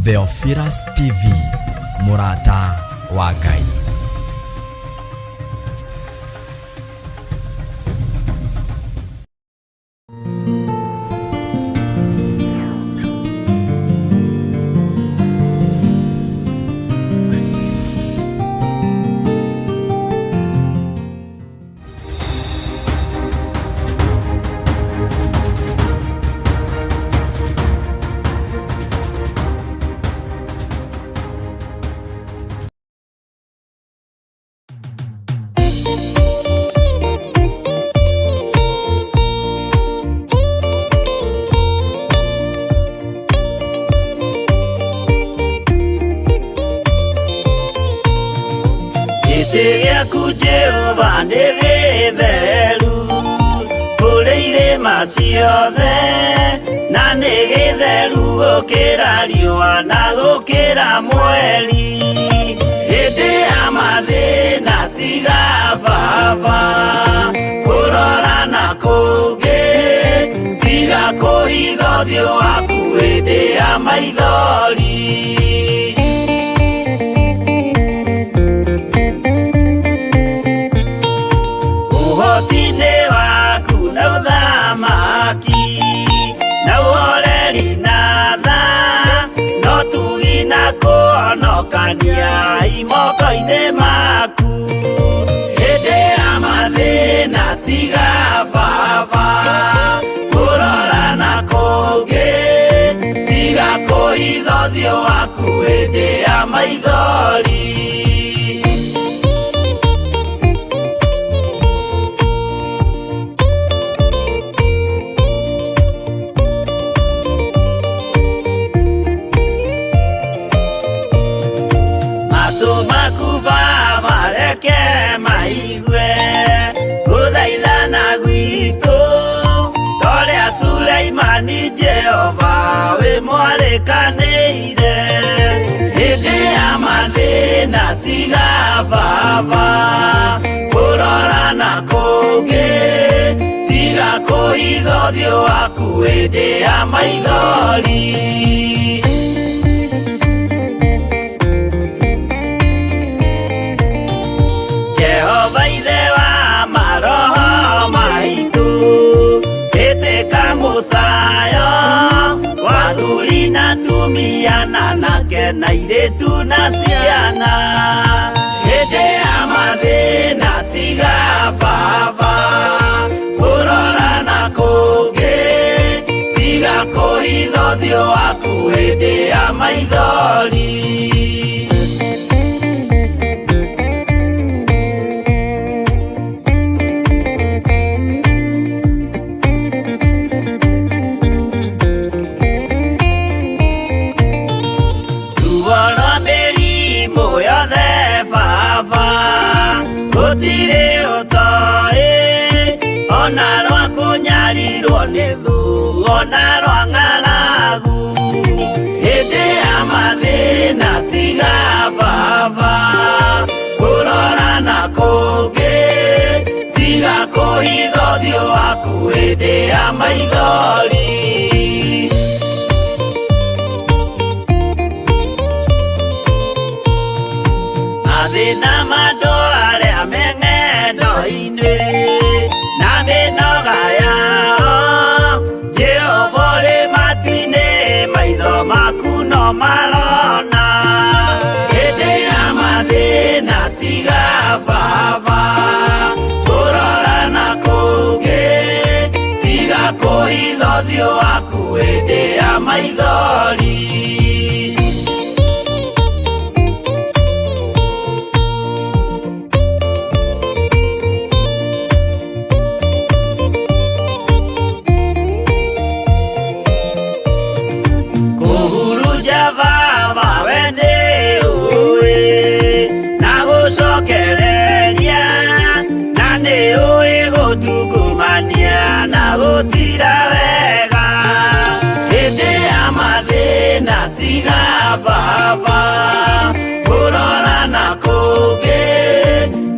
Theophilus TV, Murata wa Ngai. Jehova nĩ gĩtheru kũrĩ irĩma ciothe, na nĩ gĩtheru gũkĩra riũa na gũkĩra mweri. Hĩndĩ ya mathĩna tiga baba kũrora na kũngĩ, tiga kũhitha ũthiũ waku hĩndĩ ya maithori. Ũhoti-inĩ waku na ũthamaki na ũhoreri na tha, no tugi na kũhonokania moko-inĩ maku. Hĩndĩ ya mathĩna tiga baba kũrora na kũngĩ, tiga kũhitha ũthiũ waku hĩndĩ ya maithori. Jehova wĩ mwarĩkanĩire, hĩndĩ ya mathĩna tiga baba kũrora na kũngĩ, tiga kũhitha ũthiũ waku hĩndĩ ya maithori. Jehova ithe wa maroho maitũ, ĩtĩka mũcayo wathuri na atumia na anake na airĩtu na ciana. Hĩndĩ ya mathĩna tiga baba kũrora na kũngĩ, tiga kũhitha ũthiũ waku hĩndĩ ya maithori. Gũtirĩ ũtoĩ ona rwa kũnyarirwo nĩ thũ ona rwa ng'aragu. Hĩndĩ ya mathĩna tiga baba kũrora na kũngĩ, tiga kũhitha ũthiũ waku hĩndĩ ya maithori. Mathĩna mandũ arĩa me ng'endo-inĩ na mĩnoga yao, Jehova ũrĩ matu-inĩ maitho maku no marona. Hĩndĩ ya mathĩna tiga baba kũrora na kũngĩ, tiga kũhitha ũthiũ waku hĩndĩ ya maithori. Gũtira wega hĩndĩ ya mathĩna tiga baba kũrora na kũngĩ,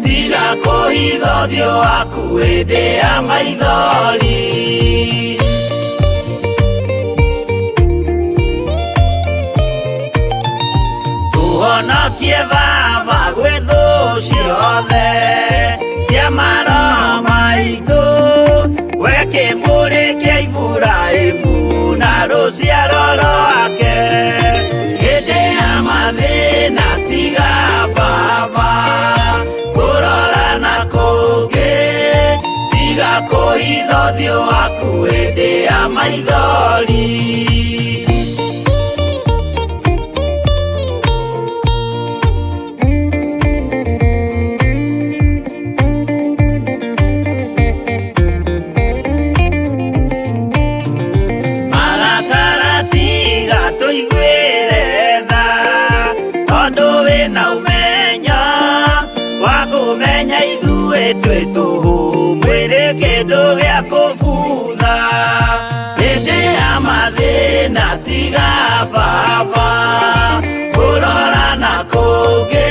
tiga kũhitha ũthiũ waku hĩndĩ ya maithori. ũhonokie Baba gwĩ thũ ciothe cia maro maitũ, we kĩmũrĩ kĩa Iburahĩmu na rũciaro rwake. Hĩndĩ ya mathĩna tiga Baba kũrora na kũngĩ, tiga kũhitha ũthiũ waku hĩndĩ ya maithori. Twĩ tũhũ mwĩrĩ kĩndũ gĩa kũbutha, hĩndĩ ya mathĩna tiga Baba kũrora na kũngĩ,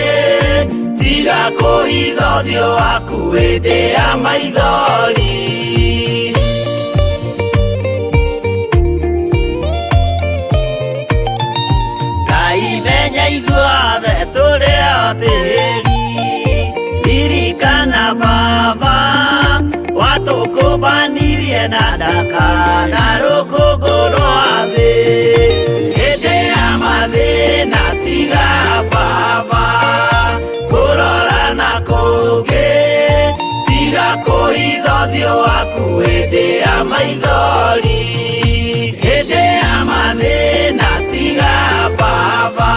tiga kũhitha ũthiũ waku hĩndĩ ya maithori. Ngai menya ithuothe tũrĩ o tĩĩri, ririkana Baba watũkũmbanirie na ndaka na rũkũngũ rwa thĩ. Hĩndĩ ya mathĩna tiga Baba kũrora na kũngĩ, tiga kũhitha ũthiũ waku hĩndĩ ya maithori. Hĩndĩ ya mathĩna tiga Baba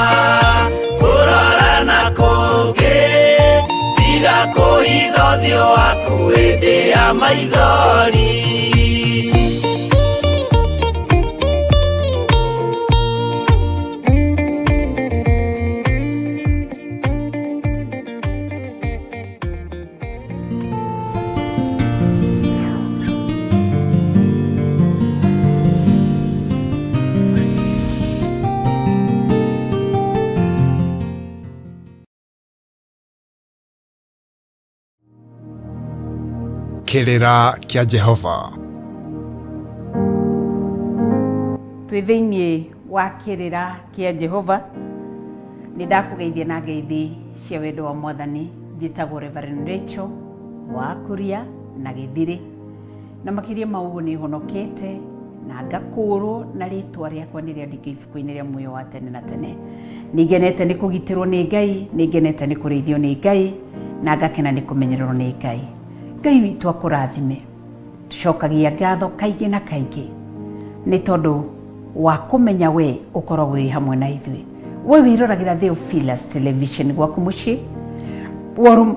kũrora na kũngĩ, tiga kũhitha ũthiũ waku hĩndĩ ya maithori. Kĩrĩra kĩa Jehova. Twĩ thĩinĩ wa kĩrĩra kĩa Jehova, nĩ ndakũgeithia na ngeithi cia wendo wa Mwathani. Njĩtagwo Reverend Rachel wa Kuria na Gĩthiri, na makĩria ma ũguo nĩ honokete na ngakũũrwo na rĩtwa rĩakwa nĩ rĩandĩke ibuku-inĩ rĩa muoyo wa tene na tene. Nĩngenete nĩ kũgitĩrwo nĩ Ngai, nĩngenete nĩ kũrĩithio nĩ Ngai, na ngakena nĩ kũmenyererwo nĩ Ngai. Ngai witũ akũrathime. Tucokagia ngatho kaingĩ na kaingĩ nĩ tondũ wa kũmenya we ũkoragwo wĩ hamwe na ithuĩ. We wiroragĩra Theophilus Television gwaku mũciĩ, woru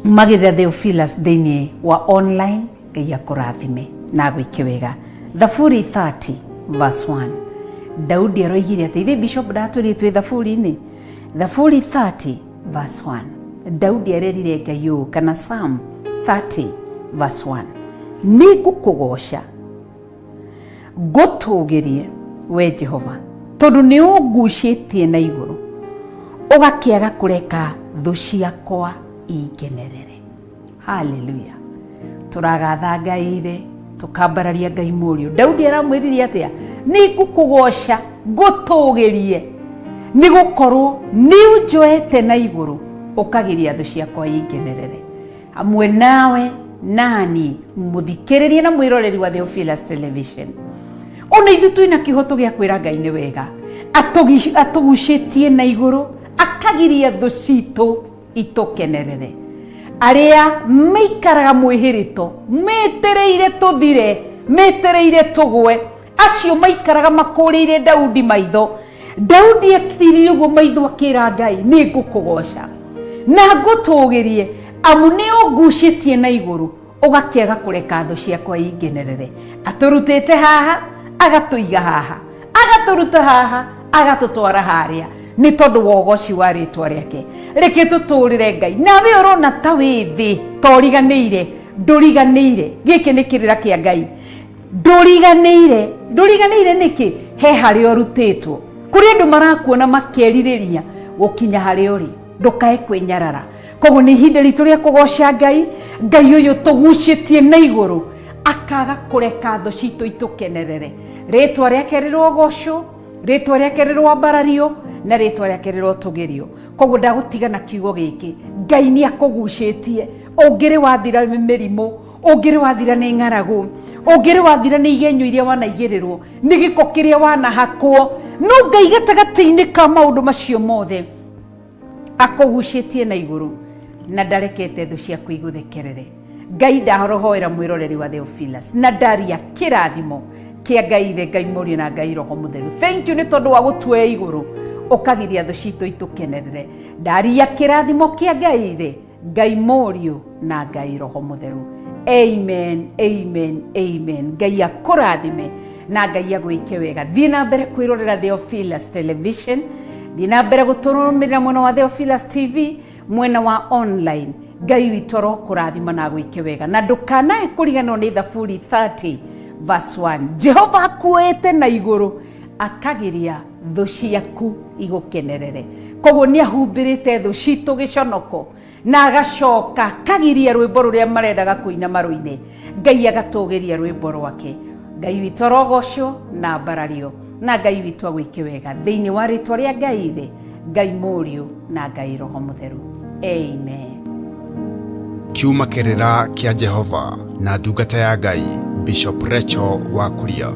magĩtha Theophilus thĩinĩ wa online. Ngai akũrathime na gwĩke wega. Thaburi 30 verse 1, Daudi aroigire atĩ ithe Bishop ndatwĩrire twĩ thaburi-inĩ. Thaburi 30 verse 1, Daudi arerire Ngai ũũ, kana Psalm 30 verse 1, nĩ ngũkũgoca ngũtũgĩrie we Jehova, tondũ nĩ ũngucĩtie na igũrũ, ũgakĩaga kũreka thũ ciakwa ingenerere. Hallelujah. Tũragatha Ngai ithe, tũkambararia Ngai mũriũ. Daudi aramwĩrire atĩa? Nĩ ngũkũgoca ngũtũgĩrie, nĩ gũkorwo nĩ ũnjoete na igũrũ, ũkagĩria thũ ciakwa ingenerere. Hamwe nawe nani mũthikĩrĩrie na mwĩroreri wa Theophilus Television, ona ithuĩ twĩna kĩhoto gĩa kwĩra Ngai nĩ wega, atũgucĩtie na igũrũ, akagiria thũ citũ itũkenerere. Arĩa maikaraga mwĩhĩrĩto, metereire tũthire, metereire tũgwe, acio maikaraga makũrĩire Daudi maitho. Daudi akiririe ũguo maitho akĩra Ngai, nĩ ngũkũgoca na ngũtũgĩrie, amu nĩ ũngucĩtie na igũrũ, ũgakĩaga kũreka thũ ciakwa ingenerere. Atũrutĩte haha, agatũiga haha, agatũruta haha, agatũtwara harĩa, nĩ tondũ wa ũgoci wa rĩtwa rĩake. Reke tũtũrĩre Ngai. Nawe ũrona ta wĩ thĩ, toriganĩire, ndũriganĩire. Gĩkĩ nĩ kĩrĩra kĩa Ngai. Ndũriganĩire. Ndũriganĩire nĩkĩ? He harĩa ũrutĩtwo. Kũrĩ andũ marakuona makerirĩria gũkinya harĩa ũrĩ. Ndũkae kwĩnyarara. Koguo nĩ ihinda ritũ rĩa kũgoca Ngai. Ngai ũyũ tũgucĩtie na igũrũ, akaga kũreka thũ citũ itũkenerere. Rĩtwa rĩake rĩrogocwo, ritwa riake rirwambarario na ritwa riake rirotugirio. Koguo ndagutiga na kiugo giki, Ngai ni akugucitie. Ungiri wathira mirimu, ungiri wathira ni ng'aragu, ungiri wathira ni igenyo iria wanaigirirwo, ni giko kiria wanahakwo, no Ngai gatagati-ini ka maundu macio mothe akugucitie na iguru na ndarekete thu ciaku iguthekerere. Ngai ndahorohoera mwiroreri wa Theophilus na ndaria kirathimo kia Ngai Ithe, Ngai Mũriũ na Ngai Roho Mũtheru. Thank you ni tondu wa gutuoya iguru ukagiria thu citu itukenerere. Ndaria kirathimo kia Ngai Ithe, Ngai Mũriũ na Ngai Roho Mũtheru. Amen, amen, amen. Ngai akurathime na Ngai agwike wega. Thie na mbere kwirorera Theophilus Television, thie na mbere guturumira mwena wa Theophilus TV, mwena wa online. Ngai witũ arokũrathima na agwike wega, na ndũkanae kũriganĩrwo nĩ Thaburi 30 verse 1. Jehova akuĩte na igũrũ akagiria thũ ciaku igũkenerere. Koguo nĩ ahumbĩrĩte thũ citũ gĩconoko na agacoka akagiria rwĩmbo rũrĩa marendaga kũina marũ-inĩ. Ngai agatũgĩria rwĩmbo rwake. Ngai witũ arogocwo na mbarario, na Ngai witũ agwike wega thĩinĩ wa rĩtwa rĩa Ngai Ithe, Ngai Mũriũ na Ngai Roho Mũtheru. Amen. Kiuma Kĩrĩra kĩa Jehova na ndungata ya Ngai Bishop Rachel Wakuria.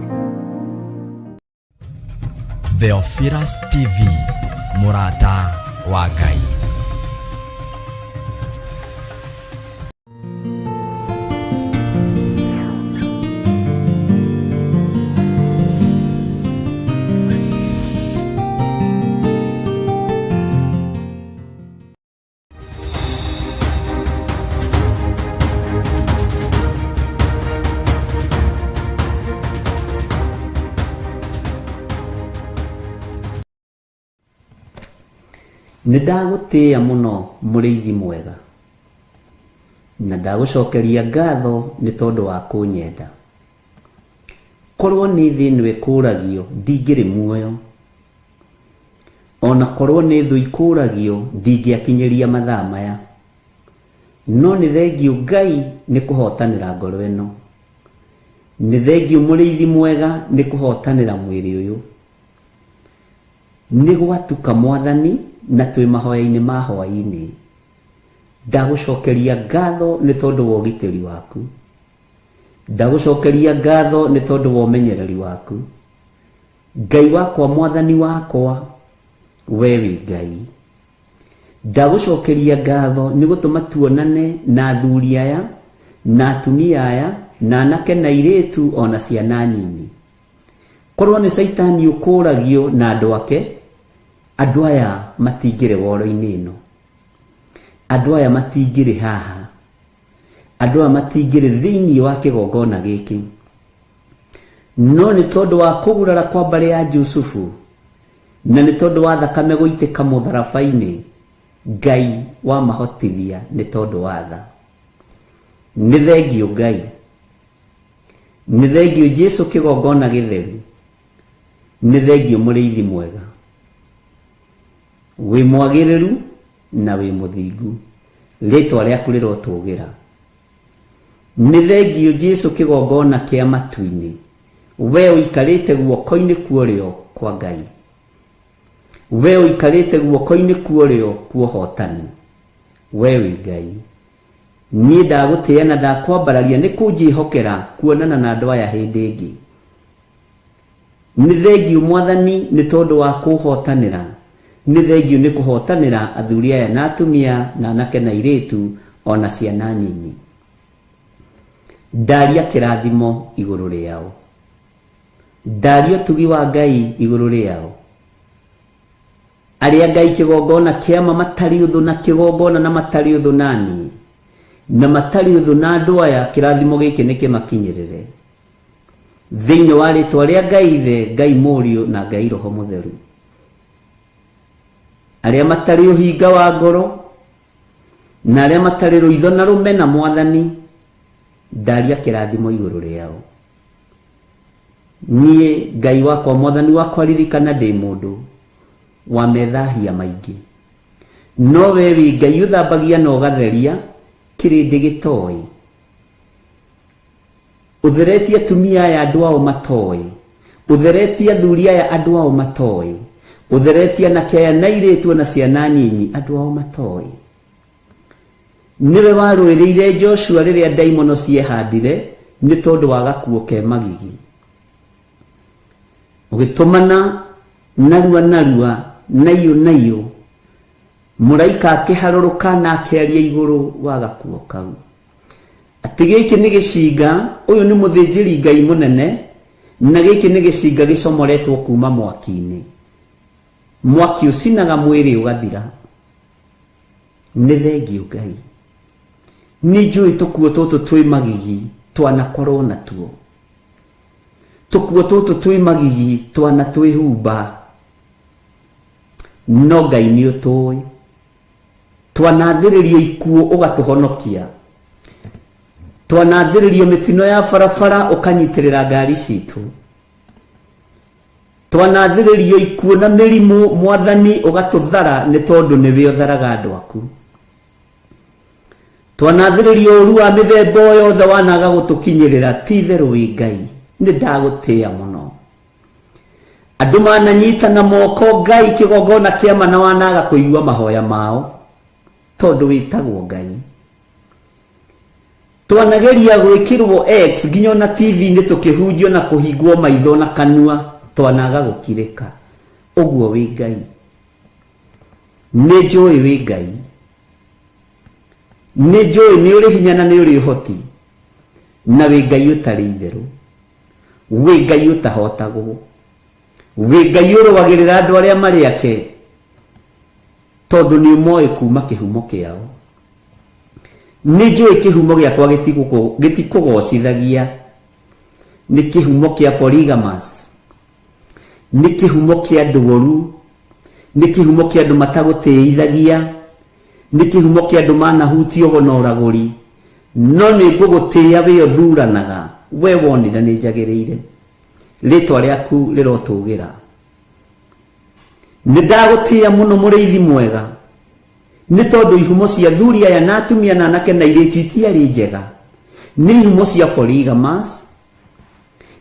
Theophilus TV, mũrata wa Ngai. Nĩndagũtĩĩa mũno mũrĩithi mwega, na ndagũcokeria ngatho nĩ tondũ wa kũnyenda. Korwo nĩ thĩ nĩwe kũragio ndingĩrĩ muoyo, ona korwo nĩ thũ ikũragio ndingĩakinyĩria mathaa maya, no nĩ thengiũ Ngai nĩ kũhotanĩra ngoro ĩno, nĩ thengiũ mũrĩithi mwega nĩ kũhotanĩra mwĩrĩ ũyũ. Nĩ gwatuka Mwathani na twĩ mahoya-inĩ ma hwaĩ-inĩ. Ndagũcokeria ngatho nĩ tondũ wa ũgitĩri waku, ndagũcokeria ngatho nĩ tondũ wa ũmenyereri waku. Ngai wakwa, Mwathani wakwa, we wĩ Ngai. Ndagũcokeria ngatho nĩ gũtũma tuonane na athuri aya na atumia aya na anake na airĩtu ona ciana nyinyi. Korwo nĩ Saitani ũkũragio na andũ ake, andũ aya matingĩrĩ woro-inĩ ĩno, andũ aya matingĩrĩ haha, andũ aya matingĩrĩ thĩinĩ wa kĩgongona gĩkĩ, no nĩ tondũ wa kũgurara kwa mbarĩ ya Jusufu na nĩ tondũ wa thakame gũitĩka mũtharaba-inĩ, Ngai wa mahotithia nĩ tondũ wa tha. Nĩ thengiũ Ngai, nĩ thengiũ Jesũ kĩgongona gĩtheru, nĩ thengiũ mũrĩithi mwega, wĩ mwagĩrĩru na wĩ mũthingu, rĩtwa rĩaku rĩrotũgĩra. Nĩ thengiũ Jesũ kĩgongona kĩa matu-inĩ, we ũikarĩte guoko-inĩ kuorĩo kwa Ngai, we ũikarĩte guoko-inĩ kuorĩo kwa ũhotani, we wĩ Ngai. Niĩ ndagũtĩĩa na ndakwambararia nĩ kũnjĩhokera kuonana na andũ aya hĩndĩ ĩngĩ. Nĩ thengiũ Mwathani nĩ tondũ wa kũhotanĩra, nĩ thengiũ nĩ kũhotanĩra athuri aya na atumia na anake na airĩtu ona ciana nyinyi. Ndaria kĩrathimo igũrũ rĩao, ndaria ũtugi wa Ngai igũrũ rĩao. Arĩa Ngai kĩgongona kĩama matarĩ ũthũ na kĩgongona na matarĩ ũthũ nani na matarĩ ũthũ na andũ aya, kĩrathimo gĩkĩ nĩ kĩmakinyĩrĩre thĩinĩ wa rĩtwa rĩa Ngai Ithe, Ngai Mũriũ na Ngai Roho Mũtheru. Arĩa matarĩ ũhinga wa ngoro na arĩa matarĩ rũitho na rũmena Mwathani, ndaria kĩrathimo igũrũ rĩao. Niĩ Ngai wakwa, Mwathani wakwa, ririkana ndĩ mũndũ wa methahia maingĩ, no we wĩ Ngai ũthambagia na ũgatheria kĩrĩndĩ gĩtoĩ. Ũtheretie atumia aya andũ ao matoĩ, utheretie athuri aya andu ao matoi, utheretie anake aya na iretu na ciana nyinyi andu ao matoi. Niwe warwirire Joshua riria ndaimono ciehandire ni tondu wa gakuo ke magigi, ugitumana narua nayo muraika akiharuruka na akiaria iguru wa gakuo kau ati giki ni gicinga, uyu ni muthinjiri Ngai munene, na giki ni gicinga gicomoretwo kuma mwaki-ini, mwaki ucinaga mwiri ugathira. Ni thengio Ngai, ni njui tukuo tutu twi magigi twanakorwo natuo, tukuo tutu twi magigi twana twihumba, no Ngai ni utui, twanathiririo ikuo ugatuhonokia, twanathiririo mitino ya barabara ukanyitirira ngari citu, twanathiririo ikuo na mirimu Mwathani ugatuthara ni tondu niwe utharaga andu aku, twanathiririo uru wa mithemba yothe wanaga gutukinyirira. Ti theru wi Ngai, ni ndagutia muno. Andu mananyita na moko Ngai kigogona kiama na wanaga kuigua mahoya mao tondu witagwo Ngai. Twanageria gwikirwo X nginya na TV ni tukihunjio na kuhingwo maitho na kanua, twanaga gukirika. Uguo wi Ngai, ni njui wi Ngai, ni njui ni uri hinya na ni uri hoti, na wi Ngai utari itheru, wi Ngai utahotagwo, wi Ngai urugagirira andu aria mari ake tondu ni moe kuma kihumo kiao. Ni njui kihumo giakwa gitikugocithagia, ni kihumo kia polygamous, ni kihumo kia andu oru, ni kihumo kia andu matagutiithagia, ni kihumo kia andu manahutio gonoraguri. No ni ngugutia we uthuranaga, we wonire ni njagiriire, ritwa riaku rirotugira. Ni ndagutia muno muriithi mwega, ni tondu ihumo cia athuri aya na atumia na anake na iritu itiari njega, ni ihumo cia polygamous,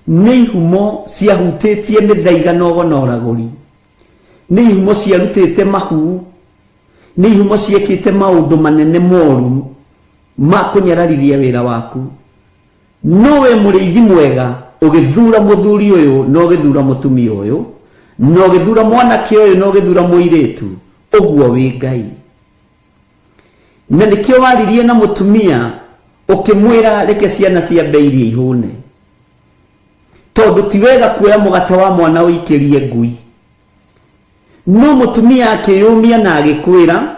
ni ihumo cia hutitie mithaiga na ugonoraguri, ni ihumo cia rutite mahu, ni ihumo ciekite maundu manene moru ma kunyararithia wira waku. No we muriithi mwega ugithura muthuri uyu no githura mutumia uyu no githura mwanake uyu no githura muiritu, uguo wi Ngai. Na nikio waririe na mutumia ukimwira reke ciana cia mbeirie ihune, tondu ti wega kuoya mugate wa mwana uikirie ngui. No mutumia akiyumia na agikwira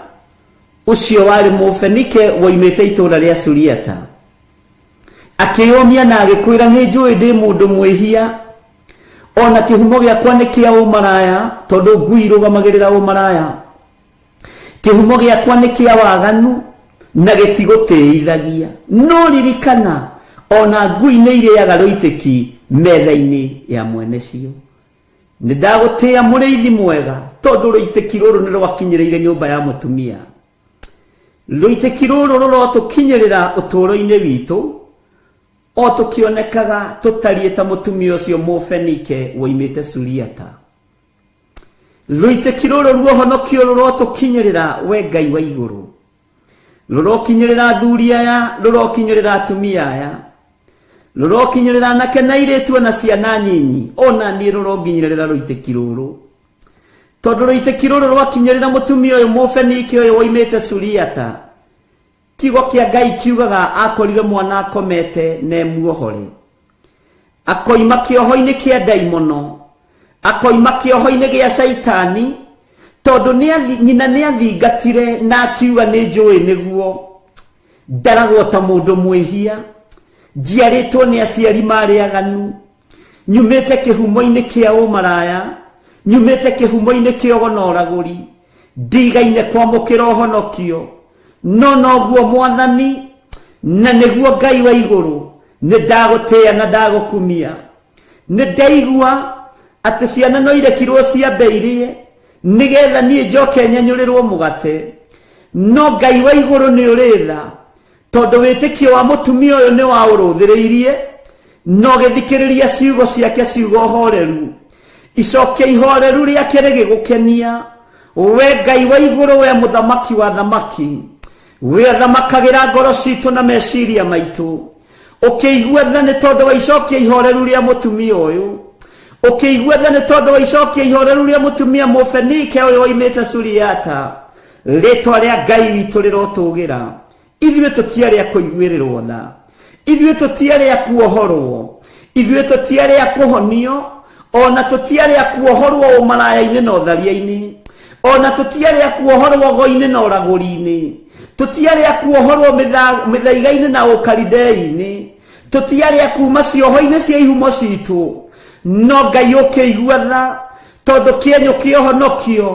ucio wari Mufenike woimete itura ria Suriata, akiyumia na agikwira ni njui ndi mundu mwihia, ona kihumo giakwa ni kia umaraya tondu ngui rugamagirira umaraya, kihumo giakwa ni kia waganu na gitigutiithagia. No ririkana ona ngui ni iriaga ruitiki metha-ini ya mwene cio. Ni ndagutia muriithi mwega tondu ruitiki ruru ni rwakinyiriire nyumba ya mutumia, ruitiki ruru rurotukinyirira uturo-ini witu o tukionekaga tutarie ta mutumia ucio Mufenike woimite Suriata. Ruitiki ruru ruohonokio rurotukinyirira we Ngai wa iguru, rurokinyirira athuri aya, rurokinyirira atumia aya, rurokinyirira anake na iritu na ciana nyinyi, ona ni ruronginyirira ruitiki ruru tondu ruitiki ruru rwakinyirira mutumia uyu Mufenike uyu woimite Suriata. Kiugo kia Ngai kiugaga akorire mwana akomete ne muohore, akoima kioho-ini kia daimono, akoima kioho-ini gia Saitani, tondu nyina ni athingatire na akiuga ni njui niguo ndaragwo ta mundu mwihia, njiaritwo ni aciari mariaganu, nyumite kihumo-ini kia umaraya, nyumite kihumo-ini kia ugonoraguri, ndigaine kwamukira uhonokio. No noguo Mwathani na niguo Ngai wa iguru, ni ndagutia na ndagukumia. Ni ndaigua ati ciana no irekirwo ciambeirie nigetha nie njoke nyanyurirwo mugate. No Ngai wa iguru ni uritha tondu witikio wa mutumia uyu ni wa uruthiriirie, no githikiriria ciugo ciake ciugo horeru icokia ihoreru riake rigigukenia we Ngai wa iguru we muthamaki wa thamaki we thamakagira ngoro citu na meciria maitu ukiigua tha ni tondu wa icokia ihoreru ria mutumia uyu ukiigua tha ni tondu wa icokia ihoreru ria mutumia Mufenike uyu oimite Suriata ritwa ria Ngai witu rirotugira ithuĩ tũtiarĩ kũiguĩrĩrwo tha ithuĩ tũtiarĩ kuohorwo ithuĩ tũtiarĩ kũhonio ona tũtiarĩ kuohorwo ũmaraya-inĩ na ũtharia-inĩ ona tũtiarĩ kuohorwo go-inĩ na ũragũri-inĩ tũtiarĩ kuohorwo mĩthaiga-inĩ na ũkaridei-inĩ tũtiarĩ kuma cioho-inĩ cia ihumo citũ no Ngai ũkĩigua tha tondũ kĩenyũ kĩa ũhonokio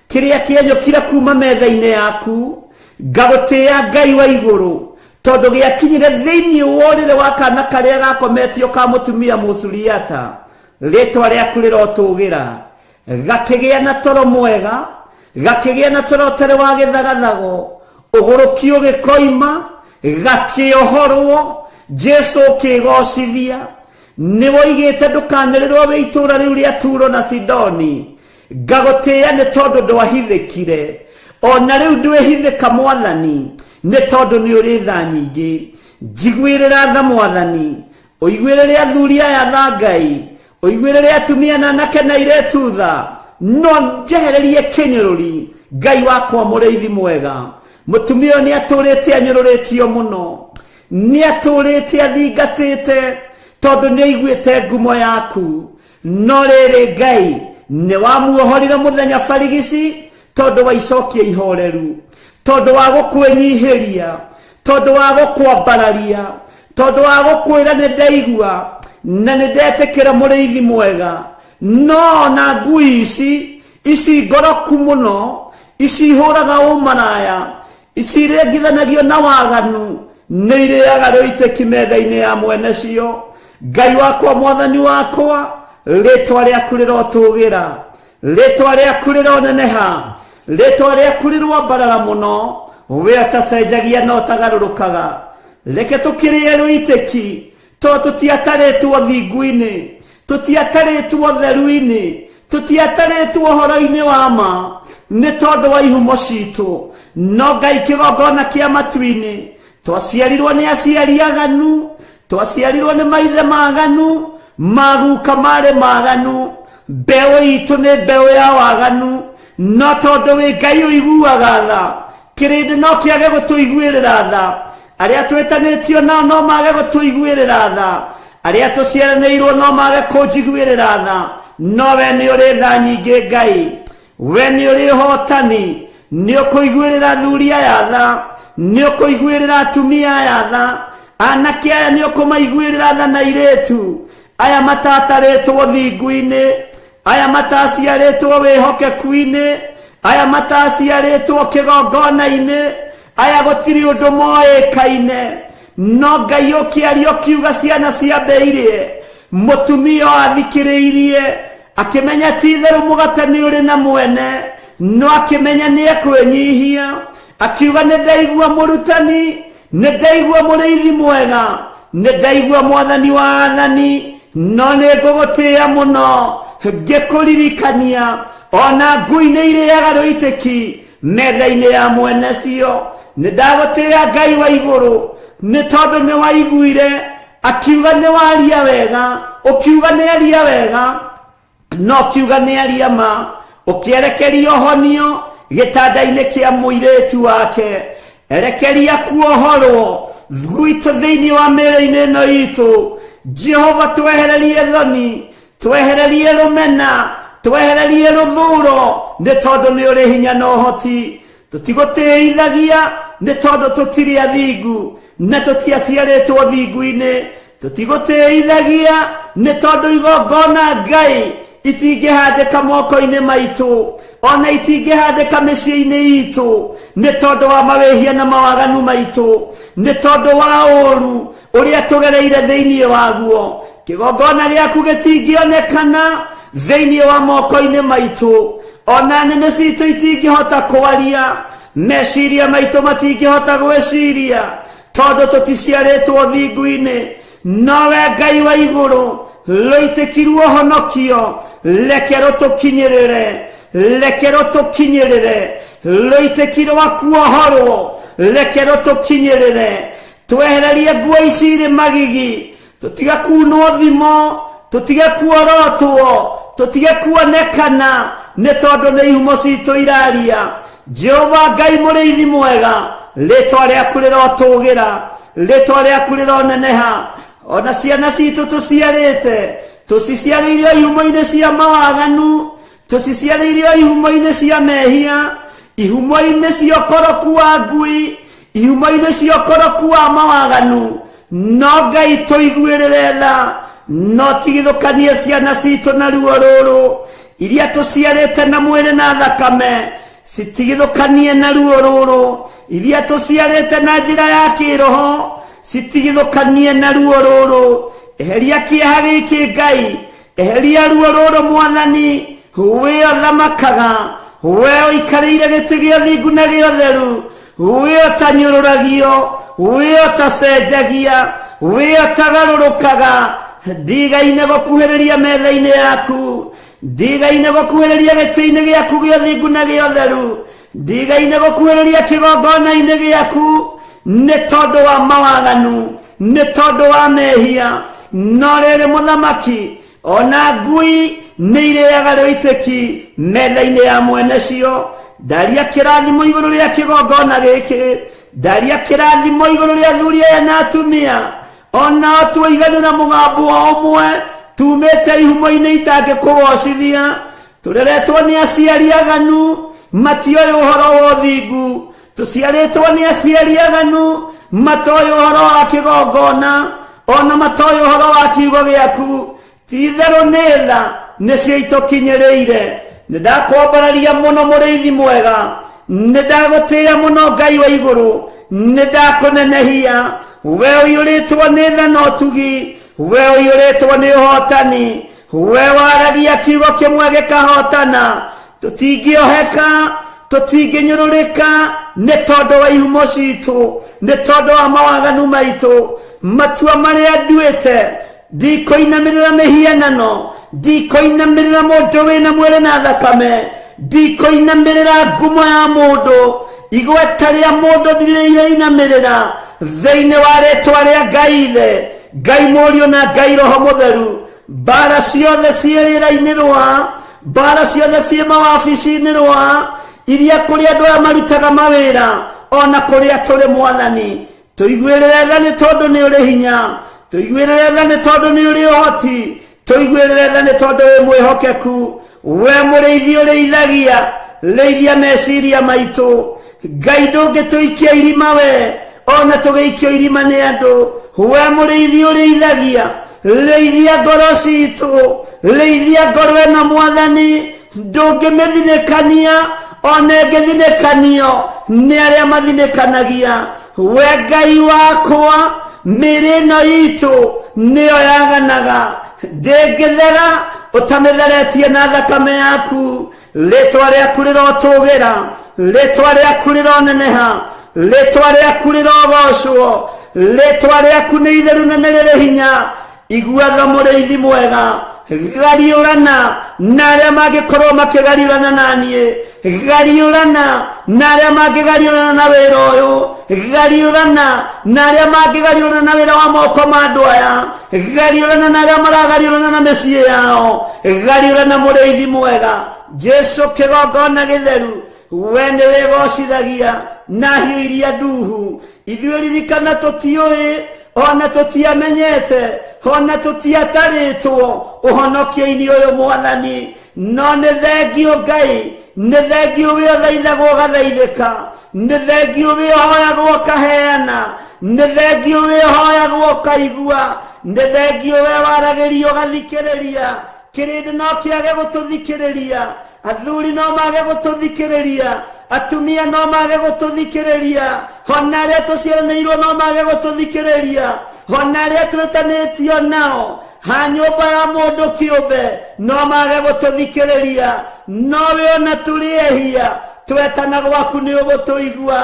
kĩrĩa kĩenyũkire kuma metha-inĩ yaku ngagũtĩa Ngai wa iguru tondu giakinyire thiini worire wa kana karia gakometio ka mutumia Musuriata ritwa riaku rirotugira gakigia na toro mwega gakigia na toro tere wa githagathago ugurukio gikoima gakiohorwo Jesu kigocithia niwo igite ndukanĩrĩrwo wĩ itũra riu ria Turo na Sidoni ngagũtĩa nĩ tondu ndwahithĩkire ona riu ndwihithika Mwathani ni tondu ni uri tha nyingi njiguirira tha Mwathani uiguirire athuri aya tha Ngai uiguirire atumia na anake na airetu tha no njehererie kinyururi Ngai wakwa mũrĩithi mwega mutumia ni aturite anyururitio muno ni aturite athingatite tondu ni aiguite ngumo yaku no rĩrĩ Ngai ni wamuohorire muthenya barigici tondu wa icokia ihoreru tondu wa gukwenyihiria tondu wa gukwambararia tondu wa gukwira ni ndaigua na ni ndetikira mũrĩithi mwega no na ngui ici ngoroku muno ici ihuraga ũmaraya ici irĩngithanagio na waganu nĩ irĩaga rũitĩki metha-inĩ ya mwene cio Ngai wakwa Mwathani wakwa rĩtwa rĩaku rĩrotũgĩra rĩtwa rĩaku rĩroneneha ritwa rĩaku rĩrwambarara muno we atacenjagia no tagarũrũkaga reke tũkĩrĩe rũitĩki tondũ tũtiatarĩtwo thingu-inĩ tũtiatarĩtwo theru-inĩ tũtiatarĩtwo ũhoro-inĩ wa ma nĩ tondũ wa ihumo citũ no Ngai kĩgongona kĩa matu-inĩ twaciarirwo nĩ aciari aganu twaciarirwo nĩ maithe maganu maguka marĩ maganu mbeũ itũ nĩ mbeũ ya waganu no tondu wi Ngai uiguaga tha kirindi no kiage gutuiguirira tha aria twetanitio nao no mage gutuiguirira tha aria tuciaranĩirwo no mage kunjiguirira tha no we ni uri tha nyingi Ngai we ni uri hotani ni ukuiguirira athuri aya tha ni ukuiguirira atumia aya tha anake aya ni ukumaiguirira tha na airetu aya matatarĩtwo thingu-inĩ aya mataciarĩtwo wĩhokeku-inĩ aya mataciarĩtwo kĩgongona-inĩ aya gũtirĩ ũndũ moĩkaine no Ngai ũkĩaria ũkiuga ciana ciambĩirie mũtumia athikĩrĩirie akĩmenya ti-itherũ mũgate nĩ ũrĩ na mwene no akĩmenya nĩ ekwĩnyihia akiuga nĩ ndaigua mũrutani nĩ ndaigua mũrĩithi mwega nĩ ndaigua Mwathani wa athani no nĩ ngũgũtĩĩa mũno ngĩkũririkania ona ngui nĩ irĩaga rũitĩki metha-inĩ ya mwene cio nĩ ndagũtĩĩa Ngai wa igũrũ nĩ tondũ nĩ waiguire akiuga nĩ waria wega ũkiuga nĩ aria wega no kiuga nĩ aria ma ũkĩerekeria ũhonio gĩtanda-inĩ kĩa mũirĩtu wake erekeria kuohorwo gwitũ thĩinĩ wa mĩĩrĩ-inĩ ĩno itũ Jehova twehererie thoni twehererie rũmena twehererie rũthũro nĩ tondũ nĩ ũrĩ hinya na ũhoti tũtigũtĩithagia nĩ tondũ tũtirĩ athingu na tũtiaciarĩtwo thingu-inĩ tũtigũtĩithagia nĩ tondũ igongona Ngai itingĩhandĩka moko-inĩ maitũ ona itingĩhandĩka mĩciĩ-inĩ itũ nĩ tondũ wa mawĩhia na mawaganu maitũ nĩ tondũ wa ũũru ũrĩa tũgereire thĩinĩ waguo kĩgongona gĩaku gĩtingĩonekana thĩinĩ wa moko-inĩ maitũ ona nĩmĩ citũ itingĩhota kwaria meciria maitũ matingĩhota gwĩciria tondũ tũticiarĩtwo thingu-inĩ nowe Ngai wa iguru loitekirwo honokio lekero tukinyirire loitekirwo akuohorwo lekero tukinyirire twehererie nguo ici irĩ magigi tutige kunwo thimo tutige kuorotwo tutige kuonekana nĩ tondũ nĩ ihumo citũ iraria Jehova Ngai mũrĩithi mwega rĩtwa rĩaku rĩrotũgĩra rĩtwa rĩaku rĩroneneha ona ciana citũ tũciciarĩirio ihumo-inĩ cia mawaganu tũciciarĩirio ihumo-inĩ cia mehia ihumo-inĩ cia ũkoroku wa ngui ihumo-inĩ cia ũkoroku wa mawaganu no Ngai tũiguĩrĩre tha no tigithũkanie ciana citũ na ruo rũrũ iria tũciarĩte na mwĩrĩ na thakame citigithũkanie na ruo rũrũ iria tũciarĩte na njĩra ya kĩroho citigithũkanie na ruo rũrũ eheria kĩeha gĩkĩ Ngai eheria ruo rũrũ Mwathani we othamakaga we ũikarĩire gĩtĩ gĩa thingu na gĩa ũtheru we ũtanyũrũragio we ũtacenjagia we ũtagarũrũkaga ndigaine gũkuhĩrĩria metha-inĩ yaku ndigaine gũkuhĩrĩria gĩtĩ-inĩ gĩaku gĩa thingu na gĩa ũtheru ndigaine gũkuhĩrĩria kĩgongona-inĩ gĩaku nĩ tondũ wa mawaganu nĩ tondũ wa mehia no rĩrĩ mũthamaki ona ngui nĩ irĩaga rĩitĩki metha-inĩ ya mwene cio ndaria kĩrathimo igũrũ rĩa kĩgongona gĩkĩ ndaria kĩrathimo igũrũ rĩa athuri aya na atumia ona tũiganĩra mũgambo ũmwe tumĩte ihumo-inĩ itangĩkũgocithia tũreretwo nĩ aciari aganu matioĩ ũhoro wa ũthingu tũciarĩtwo nĩ aciari aganu matoĩ ũhoro wa kĩgongona ona matoĩ ũhoro wa kiugo gĩaku ti-itherũ nĩ tha nĩcio itũkinyĩrĩire nĩndakwambararia mũno mũrĩithi mwega nĩndagũtĩĩa mũno Ngai wa igũrũ nĩndakũnenehia we ũiyũrĩtwo nĩ tha na ũtugi we ũiyũrĩtwo nĩ ũhotani we waragia kiugo kĩmwe gĩkahotana tũtingĩoheka tũtingĩnyũrũrĩka nĩ tondũ wa ihumo citũ nĩ tondũ wa mawaganu maitũ matua marĩa nduĩte ndikũinamĩrĩra mĩhianano ndikũinamĩrĩra mũndũ wĩna mwĩrĩ na thakame ndikũinamĩrĩra ngumo ya mũndũ igweta rĩa mũndũ ndirĩinamĩrĩra thĩinĩ wa rĩtwa rĩa Ngai Ithe Ngai Mũriũ na Ngai Roho Mũtheru mbara ciothe ciĩ rĩera-inĩ rwa mbara ciothe ciĩ mawabici-inĩ rwa iria kũrĩ andũ aya marutaga mawĩra ona kũrĩa tũrĩ Mwathani tũiguĩrĩre tha nĩ tondũ nĩ ũrĩ hinya tũiguĩrĩre tha nĩ tondũ nĩ ũrĩ ũhoti tũiguĩrĩre tha nĩ tondũ wĩ mwĩhokeku we mũrĩithi ũrĩithagia rĩithia meciria maitũ Ngai ndũngĩtũikia irima we ona tũgĩikio irima nĩ andũ we mũrĩithi ũrĩithagia rĩithia ngoro citũ rĩithia ngoro ĩno Mwathani ndũngĩmĩthinĩkania ona ĩngĩthinĩkanio nĩ arĩa mathinĩkanagia we Ngai wakwa mĩrĩ ĩno itũ nĩyo yaganaga ndĩngĩthera ũtamĩtheretie na thakame yaku rĩtwa rĩaku rĩrotũgĩra rĩtwa rĩaku rĩroneneha rĩtwa rĩaku rĩrogocwo rĩtwa rĩaku nĩ itheru na nĩ rĩrĩ hinya igua tha mũrĩithi mwega gariũrana na arĩa mangĩkorwo makĩgariũrana naniĩ gariũrana na arĩa mangĩgariũrana na wĩra ũyũ gariũrana na arĩa mangĩgariũrana na wĩra wa moko ma andũ aya gariũrana na arĩa maragariũrana na mĩciĩ yao gariũrana mũrĩithi mwega Jesu kĩgongona gĩtheru we nĩ wĩgocithagia na hiũ iria nduhu ithuĩ ririkana tũtiũĩ ona tũtiamenyete ona tũtiatarĩtwo ũhonokio-inĩ ũyũ Mwathani no nĩ thengio Ngai nĩ thengio wĩ ũthaithagwo ũgathaithĩka nĩ thengio wĩ ũhoyagwo ũkaheana nĩ thengio wĩ ũhoyagwo ũkaigua nĩ thengio wĩ waragĩrio ũgathikĩrĩria kĩrĩndĩ no kĩage gũtũthikĩrĩria athuri no mage gũtũthikĩrĩria atumia no mage gũtũthikĩrĩria ona arĩa tũciaranĩirwo no mage gũtũthikĩrĩria ona arĩa twĩtanĩtio nao ha nyũmba ya mũndũ kĩũmbe no mage gũtũthikĩrĩria no we ona tũrĩehia twetana gwaku nĩ ũgũtũigua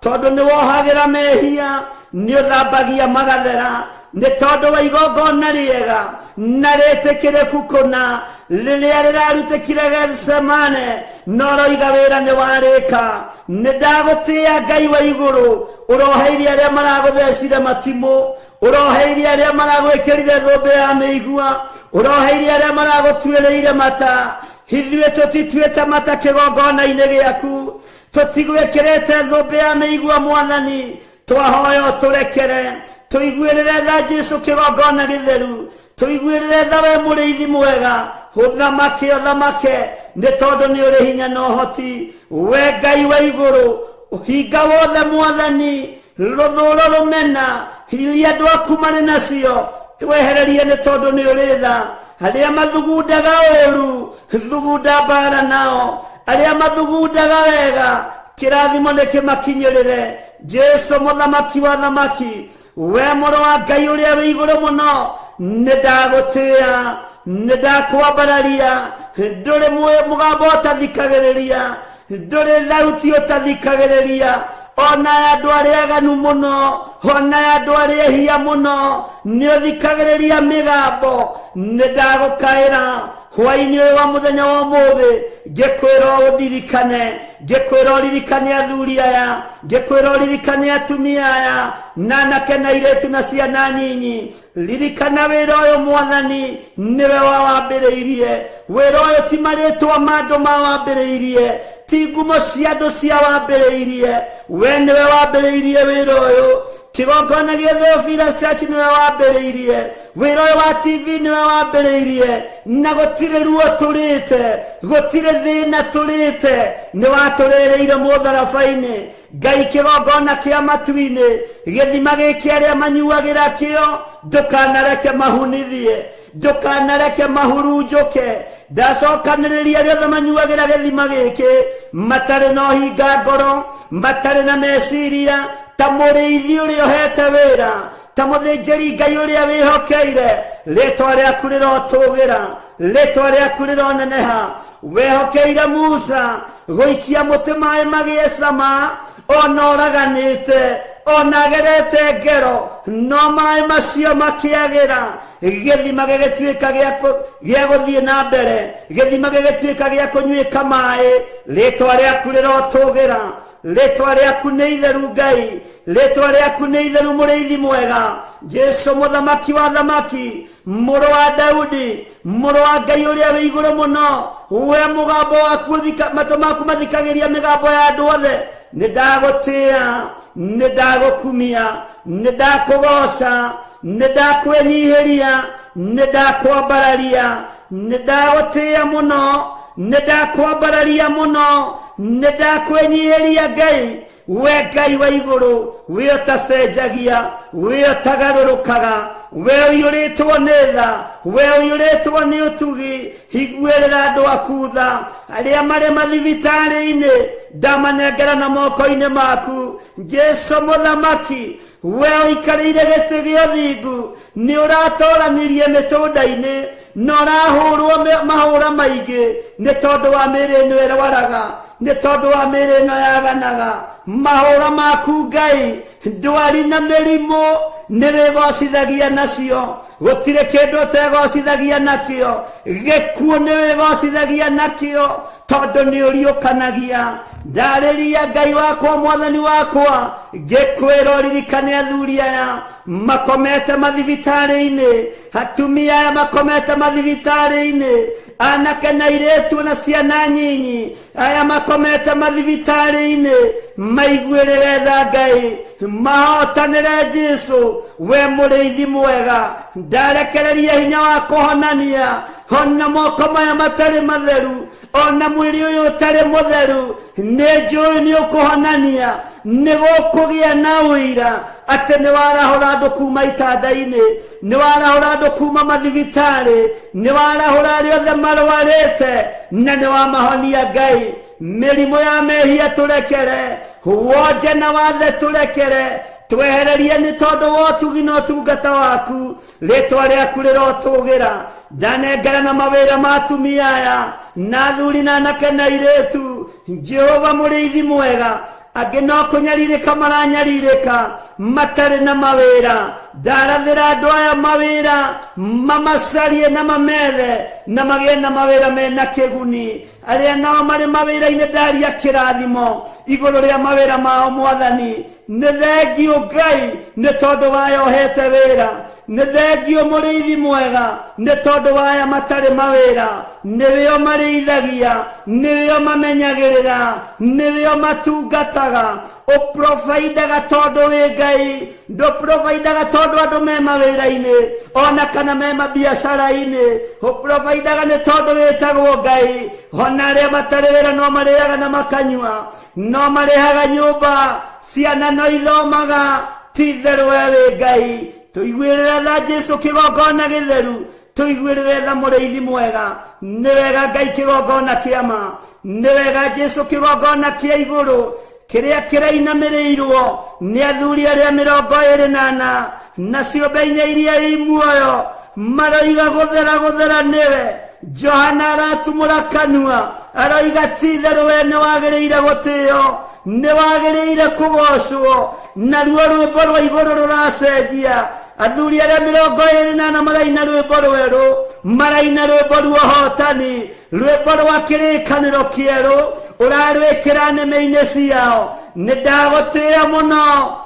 tondũ nĩ wohagĩra mehia nĩ ũthambagia magathera nĩ tondũ wa igongona rĩega na rĩtĩkĩrĩku kũna rĩrĩa rĩrarutĩkire Getsemane, no roiga wĩra nĩ warĩka. Nĩ ndagũtĩĩa Ngai wa igũrũ, ũroheirie arĩa maragũthecire matimũ, ũroheirie arĩa maragwĩkĩrire thũmbĩ ya mĩigua, ũroheirie arĩa maragũtuĩrĩire mata. Ithuĩ tũtituĩte mata kĩgongona-inĩ gĩaku, tũtigwĩkĩrĩte thũmbĩ ya mĩigua Mwathani. Twahoya ũtũrekere tũiguĩrĩre tha Jesũ kĩgongona gĩtheru, tũiguĩrĩre tha we mũrĩithi mwega, ũthamake ũthamake, nĩ tondũ nĩ ũrĩ hinya na ũhoti. We Ngai wa igũrũ, hinga wothe Mwathani, rũthũũro rũmena iria andũ aku marĩ nacio, twehererie nĩ tondũ nĩ ũrĩ tha. Arĩa mathugundaga ũũru, thugunda mbara nao. Arĩa mathugundaga wega, kĩrathimo nĩ kĩmakinyĩrĩre. Jesũ mũthamaki wa thamaki, we mũrũ wa Ngai ũrĩa wĩ igũrũ mũno, nĩ ndagũtĩĩa, nĩ ndakwambararia. Ndũrĩ mũgambo ũtathikagĩrĩria, ndũrĩ thauti ũtathikagĩrĩria. Ona andũ arĩa aganu mũno, ona andũ arĩa ehia mũno, nĩ ũthikagĩrĩria mĩgambo. Nĩ ndagũkaĩra hwaĩ-inĩ ũyũ wa mũthenya wa ũmũthĩ, ngĩkwĩra ũndirikane, ngĩkwĩra ũririkane athuri aya, ngĩkwĩra ũririkane atumia aya, na anake na airĩtu na ciana nyinyi. Ririkana wĩra ũyũ Mwathani, nĩwe wawambĩrĩirie. Wĩra ũyũ ti marĩtwa ma andũ mawambĩrĩirie, ti ngumo cia andũ cia wambĩrĩirie. We nĩwe wambĩrĩirie wĩra ũyũ. Kĩgongona gĩa Theophilus Church nĩwe wambĩrĩirie. Wĩra ũyũ wa TV nĩwe wambĩrĩirie. Na gũtirĩ ruo tũrĩte, gũtirĩ thĩna tũrĩte, nĩ watũrĩrĩire mũtharaba-inĩ. Ngai kĩgongona kĩa matu-inĩ, gĩthima gĩkĩ arĩa manyuagĩra kĩo, ndũkanareke mahunithie, ndũkanareke mahurunjũke. Ndacokanĩrĩria arĩa othe manyuagĩra gĩthima gĩkĩ, matarĩ na ũhinga ngoro, matarĩ na meciria, ta mũrĩithi ũrĩa ũhete wĩra, ta mũthĩnjĩri Ngai ũrĩa wĩhokeire. Rĩtwa rĩaku rĩrotũgĩra, rĩtwa rĩaku rĩroneneha. Wehokeire Musa gũikia mũtĩ maĩ magĩe cama, ona ũraganĩte, ona agerete ngero, no maĩ macio makĩagĩra. Gĩthima gĩgĩtuĩka gĩa gũthiĩ na mbere, gĩthima gĩgĩtuĩka gĩa kũnyuĩka maĩ. Rĩtwa rĩaku rĩrotũgĩra, rĩtwa rĩaku nĩ itheru Ngai, rĩtwa rĩaku nĩ itheru mũrĩithi mwega. Jesũ mũthamaki wa thamaki, mũrũ wa Daudi, mũrũ wa Ngai ũrĩa wĩ igũrũ mũno, we mũgambo waku matũ maku mathikagĩria mĩgambo ya andũ othe. Nĩ ndagũtĩĩa, nĩ ndagũkumia, nĩ ndakũgoca, nĩ ndakwĩnyihĩria, nĩ ndakwambararia. Nĩ ndagũtĩĩa mũno, nĩ ndakwambararia mũno, nĩ ndakwĩnyihĩria Ngai. We Ngai wa igũrũ, we ũtacenjagia, we ũtagarũrũkaga, we ũiyũrĩtwo nĩ tha, we ũiyũrĩtwo nĩ ũtugi. Higuĩrĩra andũ aku tha, arĩa marĩ mathibitarĩ-inĩ, ndamanengera na moko-inĩ maku. Jesũ mũthamaki, we ũikarĩire gĩtĩ gĩa ũthingu, nĩ ũratũranirie mĩtũnda-inĩ, na ũrahũrwo mahũra maingĩ, nĩ tondũ wa mĩĩrĩ ĩno ĩrwaraga, nĩ tondũ wa mĩĩrĩ ĩno yaganaga. Mahũra maku Ngai, ndwari na mĩrimũ nĩ wĩgocithagia nacio. Gũtirĩ kĩndũ ũtegocithagia nakĩo, gĩkuũ nĩ wĩgocithagia nakĩo, tondũ nĩ ũriũkanagia. Ndarĩria Ngai wakwa, Mwathani wakwa, ngĩkwĩra ũririkane athuri aya makomete mathibitarĩ-inĩ, atumia aya makomete mathibitarĩ-inĩ, anake na airĩtu na ciana nyinyi aya makomete mathibitarĩ-inĩ. Maiguĩrĩre tha Ngai, mahotanĩre Jesũ, we mũrĩithi mwega. Ndarekereria hinya wa kũhonania, ona moko maya matarĩ matheru, ona mwĩrĩ ũyũ ũtarĩ mũtheru. Nĩ njũĩ nĩ ũkũhonania, nĩ gũkũgĩa na ũira atĩ nĩ warahũra andũ kuma itanda-inĩ, nĩ warahũra andũ kuma mathibitarĩ, nĩ warahũra arĩa othe marwarĩte, na nĩ wamahonia Ngai. Mĩrimũ ya mehia tũrekere, wonje na wathe tũrekere, twehererie nĩ tondũ wa ũtugi na ũtungata waku. Rĩtwa rĩaku rĩrotũgĩra. Ndanengera na mawĩra ma atumia aya, na athuri na anake na airĩtu. Jehova mũrĩithi mwega, angĩ no kũnyarirĩka maranyarirĩka, matarĩ na mawĩra. ndarathira andu aya mawira mamacarie na mamethe na magie na mawira mena kiguni aria nao mari mawira-ini ndaria kirathimo iguru ria mawira mao Mwathani. Nĩ thengio Ngai nĩ tondũ waya ohete wĩra, nĩ thengio mũrĩithi mwega nĩ tondũ waya matarĩ mawĩra, nĩwĩo marĩithagia, nĩwĩo mamenyagĩrĩra, nĩwĩo matungataga. Ũprovidaga tondũ wĩ Ngai, ndũprovidaga tondũ andũ me mawĩra-inĩ ona kana me mabiacara-inĩ. Ũprovidaga nĩ tondũ wĩtagwo Ngai. Ona arĩa matarĩ wĩra no marĩaga na makanyua, no marĩhaga nyũmba, ciana no ithomaga. Ti itherũ we wĩ Ngai. Tũiguĩrĩre tha Jesũ kĩgongona gĩtheru, tũiguĩrĩre tha mũrĩithi mwega. Nĩ wega Ngai kĩgongona kĩa ma, nĩ wega Jesũ kĩgongona kĩa igũrũ kĩrĩa kĩrainamĩrĩirwo nĩ athuri arĩa 24 na ciũmbe-inĩ iria i muoyo maroiga gũthera gũthera nĩwe. Johana aratumũra kanua aroiga ti itherũ we nĩ wagĩrĩire gũtĩo, nĩ wagĩrĩire kũgocwo. Naruo rwĩmbo rwa igũrũ rũracenjia. Athuri arĩa 24 maraina rwĩmbo rwerũ, maraina rwĩmbo rwa ũhotani, rwĩmbo rwa kĩrĩkanĩro kĩerũ ũrarwĩkĩra nĩmĩ-inĩ ciao. Nĩ ndagũtĩĩa mũno,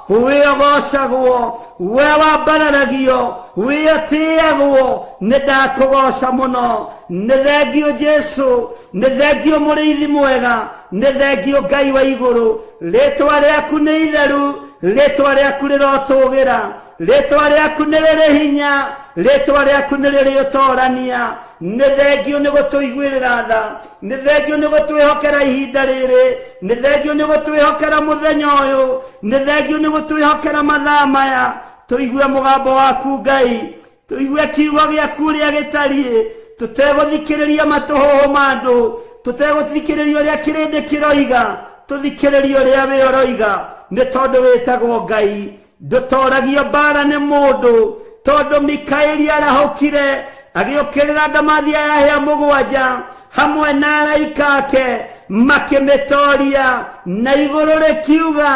wĩ ũgocagwo, we wambararagio, wĩ ũtĩagwo, nĩ ndakũgoca mũno. Nĩ thengio Jesũ, nĩ thengio mũrĩithi mwega, nĩ thengio Ngai wa igũrũ. Rĩtwa rĩaku nĩ itheru, rĩtwa rĩaku rĩrotũgĩra, rĩtwa rĩaku nĩ rĩrĩ hinya, rĩtwa rĩaku nĩ rĩrĩ ũtorania. Nĩ thengio nĩ gũtũiguĩrĩra tha, nĩ thengio nĩ gũtwĩhokera ihinda rĩrĩ, nĩ thengio nĩ gũtwĩhokera mũthenya ũyũ, nĩ thengio nĩ gũtwĩhokera mathaa maya. Tũigue mũgambo waku Ngai, tũigue kiugo gĩaku ũrĩa gĩtariĩ, tũtegũthikĩrĩria matũhũhũ ma andũ, tũtegũthikĩrĩria ũrĩa kĩrĩndĩ kĩroiga, tũthikĩrĩrie ũrĩa wĩ ũroiga. Nĩ tondũ wĩtagwo Ngai, ndũtoragio mbara nĩ mũndũ, tondũ Mikaeli arahũkire agĩũkĩrĩra ndamathia ya hĩa 7 hamwe na araika ake makĩmĩtoria, na igũrũ rĩkiuga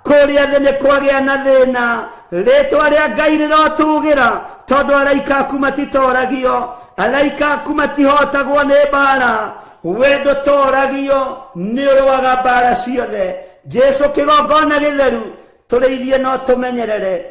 kũrĩa thĩ nĩ kwagĩa na thĩna. Rĩtwa rĩa Ngai rĩrotũgĩra tondũ araika aku matitoragio, araika aku matihotagwo nĩ mbara. We ndũtoragio, nĩ ũrũaga mbara ciothe. Jesũ kĩgongona gĩtheru, tũrĩithie no tũmenyerere,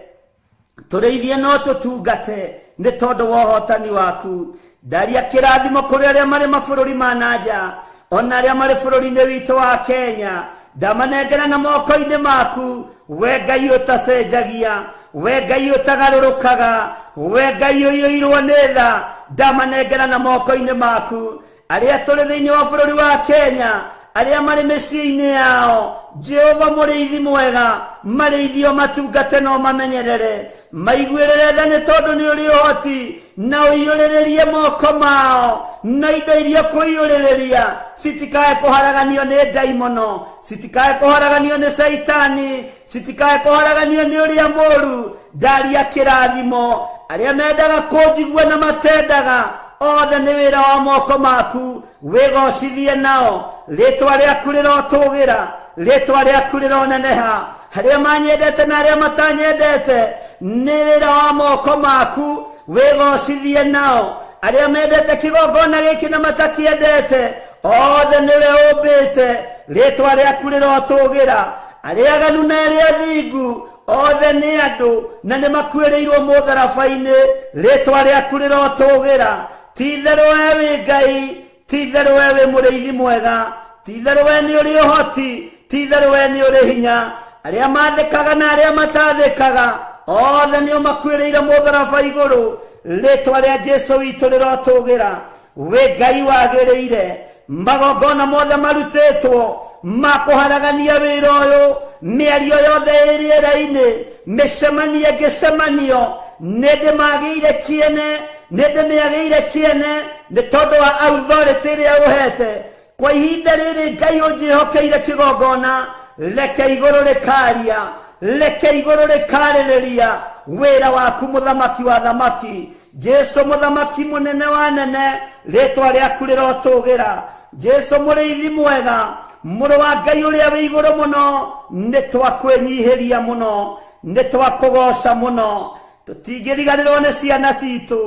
tũrĩithie no tũtungate nĩ tondũ wa ũhotani waku. Ndaria kĩrathimo kũrĩ arĩa marĩ mabũrũri ma nanja, ona arĩa marĩ bũrũri-inĩ witũ wa Kenya. Ndamanengera na moko-inĩ maku, we Ngai ũtacenjagia, we Ngai ũtagarũrũkaga, we Ngai ũiyũirwo nĩ tha. Ndamanengera na moko-inĩ maku arĩa tũrĩ thĩinĩ wa bũrũri wa Kenya, arĩa marĩ mĩciĩ-inĩ yao. Jehova mũrĩithi mwega, marĩithio matungate no mamenyerere, maiguĩrĩre tha nĩ tondũ nĩ ũrĩ ũhoti, na ũiyũrĩrĩrie moko mao, na indo iria kũiyũrĩrĩria citikae kũharaganio nĩ ndaimono, citikae kũharaganio nĩ Saitani, citikae kũharaganio nĩ ũrĩa mũũru. Ndaria kĩrathimo arĩa mendaga kũnjigua na matendaga, othe nĩ wĩra wa moko maku, wĩgocithie nao. Rĩtwa rĩaku rĩrotũgĩra, rĩtwa rĩaku rĩroneneha. Arĩa manyendete na arĩa matanyendete, nĩ wĩra wa moko maku, wĩgocithie nao. Arĩa mendete kĩgongona gĩkĩ na matakĩendete, othe nĩwe ũmbĩte. Rĩtwa rĩaku rĩrotũgĩra. Arĩa aganu na arĩa athingu, othe nĩ andũ na nĩ makuĩrĩirwo mũtharaba-inĩ. Rĩtwa rĩaku rĩrotũgĩra. Ti itherũ we wĩ Ngai, ti itherũ we wĩ mũrĩithi mwega, ti itherũ we nĩ ũrĩ ũhoti, ti itherũ we nĩ ũrĩ hinya. Arĩa mathĩkaga na arĩa matathĩkaga, othe nĩo makuĩrĩire mũtharaba igũrũ. Rĩtwa rĩa Jesũ witũ rĩrotũgĩra. We Ngai wagĩrĩire, magongona mothe marutĩtwo makũharagania wĩra ũyũ, mĩario yothe ĩrĩera-inĩ, mĩcemanio ngĩcemanio, nĩ ndĩmagĩire kĩene, nĩ ndĩmĩagĩire kĩene nĩ tondũ wa authority ĩrĩa ũhete. Kwa ihinda rĩrĩ Ngai ũnjĩhokeire kĩgongona, reke igũrũ rĩkaria, reke igũrũ rĩkarĩrĩria wĩra waku mũthamaki wa thamaki. Jesũ mũthamaki mũnene wa nene, rĩtwa rĩaku rĩrotũgĩra. Jesũ mũrĩithi mwega, mũrũ wa Ngai ũrĩa wĩ igũrũ mũno, nĩ twakwĩnyihĩria mũno, nĩ twakũgoca mũno, tutingĩriganĩrwo nĩ ciana citũ.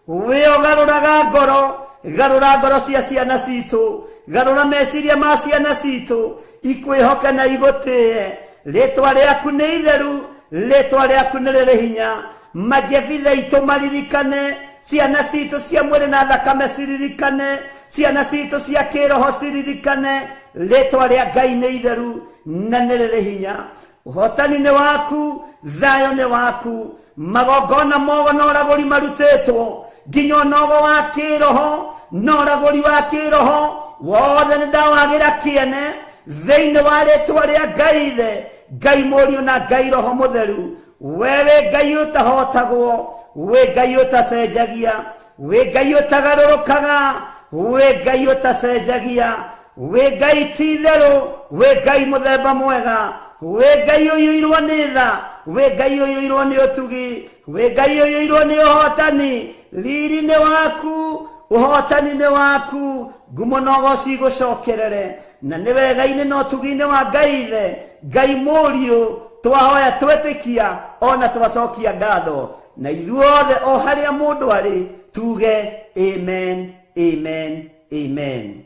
We ũgarũraga ngoro cia ciana citũ, garũra meciria ma ciana citũ ikwĩhoke na igũtĩe. Rĩtwa rĩaku nĩ itheru, rĩtwa rĩaku nĩ rĩrĩ hinya. Majebithe itũ maririkane, ciana citũ cia mwĩrĩ na thakame ciririkane, ciana citũ cia kĩroho ciririkane. Rĩtwa rĩa Ngai nĩ itheru na nĩ rĩrĩ hinya. Ũhotani nĩ waku, thayũ nĩ waku. Magongona mogo na ũragũri marutĩtwo, nginya ũnogo wa kĩroho na ũragũri wa kĩroho wothe nĩ ndawagĩra kĩene thĩinĩ wa rĩtwa rĩa Ngai Ithe, Ngai Mũriũ na Ngai Roho Mũtheru. Wewe Ngai ũtahotagwo, we Ngai ũtacenjagia, we Ngai ũtagarũrũkaga, we Ngai ũtacenjagia, we Ngai ti itherũ, we Ngai mũthemba mwega, we Ngai ũiyũirwo nĩ tha, we Ngai ũiyũirwo nĩ ũtugi, we Ngai ũiyũirwo nĩ ũhotani. Riri nĩ waku, ũhotani nĩ waku, ngumo na ũgooci igũcokerere. Na nĩ wega-inĩ na ũtugi-inĩ wa Ngai Ithe, Ngai Mũriũ, twahoya twĩtĩkia ona twacokia ngatho. Na ithuothe o harĩa mũndũ arĩ tuge amen, amen, amen.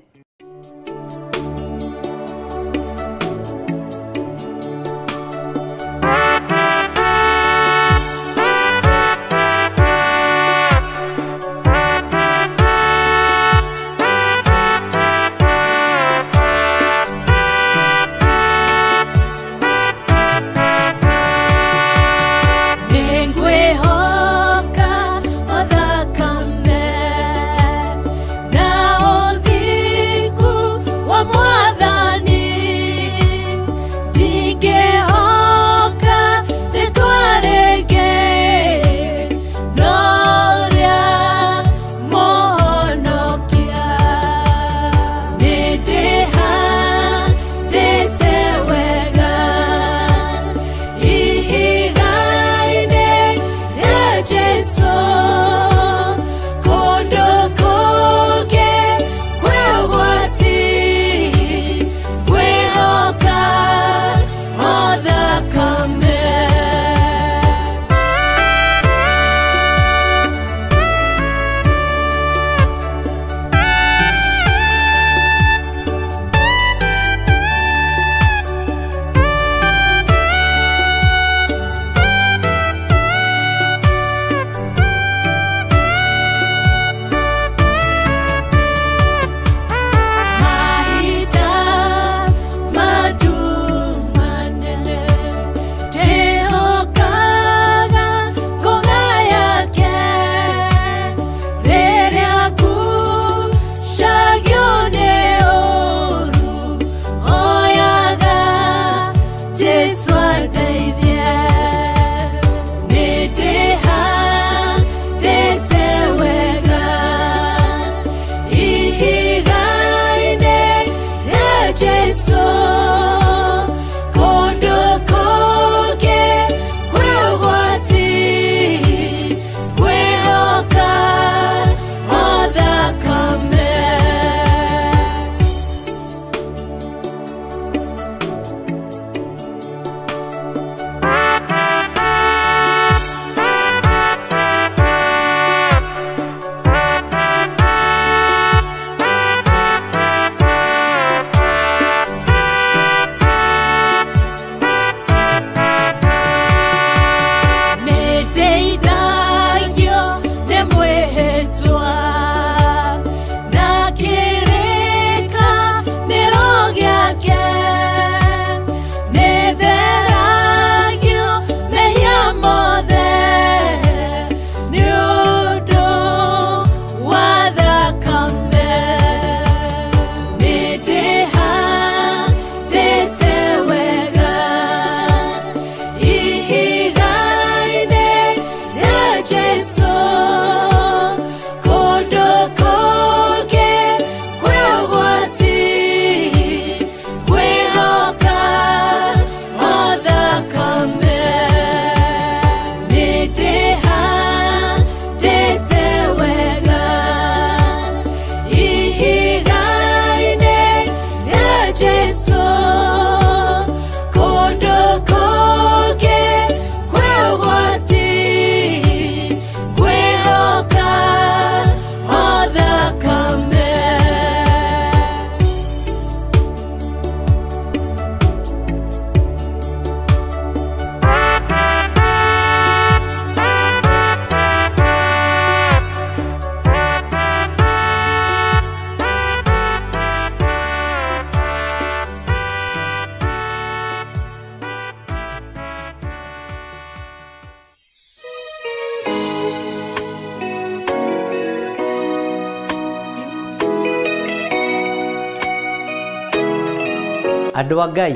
Andũ a Ngai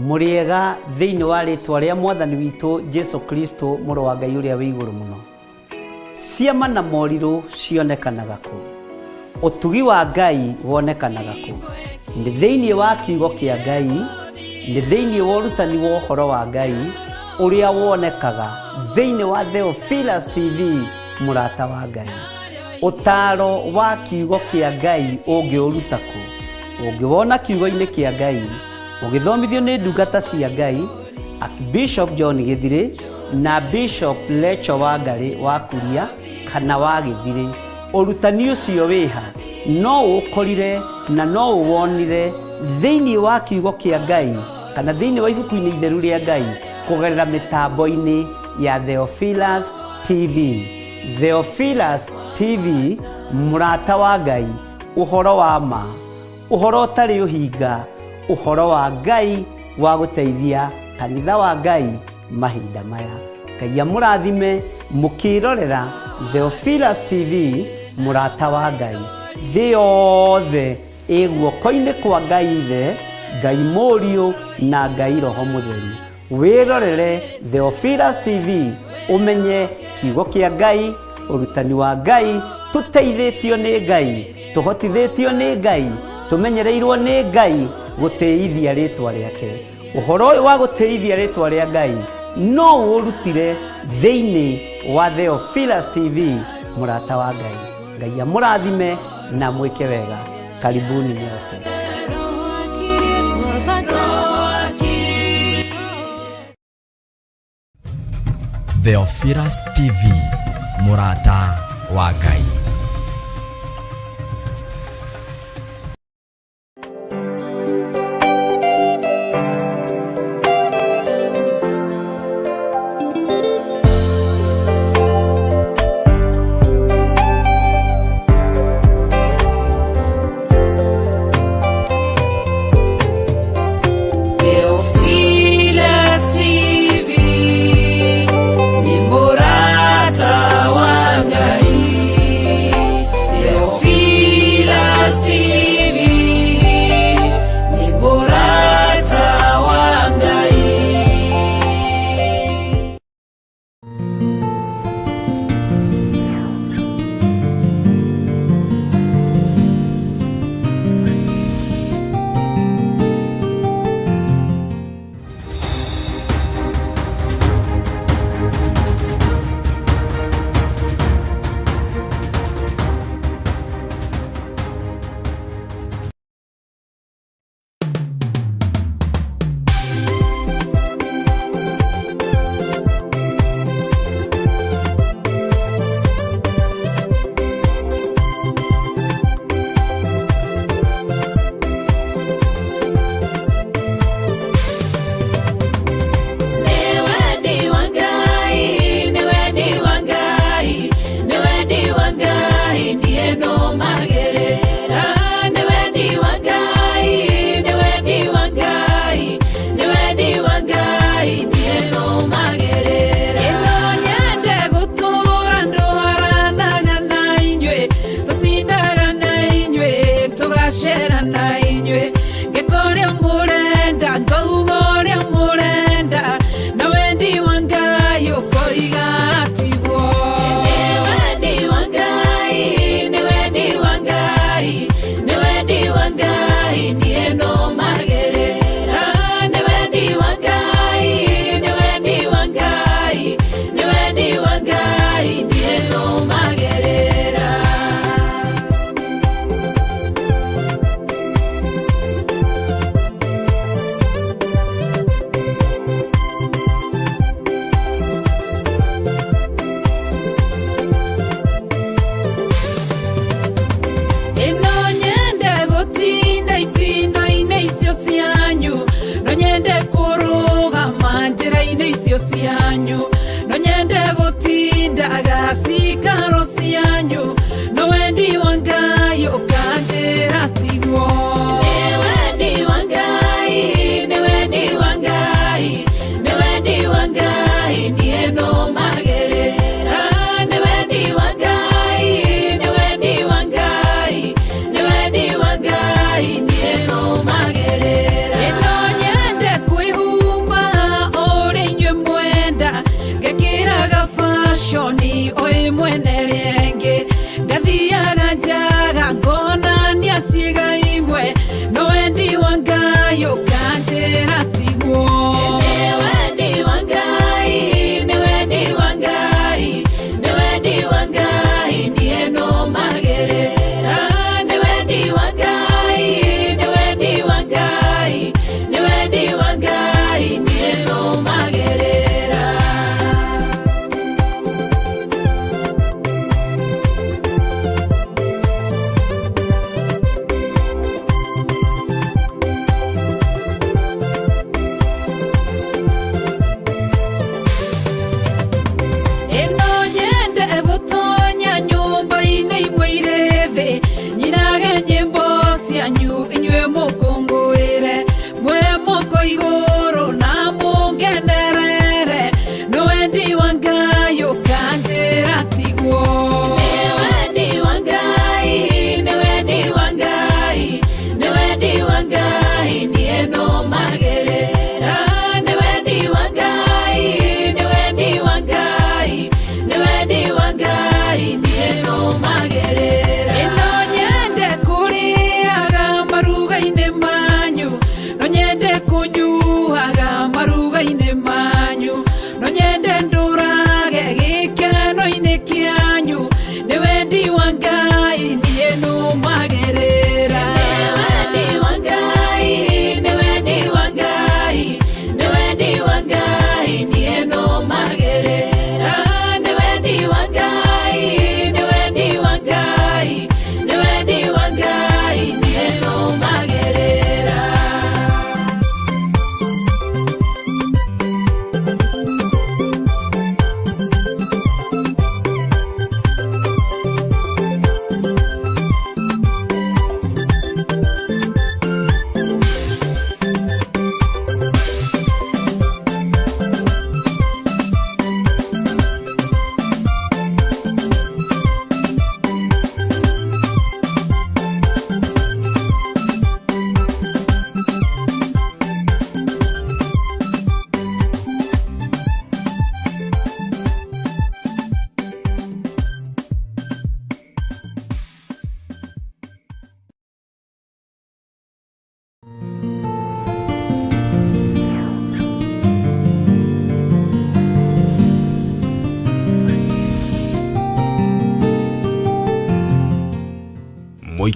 mũrĩega thĩinĩ wa rĩtwa rĩa Mwathani witũ Jesu Kristo mũrũ wa Ngai ũrĩa wĩ igũrũ mũno. Ciama na morirũ cionekanaga kũ? Ũtugi wa Ngai wonekanaga kũ? Nĩ thĩinĩ wa kiugo kĩa Ngai, nĩ thĩinĩ wa ũrutani wa ũhoro wa Ngai ũrĩa wonekaga thĩinĩ wa Theophilus TV mũrata wa Ngai. Ũtaaro wa kiugo kĩa Ngai ũngĩũruta kũ? Ũngĩwona kiugo-inĩ kĩa Ngai, ũgĩthomithio nĩ ndungata cia Ngai, Archbishop John Gĩthirĩ na Bishop Lecho Wangarĩ wa Kuria kana wa Gĩthirĩ. Ũrutani ũcio wĩha no ũkorire na no ũwonire thĩinĩ wa kiugo kĩa Ngai kana thĩinĩ wa ibuku-inĩ itheru rĩa Ngai kũgerera mĩtambo-inĩ ya Theophilus TV. Theophilus TV mũrata wa Ngai, ũhoro wa ma, ũhoro ũtarĩ ũhinga, ũhoro wa Ngai wa gũteithia kanitha wa Ngai mahinda maya. Ngai amũrathime mũkĩrorera Theophilus TV mũrata wa Ngai. Thĩ yothe ĩ guoko-inĩ kwa Ngai Ithe, Ngai Mũriũ na Ngai Roho Mũtheru. Wĩrorere Theophilus TV ũmenye kiugo kĩa Ngai, ũrutani wa Ngai, tũteithĩtio nĩ Ngai, tũhotithĩtio nĩ Ngai, tũmenyereirwo nĩ Ngai gũtĩithia rĩtwa rĩake. Ũhoro ũyũ wa gũtĩithia rĩtwa rĩa Ngai no ũrutire thĩinĩ wa Theophilus TV mũrata wa Ngai. Ngai amũrathime na mwĩke wega. Karibuni nyote. Theophilus TV mũrata wa Ngai. Ni mũrata wa Ngai.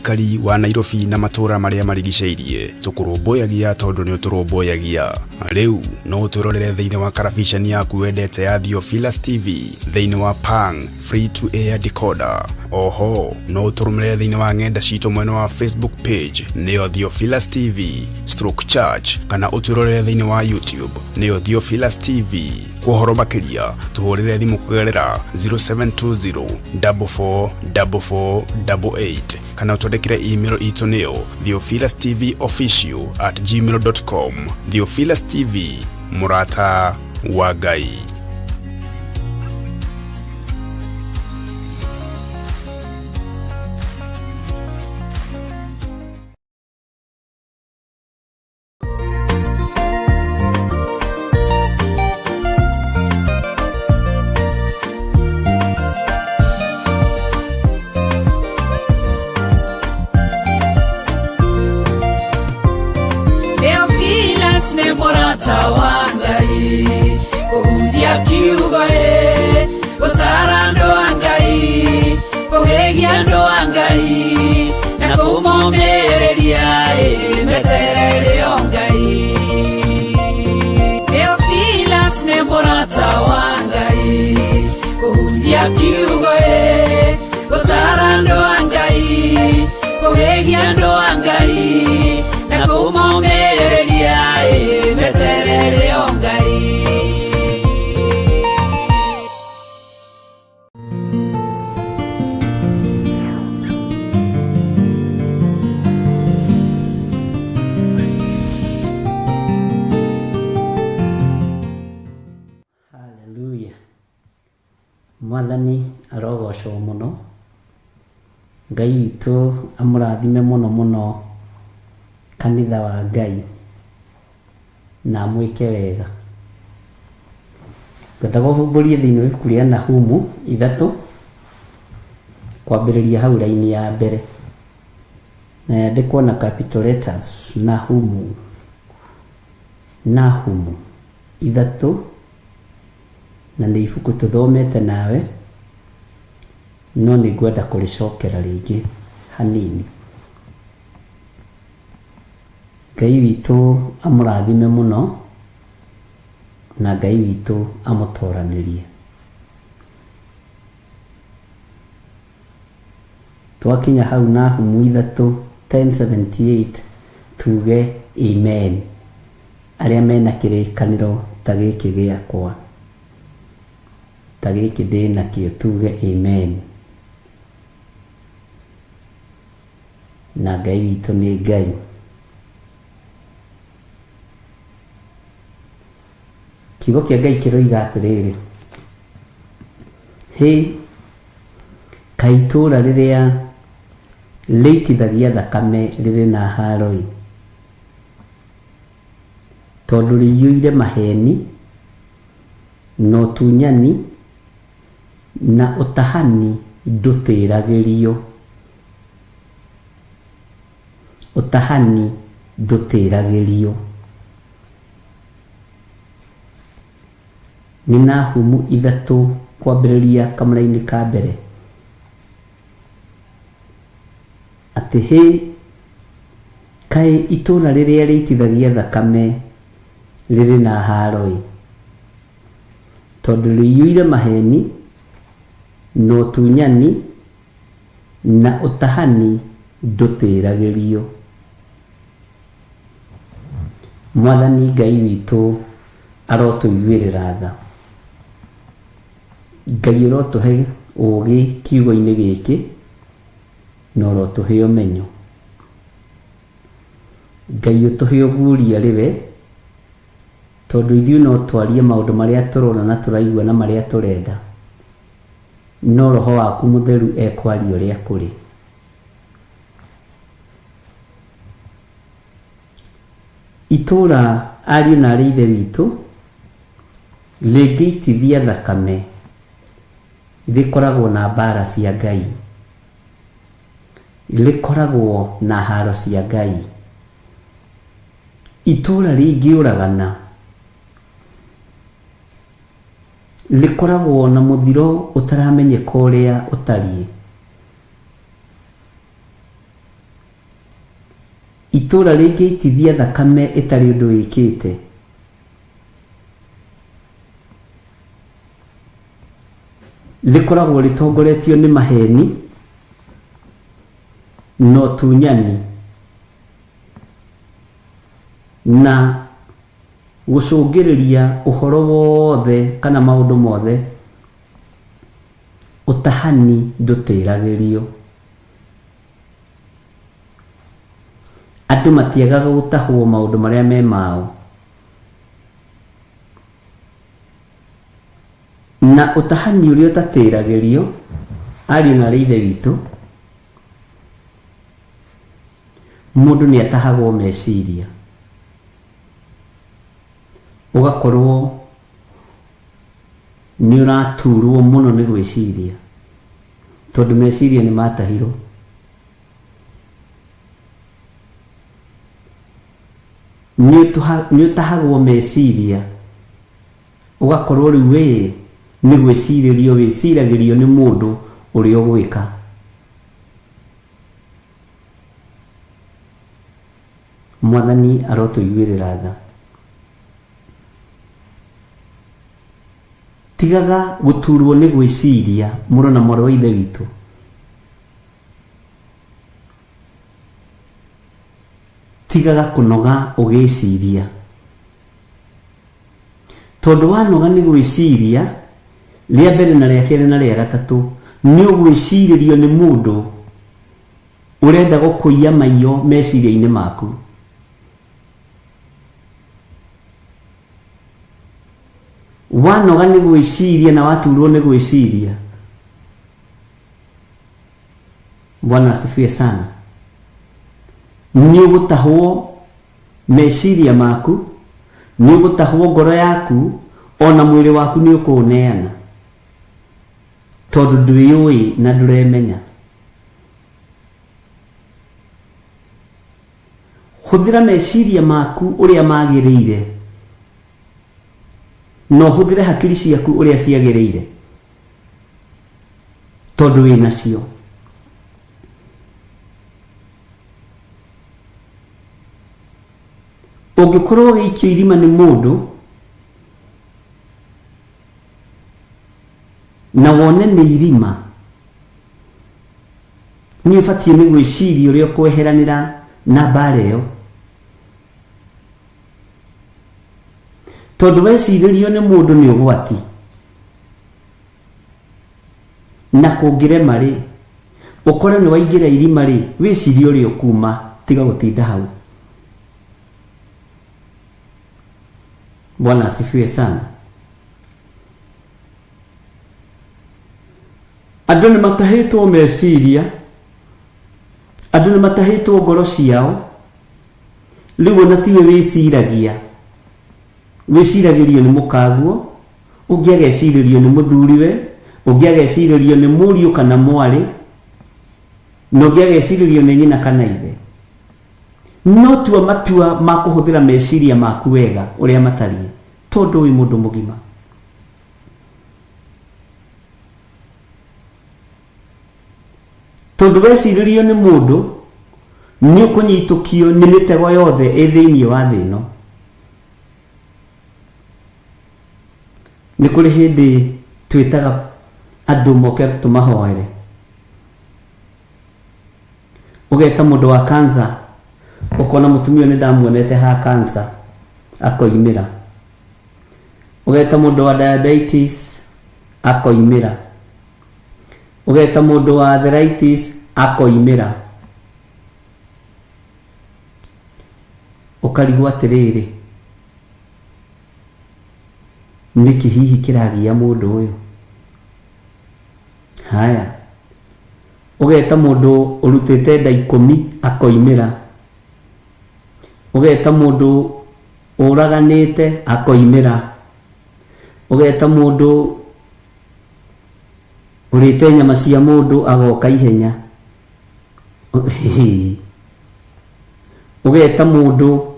muikari wa Nairobi na matura maria marigiceirie tukurumbuyagia tondu ni uturumbuyagia riu no uturorere thiini wa karabiceni yaku wendete ya Theophilus TV thiini wa Pang free to air decoder. Oho no uturumire thiini wa ng'enda citu mwena wa Facebook page nio Theophilus TV stroke church kana uturorere thiini wa YouTube nio Theophilus TV. Kuhoro makiria tuhurire thimu kugerera 0720 444488 kana utondekire email itu nio theophilustv@gmail.com. Theophilus TV, murata wa Ngai. Murata wa Ngai kuhunjia kiugo gutara ndo wa Ngai kuhegia ndo wa Ngai na kumomereria meterere o Ngai. Theophilus ne murata wa Ngai kuhunjia kiugo gutara ndo wa Ngai kuhegia ndo wa Ngai na kumomereria meterere o Ngai. Haleluya. Mwathani arogocwo muno. Ngai witu amurathime muno muno kanitha wa Ngai na mwike wega. Ngwenda gũbũria thĩinĩ wa ibuku rĩa Nahumu 3 kwambĩrĩria hau raini ya mbere na yandĩkwo na capital letters. Nahumu 3 na nĩ ibuku tũthomete nawe no nĩ ngwenda kũrĩcokera rĩngĩ hanini. Ngai witũ amũrathime muno na Ngai witũ amũtoranĩrie. Twakinya hau Nahumu 3:10-78 tuge amen arĩa mena kĩrĩkanĩro ta gĩkĩ gĩakwa, ta gĩkĩ ndĩnakĩo tuge amen. Na Ngai witũ nĩ Ngai. Kiugo kĩa Ngai kĩroiga atĩrĩrĩ, hĩ kaĩ itũũra rĩrĩa rĩitithagia thakame rĩrĩ na haro-ĩ, tondũ rĩiyũire maheni na ũtunyani na ũtahani ndũtĩragĩrio. Ũtahani ndũtĩragĩrio. Nĩ Nahumu 3 kwambĩrĩria kamũra-inĩ ka mbere. Atĩ hĩ kaĩ itũũra rĩrĩa rĩitithagia thakame rĩrĩ na haro-ĩ, tondũ rĩiyũire maheni na ũtunyani na ũtahani ndũtĩragĩrio. Mwathani Ngai witũ arotũiguĩrĩra tha. Ngai ũrotũhe ũũgĩ kiugo-inĩ gĩkĩ na ũrotũhe ũmenyo. Ngai ũtũhe ũguũria rĩwe, tondũ ithuĩ no twarie maũndũ marĩa tũrona na tũraigua na marĩa tũrenda, no Roho waku Mũtheru ekwaria ũrĩa kũrĩ. Itũũra ariũ na aarĩ ithe witũ rĩngĩitithia thakame rĩkoragwo na mbara cia Ngai, rĩkoragwo na haro cia Ngai. Itũũra rĩngĩũragana rĩkoragwo na mũthiro ũtaramenyeka ũrĩa ũtariĩ. itura rĩngĩitithia thakame ĩtarĩ ũndũ wĩkĩte, rĩkoragwo rĩtongoretio nĩ maheni na ũtunyani na gũcũngĩrĩria ũhoro wothe kana maũndũ mothe ũtahani ndũtĩragĩrio. Andũ matiagaga gũtahwo maũndũ marĩa me mao, na ũtahani ũrĩa ũtatĩragĩrio ariũ na ithe witũ, mũndũ nĩ atahagwo meciria, ũgakorwo nĩ ũraturwo mũno nĩ gwĩciria tondũ meciria nĩ matahirwo. Nĩ ũtahagwo meciria, ũgakorwo rĩu wĩ nĩ gwĩcirĩrio wĩciragĩrio nĩ mũndũ ũrĩa ũgwĩka. Mwathani arotũiguĩrĩra tha. Tigaga gũturwo nĩ gwĩciria mũrũ na mwarĩ wa ithe witũ. Tigaga kũnoga ũgĩciria, tondũ wanoga nĩ gwĩciria rĩa mbere na rĩa kerĩ na rĩa gatatũ, nĩ ũgwĩcirĩrio nĩ mũndũ ũrenda gũkũiya maiyo meciria-inĩ maku. Wanoga nĩ gwĩciria na waturwo nĩ gwĩciria, Bwana asifiwe sana, nĩ ũgũtahwo meciria maku, nĩ ũgũtahwo ngoro yaku, ona mwĩrĩ waku nĩ ũkũũneana tondũ ndwĩyũĩ na ndũremenya. Hũthĩra meciria maku ũrĩa magĩrĩire, no hũthĩre hakiri ciaku ũrĩa ciagĩrĩire tondũ wĩ nacio. Ũngĩkorwo gĩikio irima nĩ mũndũ na wone nĩ irima, nĩ ũbatiĩ nĩ gwĩciria ũrĩa ũkweheranĩra na mbara ĩyo, tondũ wecirĩrio nĩ mũndũ nĩ ũgwati, na kũngĩrema rĩ, ũkore nĩ waingĩra irima rĩ, wĩcirie ũrĩa ũkuma, tiga gũtinda hau. Bwana asifiwe sana. Andũ nĩ matahĩtwo meciria, andũ nĩ matahĩtwo ngoro ciao, rĩu ona tiwe wĩciragia, wĩciragĩrio nĩ mũkaguo, ũngĩ agecirĩrio nĩ mũthuriwe, ũngĩ agecirĩrio nĩ mũriũ kana mwarĩ, na ũngĩ agecirĩrio nĩ nyina kana ithe. No tua matua ma kũhũthĩra meciria maku wega ũrĩa matariĩ, tondũ wĩ mũndũ mũgima. Tondũ wecirĩrio nĩ mũndũ, nĩ ũkũnyitũkio nĩ mĩtego yothe ĩ thĩinĩ wa thĩ ĩno. Nĩ kũrĩ hĩndĩ twĩtaga andũ moke tũmahoere, ũgeta mũndũ wa cancer, ũkona mũtumia nĩ ndamuonete ha cancer akoimĩra, ũgeta mũndũ wa diabetes akoimĩra, ũgeta mũndũ wa arthritis akoimĩra, ũkarigwo atĩrĩrĩ, nĩkĩ hihi kĩragia mũndũ ũyũ? Haya, ũgeta mũndũ ũrutĩte nda 10 akoimĩra, ũgeta mũndũ ũraganĩte akoimĩra, ũgeta mũndũ ũrĩte nyama cia mũndũ agoka ihenya, ũgeta mũndũ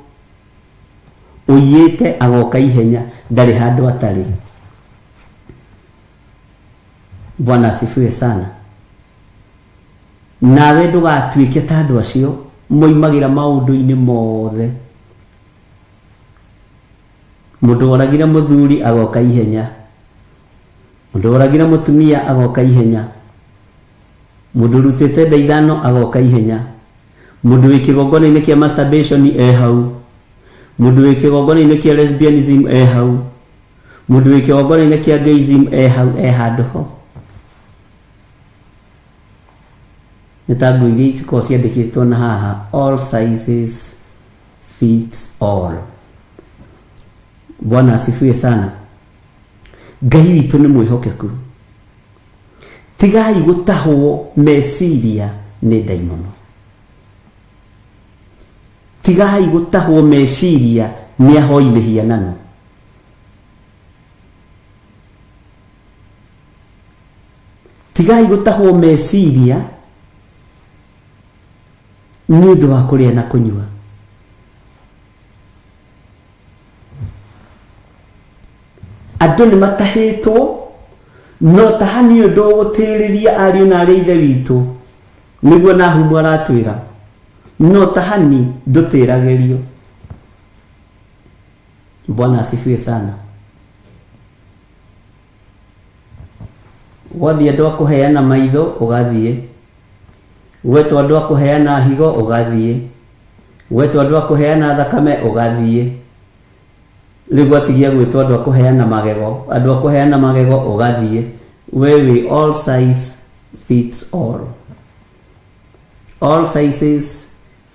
ũiyĩte agoka ihenya, ndarĩ handũ atarĩ. Bwana asifiwe sana. Nawe ndũgatuĩke ta andũ acio moimagira maundu-ini mothe. Mundu oragira muthuri agoka ihenya, mundu oragira mutumia agoka ihenya, mundu rutete ndaithano agoka ihenya, mundu wikigongona-ini kia masturbation hau, mundu wikigongona-ini kia lesbianism hau, mundu wikigongona-ini kia gayism hau handu ho. Nitagu iria ikoragwo ciandĩkĩtwo na haha, all sizes fits all. Bwana asifiwe sana. Ngai witũ nĩ mwĩhokeku. Tigai gũtahwo meciria nĩ ndaimono. Tigai gũtahwo meciria nĩ ahoi mĩhianano. Tigai gũtahwo meciria nĩ ũndũ wa kũrĩa na kũnyua. Andũ nĩ matahĩtwo, no taha nĩ ũndũ gũtĩrĩria ariũ na arĩ ithe witũ, nĩguo Nahumu aratwĩra, no tahani ndũtĩragĩrio. Bwana asifiwe sana. Wathiĩ andũ a kũheana maitho ũgathiĩ, gwetwo andũ a kũheana higo ũgathiĩ, gwetwo andũ a kũheana thakame ũgathiĩ, rĩu gwatigia gwĩtwo andũ a kũheana magego, andũ a kũheana magego ũgathiĩ. Wewe all size fits all. All sizes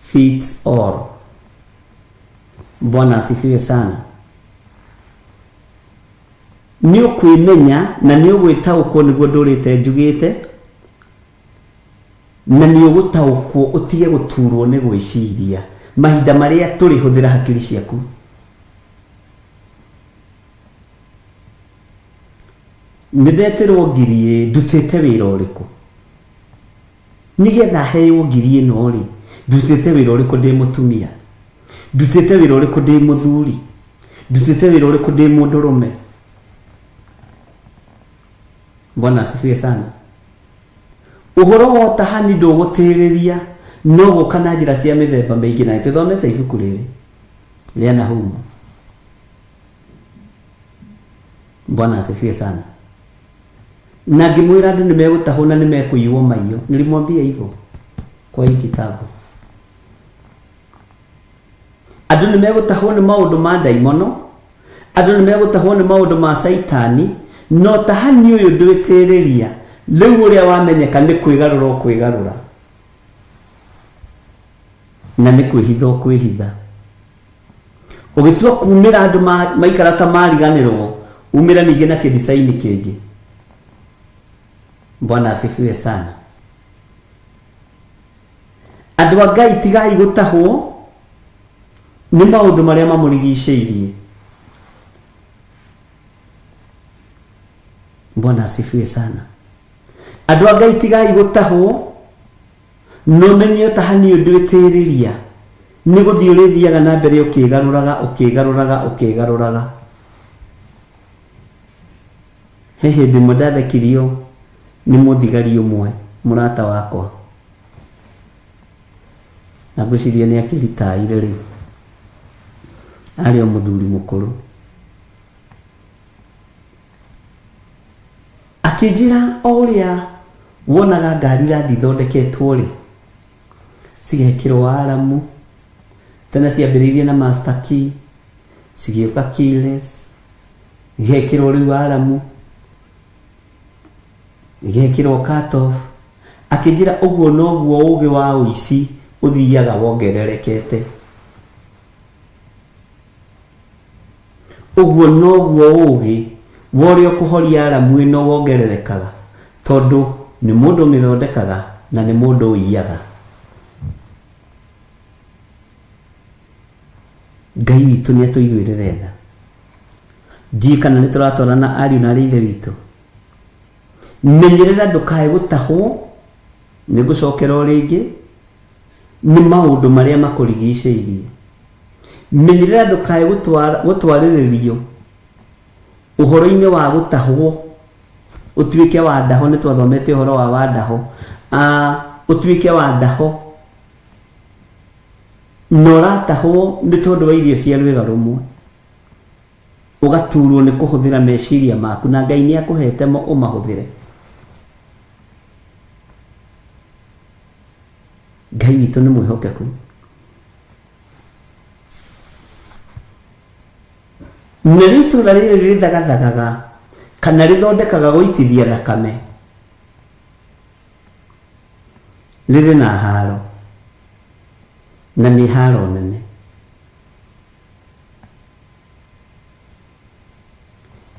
fits all. Bwana asifiwe sana. Nĩ ũkwĩmenya na nĩ ũgwĩtaũkwo nĩguo ndũrĩte njugĩte, na nĩ ũgũtaũkwo ũtige gũturwo nĩ gwĩciria mahinda marĩa tũrĩ. Hũthĩra hakiri ciaku. Nĩndeterwo ngiri ndutĩte wĩra ũrĩkũ, nĩgetha heo ngiri ĩno rĩ, ndutĩte wĩra ũrĩkũ ndĩ mũtumia, ndutĩte wĩra ũrĩkũ ndĩ mũthuri, ndutĩte wĩra ũrĩkũ ndĩ mũndũrũme. Bwana asifiwe sana. Ũhoro wa ũtahani ndũgũtĩrĩria, no gũka na njĩra cia mĩthemba mĩingĩ, na nĩtũthomete ibuku rĩrĩ rĩa Nahumu. Bwana asifiwe sana. Na ngĩmwĩra andũ nĩmegũtahwo na nĩmekũiywo maiyo. Nilimwambia hivyo kwa hii kitabu. Andũ nĩmegũtahwo nĩ maũndũ ma ndaimono, andũ nĩmegũtahwo nĩ maũndũ ma saitani, no tahani ũyũ ndwĩtĩrĩria. Rĩu ũrĩa wamenyeka nĩ kwĩgarũra kwĩgarũra, na nĩ kwĩhitha kwĩhitha. Ũgĩtua kumĩra andũ maikara ta mariganĩrwo, umĩra ningĩ na kĩdisaini kĩngĩ. Bwana asifiwe sana. Andũ a Ngai tigai gũtahwo nĩ maũndũ marĩa mamũrigicĩirie. Bwana asifiwe sana. Andũ a Ngai tigai gũtahwo, no menye ũtahani ũyũ ndwĩtĩrĩria, nĩ gũthiĩ ũrĩthiaga na mbere ũkĩgarũraga. He hĩndĩ ĩmwe ndathekirio nĩ mũthigari ũmwe mũrata wakwa, na ngwĩciria nĩ akĩritaire rĩu, arĩ o mũthuri mũkũrũ. Akĩnjĩra o ũrĩa wonaga ngari irathi ithondeketwo rĩ, cigekĩrwo aramu, tene ciambĩrĩirie na master key, cigĩũka keyless, igekĩrwo rĩu aramu, igekĩrwo cut off. Akĩnjĩra ũguo noguo ũgĩ wa ũici ũthiaga wongererekete, ũguo noguo ũgĩ wa ũrĩa ũkũhoria aramu ĩno wongererekaga, tondũ nĩ mũndũ ũmĩthondekaga na nĩ mũndũ ũiyaga. Ngai witũ nĩ atũiguĩrĩre tha. Ndiĩ kana nĩ tũratwarana ariũ na arĩ ithe witũ. Menyerera ndũkae gũtahwo nĩ gũcokera o rĩngĩ nĩ maũndũ marĩa makũrigicĩirie. Menyerera ndũkae gũtwarĩrĩrio ũhoro-inĩ wa gũtahwo, ũtuĩke wa ndaho. Nĩ twathomete ũhoro wa ndaho, ũtuĩke wa ndaho noratahwo nĩ tondũ wa irio cia rwĩga rũmwe ũgaturwo nĩ kũhũthĩra meciria maku na Ngai nĩ akũhete mo ũmahũthĩre. Ngai witũ nĩ mwĩhokeku. Na rĩu itũra rĩrĩ rĩthagathagaga kana rĩthondekaga gũitithia thakame rĩrĩ na haro, na nĩ haro nene.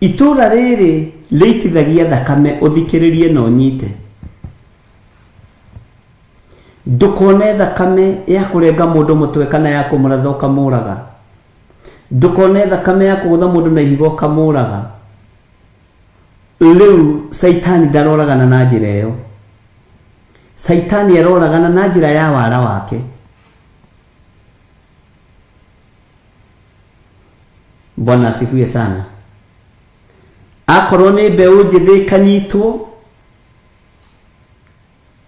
Itũra rĩrĩ rĩitithagia thakame, ũthikĩrĩrie na ũnyite. Ndũkone thakame ya kũrenga mũndũ mũtwe kana ya kũmũratha ũkamũraga. Ndũkone thakame ya kũgũtha mũndũ na ihiga ũkamũraga. Rĩu Saitani ndaroragana na njĩra ĩyo. Saitani aroragana na njĩra ya wara wake. Bwana asifiwe sana. Akorwo nĩ mbeũ njĩthĩ kanyitwo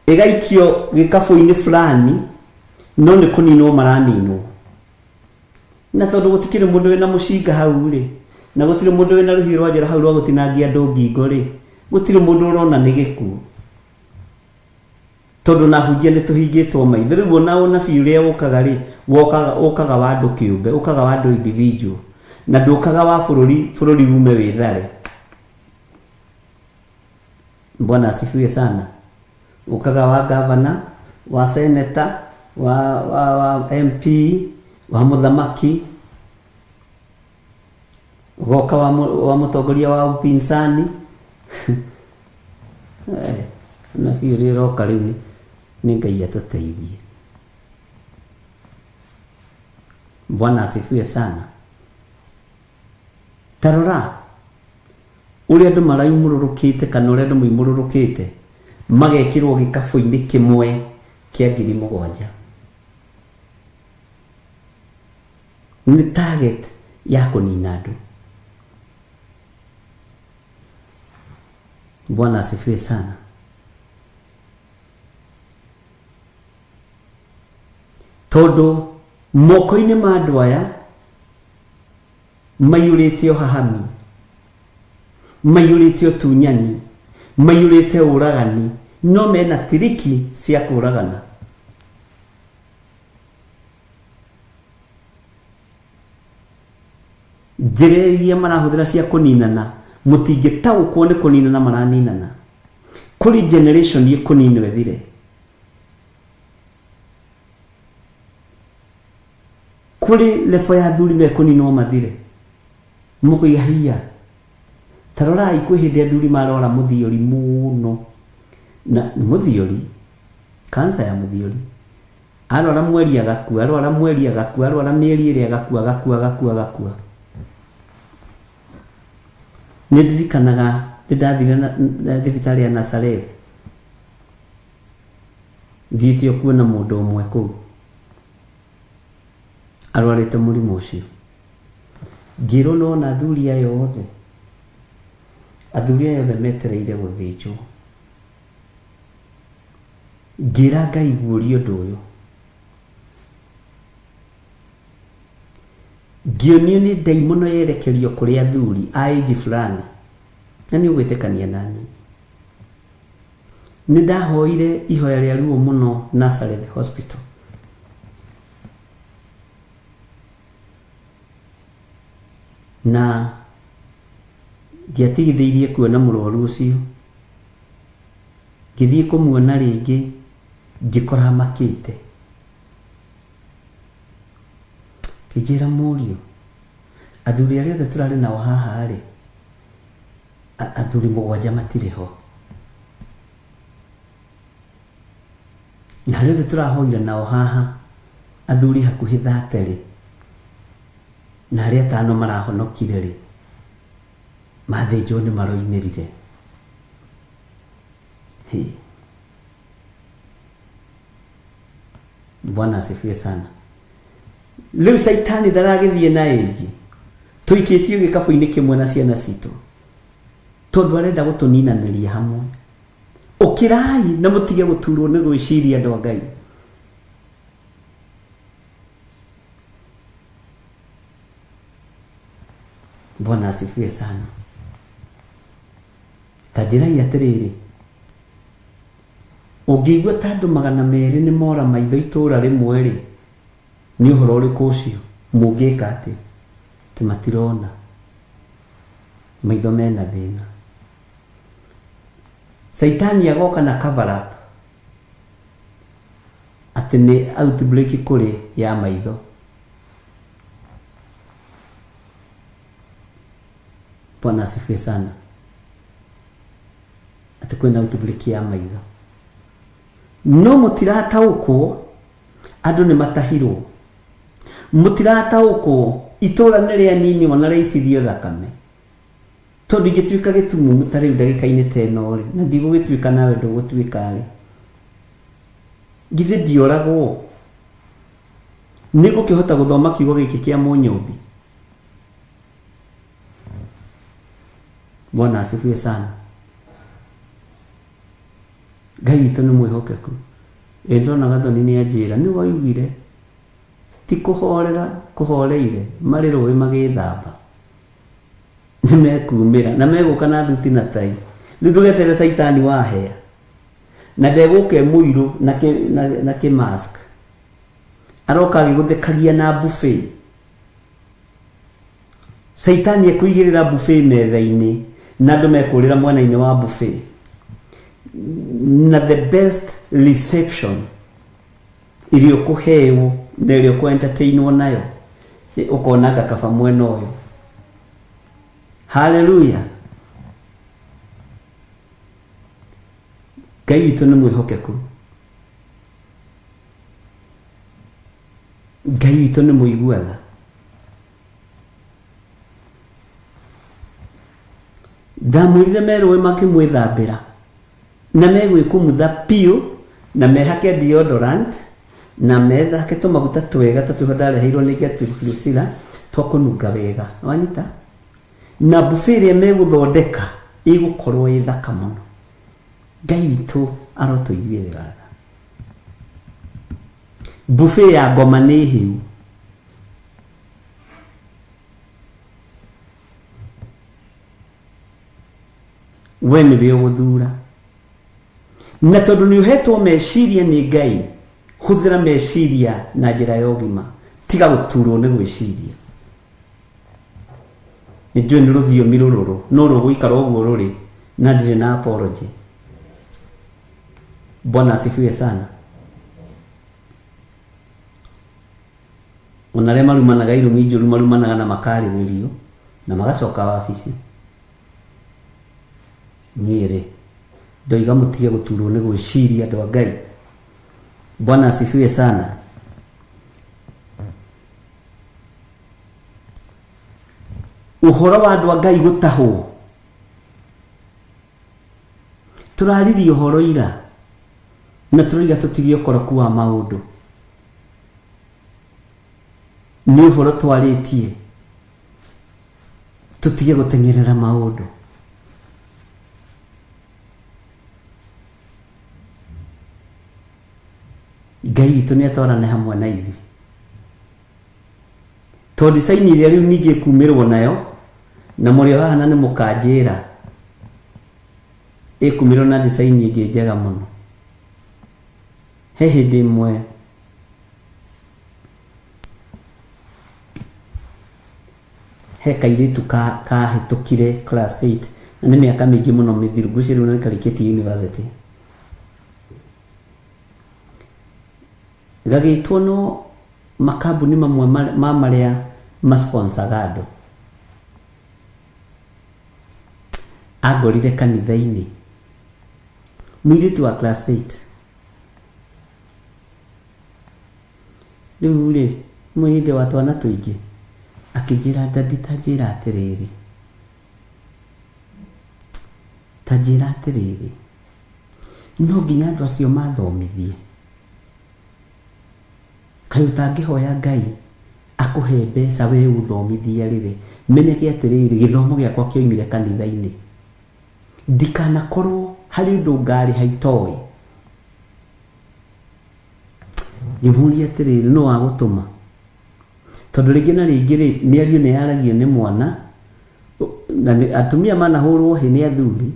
ĩgaikio gĩkabũ-inĩ fulani, no nĩ kũninwo maraninwo. Na tondũ gũtikĩrĩ mũndũ wĩna mũcinga hau rĩ, na gũtirĩ mũndũ wĩna rũhiũ rwa njora hau rwa gũtinangia andũ ngingo rĩ, gũtirĩ mũndũ ũrona nĩ gĩkuũ. Tondũ na hunjia nĩ tũhingĩtwo maitho. Rĩu ona ũnabii ũrĩa ũkaga rĩ, ũkaga wa andũ kĩũmbe, ũkaga wa andũ individual, na ndũkaga wa bũrũri ume wĩthare. Bwana asifiwe sana. Ukaga wa gavana, wa senator, wa MP, wa muthamaki, ugoka wa mutongoria wa upinzani. Na fiiri roka riu ni Ngai atuteithie. Bwana asifiwe sana. Tarora uria andu marayumururukite kana uria andu muimururukite magekirwo gikabũ-inĩ kĩmwe kĩa 7,000. Ni target ya kũnina andũ. Bwana asifiwe sana. Tondũ moko-inĩ ma andũ aya maiyũrĩte ũhahami, maiyũrĩte ũtunyani, maiyũrĩte ũragani, no mena tiriki cia kũragana. Njĩra iria marahũthĩra cia kũninana, mũtingĩtaũkwo nĩ kũninana maraninana. Kũrĩ generation ĩ kũninwo ĩthire. Kũrĩ level ya athuri me kũninwo mathire. Mũkũiga hiya. Tarorai kwĩ hĩndĩ athuri marora mũthiori mũno. Na mũthiori, kansa ya mũthiori. Arora mweri agakua, arora mweri agakua, arora mĩeri ĩrĩa agakua. Nĩndirikanaga nĩndathire na thibitarĩ ya Nazareth. Thiĩte kuona mũndũ ũmwe kũu arwarĩte mũrimũ ũcio. Ngĩrwo nona athuri aya othe metereire gũthĩnjwo. Ngĩra Ngai guũria ũndũ ũyũ. Ngĩonio nĩ ndaimono yerekerio kũrĩ athuri a age fulani. Na nĩ ũgwĩtĩkania nani. Nĩ ndahoire ihoya rĩa ruo mũno Nazareth Hospital. Na ndiatigithĩirie kuona mũrwaru ũcio. Ngĩthiĩ kũmuona rĩngĩ ngĩkora makĩte. Kĩnjĩra mũriũ, athuri arĩa othe tũrarĩ nao haha rĩ, athuri 7 matirĩ ho. Na arĩa othe tũrahoire nao haha, athuri hakuhĩ 30 rĩ, na arĩa 5 marahonokire rĩ, mathĩnjwo nĩ maroimĩrire. Bwana asifiwe sana. Leo Saitani ndaragithie na age. Tuikĩtio gĩkabũ-inĩ kĩmwe na ciana citũ. Tondũ arenda gũtũninanĩria hamwe. Ũkĩrai na mũtige gũturwo nĩ gwĩciria andũ a Ngai. Bwana asifiwe sana. Tajirai atiriri, ũngĩigua ta andũ 200 nĩ mora maitho itũra rĩmwe rĩ, nĩ ũhoro ũrĩkũ ũcio? Mũngĩka atĩ ti matirona, maitho mena thĩna. Saitani agoka na cover up atĩ nĩ outbreak kũrĩ ya maitho. Bwana asifiwe sana. Atĩ kwĩna outbreak ya maitho. No mũtirataũkwo, andũ nĩ matahirwo. Mũtirataũkwo, itũra nĩ rĩa nini ona rĩitithio thakame. Tondũ ingĩtuĩka gĩtumumu ta rĩu ndagĩka-inĩ ta ĩno rĩ, na ndigũgĩtuĩka nawe ndũgũtuĩka rĩ, githĩ ndioragwo? Nĩngũkĩhota gũthoma kiugo gĩkĩ kĩa Mũnyũmbi? Bwana asifiwe sana. Ngai witũ nĩ mwĩhokeku. Ndona Gathoni nĩ anjĩra nĩ waugire ti kũhorera kũhoreire marĩ rũĩ magĩthamba. Nĩ mekumĩra na megũka na thuti na tai. Rĩu ndũgetere Saitani wahea. Na ndegũke mũirũ na kĩ mask. Aroka agĩgũthekagia na buffet. Saitani ekũigĩrĩra buffet metha-inĩ na andũ mekũrĩra mwena-inĩ wa buffet. Na the best reception iliyokuhewa na iliyoku entertainwa nayo ukonaga kaba mwena ũyũ. Hallelujah. Ngai witũ nĩ mwĩhokeku. Ngai witũ nĩ mũiguatha. Ndamwĩrire merũĩ makĩmwĩthambĩra na megwĩkumutha piũ na mehake deodorant na methake tũmaguta twega ta tũrĩa ndareheirwo nĩ Gertrude Priscilla twakũnunga wega. Wanita na buffet ĩrĩa megũthondeka ĩgũkorwo ĩ thaka mũno. Ngai witũ arotũiguĩrĩra tha. Buffet ya ngoma nĩ hĩu. We nĩwe ũgũthura. Na tondũ nĩ ũhetwo meciria nĩ Ngai, hũthĩra meciria na njĩra ya ũgima, tiga gũturwo nĩ gwĩciria. Nĩ njũĩ nĩ rũthiomi rũrũrũ, no rũgũikara ũguo rũrĩ na ndirĩ na apology. Bwana asifiwe sana. Ona arĩa marumanaga irumi njũru marumanaga na makarĩrĩrio na magacoka wabici. Niĩ ndoiga mũtige gũturwo nĩ gwĩciria andũ a Ngai. Bwana asifiwe sana. Ũhoro wa andũ a Ngai gũtahwo. Tũraririe ũhoro ira na tũroiga tũtige ũkoroku wa maũndũ. Nĩ ũhoro twarĩtie tũtige gũteng'erera maũndũ. Ngai witũ nĩ atwarane hamwe na ithuĩ. To design iria rĩu ningĩ kumĩrwo nayo na mũrĩ haha nĩ mũkanjĩra ĩkumĩrwo na design ĩngĩ njega mũno. He hĩndĩ ĩmwe he kairĩtu kahĩtũkire class 8 na nĩ mĩaka mĩingĩ mũno mĩthiru, ngwĩciria rĩu nĩ karĩkĩtie university. Gagĩtwo no makambuni mamwe ma marĩa masponsaga andũ. Agorire kanitha-inĩ mũirĩtu wa class 8. Rĩu rĩ mũirĩtu wa twana tũingĩ akĩnjĩra ndadi tanjĩra atĩrĩrĩ, no nginya andũ acio mathomithie. Kaĩ ũtangĩhoya Ngai akũhe mbeca we ũthomithia rĩwe? Menyeke atĩrĩrĩ, gĩthomo gĩakwa kĩoimire kanitha-inĩ. Ndikanakorwo harĩ ũndũ ngarĩ haitoĩ. Ngĩmũria atĩrĩrĩ, no agũtũma? Tondũ rĩngĩ na rĩngĩ rĩ mĩario nĩ yaragio nĩ mwana na atumia manahũrwo hĩ nĩ athuri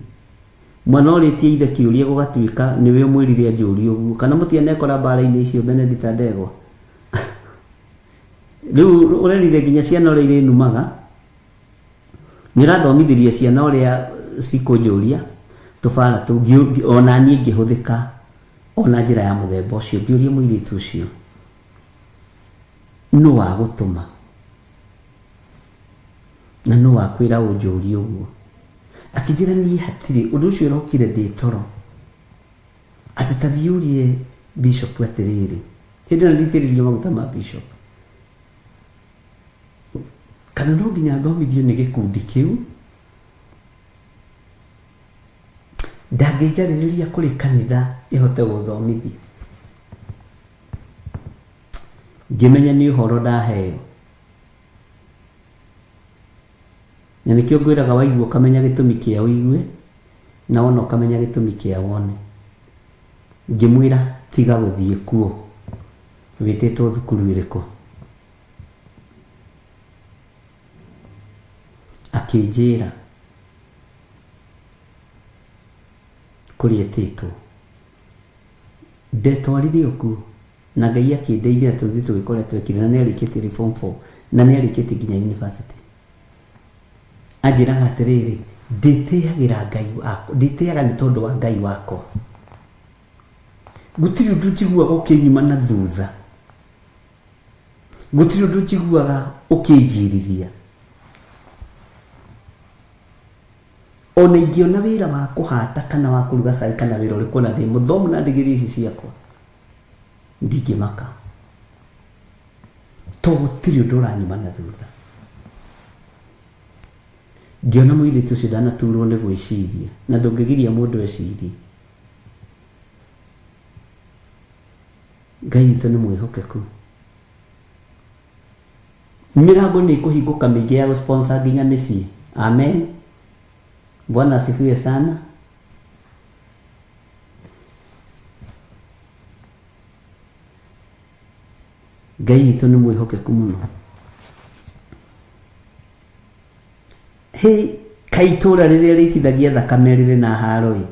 mwana ũrĩtie ithe kĩũria gũgatuĩka nĩwe ũmwĩrire anjũrie ũguo, kana mũtianekora mbara-inĩ icio Benedict Ndegwa. Rĩu ũrerire nginya ciana ũrĩa irĩnumaga, nĩrathomithirie ciana ũrĩa cikũnjũria tũbara tũu, ona niĩ ngĩhũthĩka ona njĩra ya mũthemba ũcio, ngĩũria mũirĩtu ũcio nũ wa gũtũma na nũ wa kwĩra ũnjũrie ũguo. Akĩnjĩra niĩ hatirĩ ũndũ ũcio ũrokire ndĩ toro, atĩ tathiĩ ũrie bishop atĩrĩrĩ, hĩndĩ ĩyo nĩnditĩrĩrio maguta ma bishop, kana no nginya thomithio nĩ gĩkundi kĩu. Ndangĩnjarĩrĩria kũrĩ kanitha ĩhote gũthomithia. Ngĩmenya nĩ ũhoro ndaheo, na nĩkĩo ngwĩraga waigua ũkamenya gĩtũmi kĩa ũigue, na wona ũkamenya gĩtũmi kĩa wone. Ngĩmwĩra tiga gũthiĩ kuo, wĩtĩtwo thukuru ĩrĩkũ? Akĩnjĩra kũrĩa etĩtwo. Ndetwarire okuo na Ngai akĩndeithia tũthiĩ tũgĩkora twekire, na nĩarĩkĩtie form 4 na nĩarĩkĩtie nginya university. Anjĩraga atĩrĩrĩ, ndĩtĩagĩra Ngai wakwa, ndĩtĩaga nĩ tondũ wa Ngai wakwa. Gũtirĩ ũndũ njiguaga ũkĩnyuma na thutha, gũtirĩ ũndũ njiguaga ũkĩnjirithia. Ona ingĩona wĩra wa kũhata kana wa kũruga cai kana wĩra ũrĩkũ na ndĩ mũthomu na ndigiri ici ciakwa, ndingĩmaka, tondũ gũtirĩ ũndũ ũranyuma na thutha. Ngĩona mũirĩtu ũcio ndanaturwo nĩ gwĩciria, na ndũngĩgiria mũndũ ecirie. Ngai witũ nĩ mwĩhokeku. Mĩrango nĩ ĩkũhingũka mĩingĩ ya gũsponsor nginya mĩciĩ. Amen. Bwana asifiwe sana. Ngai witũ nĩ mwĩhokeku mũno. Kai itũra rĩrĩa rĩitithagia thakame rĩrĩ na haro-ĩ,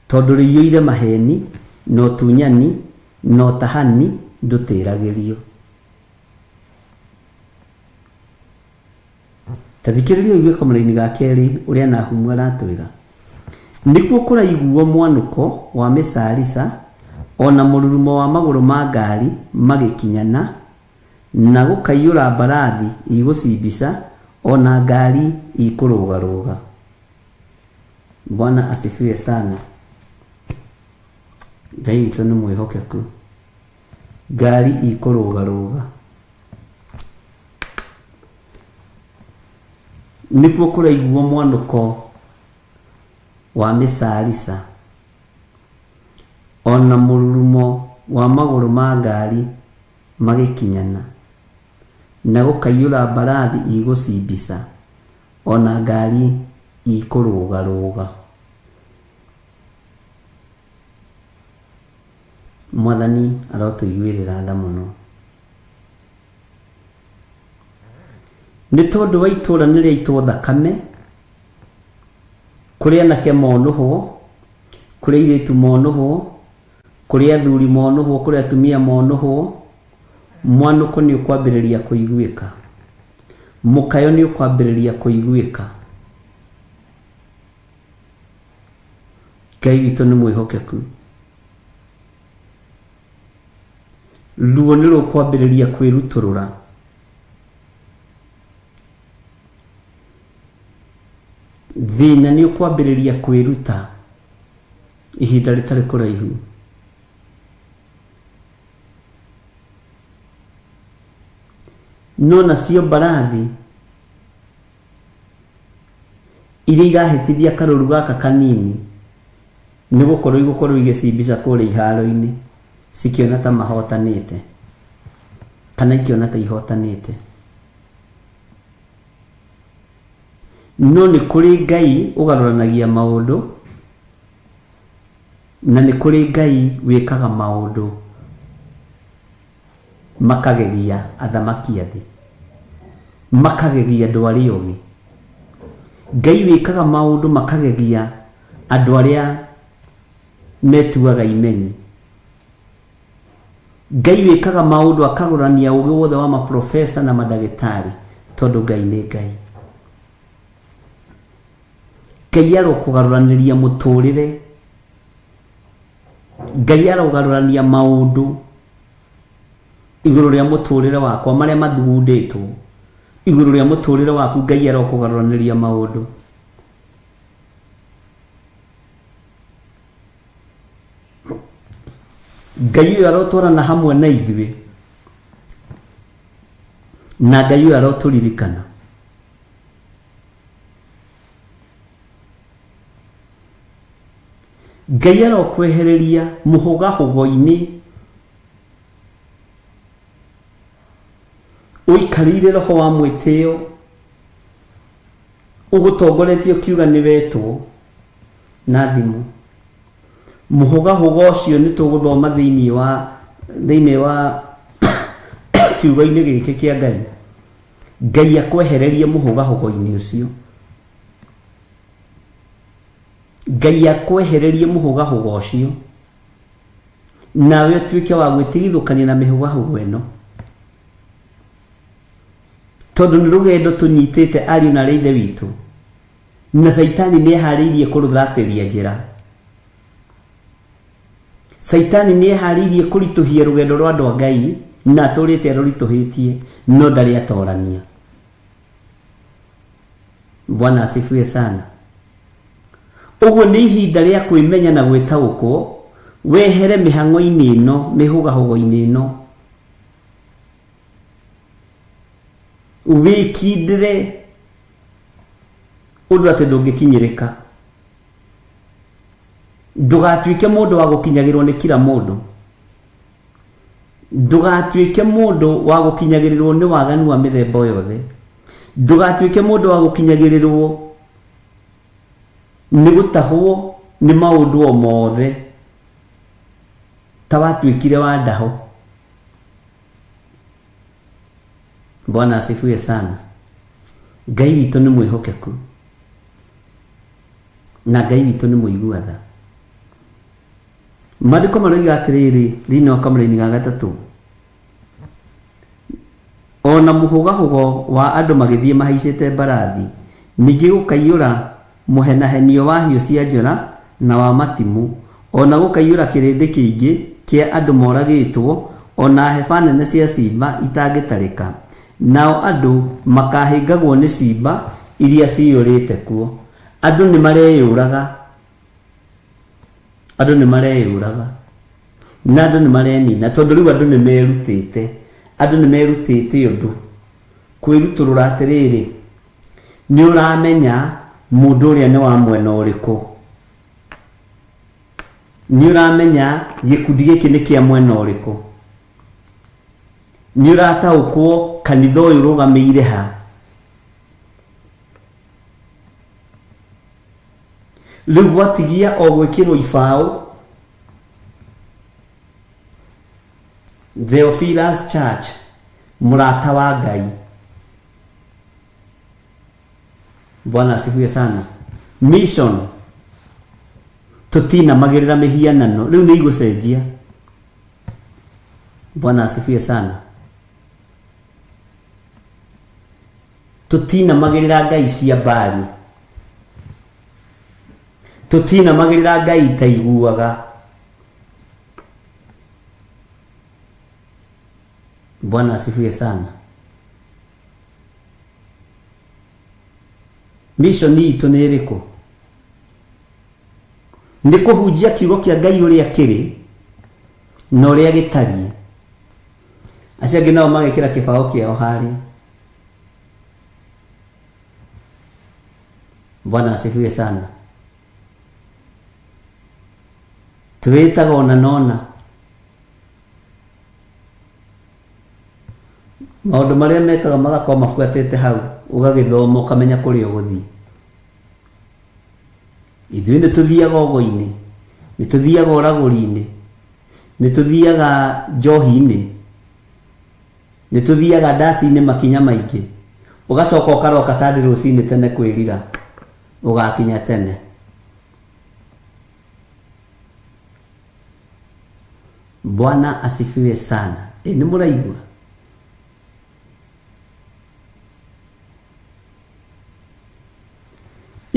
tondũ rĩiyũire maheni na ũtunyani na ũtahani ndũtĩragĩrio. Tathikĩrĩria ũigue kamũra-inĩ ga kerĩ ũrĩa Nahumu aratwĩra. Nĩkuo kũraiguo mwanũko wa mĩcarica ona mũrurumo wa magũrũ ma ngari magĩkinyana, na gũkaiyũra mbarathi igũcimbica ona ngari ikũrũgarũga. Bwana asifiwe sana. Ngai witũ nĩ mwĩhokeku. Ngari ikũrũgarũga. Nĩkuo kũraiguo mwanũko wa mĩcarica ona mũrurumo wa magũrũ ma ngari magĩkinyana, na gũkaiyũra mbarathi igũcimbica ona ngari ikũrũgarũga. Mwathani arotũiguĩrĩra tha mũno. Nĩ tondũ wa itũra nĩrĩaitwo thakame, kũrĩ anake monũhwo, kũrĩ airĩtu monũhwo, kũrĩ athuri monũhwo, kũrĩ atumia monũhwo. Mwanũko nĩ ũkwambĩrĩria kũiguĩka, mũkayo nĩ ũkwambĩrĩria kũiguĩka. Ngai witũ nĩ mwĩhokeku. Ruo nĩ rũkwambĩrĩria kwĩrutũrũra. Thĩna nĩ ũkwambĩrĩria kwĩruta ihinda rĩtarĩ kũraihu. No nacio mbarathi iria irahĩtithia karũru gaka kanini nĩ gũkorwo igũkorwo igĩcimbica kũrĩa iharo-inĩ, cikiona ta mahotanĩte kana ikiona ta ihotanĩte. No nĩ kũrĩ Ngai ũgarũranagia maũndũ, na nĩ kũrĩ Ngai wĩkaga maũndũ makagegia athamaki a thĩ, makagegia andũ arĩa ogĩ, Ngai wikaga maundu makagegia andu aria metuaga imenyi. Ngai wikaga maundu akagurania ugi wothe wa maprofesa na madagitari tondu Ngai ni Ngai. Ngai arokugaruraniria muturire. Ngai arogarurania maundu iguru ria muturire wakwa maria mathugunditwo. Iguru ria muturire waku Ngai arokugaruraniria maundu. Ngai arotwarana hamwe na ithuĩ na Ngai aroturirikana. Ngai arokwehereria muhugahugo-ini uikarire roho wa mwitio ugutongoretio kiuga ni wetwo na thimu. Muhugahugo ucio ni tuguthoma thiini wa kiuga-ini giki kia Ngai. Ngai akwehererie muhugahugo-ini ucio. Ngai akwehererie muhugahugo ucio nawe utuike wa gwitigithukania na mihugahugo ino tondu ni rugendo tunyitite ariu na reithe witu na Saitani ni ehariirie kuruthatĩria njira. Saitani ni ehariirie kurituhia rugendo rwa andu a Ngai na turite rurituhitie no ndari atorania. Bwana asifiwe sana. Uguo ni ihinda ria kwimenya na gwitaũkwo wehere mihang'o-ini ino mihugahugo-ini ino wikindire undu ati ndungikinyirika. Ndugatuike mundu wa gukinyagirwo ni kila mundu. Ndugatuike mundu wa gukinyagirirwo ni waganu wa mithemba yothe. Ndugatuike mundu wa gukinyagirirwo ni gutahwo ni maundu o mothe ta watuikire wa ndaho. Bwana asifiwe sana. Ngai witu ni mwihokeku na Ngai witu ni muiguatha. Maandiko maroiga atiriri thiini wa kamũra-inĩ ga gatatũ, ona mũhugahugo wa andũ magĩthiĩ mahaicĩte mbarathi, ningĩ gũkaiyũra mũhenahenio wa hiũ cia njora na wa matimu, ona gũkaiyũra kĩrĩndĩ kĩingĩ kĩa andũ moragĩtwo, ona heba nene cia ciimba itangĩtarĩka. Nao andũ makahĩngagwo nĩ ciimba iria ciyũrĩte kuo. Andũ nĩ mareyũraga, andũ nĩ mareyũraga na andũ nĩ marenina tondũ rĩu andũ nĩ merutĩte. Andũ nĩ merutĩte ũndũ kwĩrutũrũra atĩrĩrĩ, nĩ ũramenya mũndũ ũrĩa nĩ wa mwena ũrĩkũ, nĩ ũramenya gĩkundi gĩkĩ nĩ kĩa mwena ũrĩkũ, nĩ ũrataũkwo kanitha ũyũ ũrũgamĩire ha. Rĩu gwatigia o gwĩkĩrwo ibaũ Theophilus Church mũrata wa Ngai. Bwana asifiwe sana. Mission tutina magirira mihianano riu ni igucenjia. Bwana asifiwe sana. Tutina magirira Ngai cia mbari, tutina magirira Ngai taiguaga. Bwana asifiwe sana. Mission itu nĩ ĩrĩkũ? Nĩ kũhunjia kiugo kĩa Ngai ũrĩa kĩrĩ na ũrĩa gĩtariĩ. Acio angĩ nao magekĩra kĩbaũ kĩao harĩ. Bwana asifiwe sana. Twĩtaga ona nona. Maũndũ marĩa mekaga magakorwo mabuatĩte hau, ũgagĩthoma ũkamenya kũrĩa ũgũthiĩ. Ithuĩ nĩ tũthiaga ũgo-inĩ, nĩ tũthiaga ũragũri-inĩ, nĩ tũthiaga njohi-inĩ, nĩ tũthiaga ndaci-inĩ makinya maingĩ, ũgacoka ũkaroka Sunday rũcinĩ tene kwĩrira. ugakinya tene. Bwana asifiwe sana. Ni muraigua.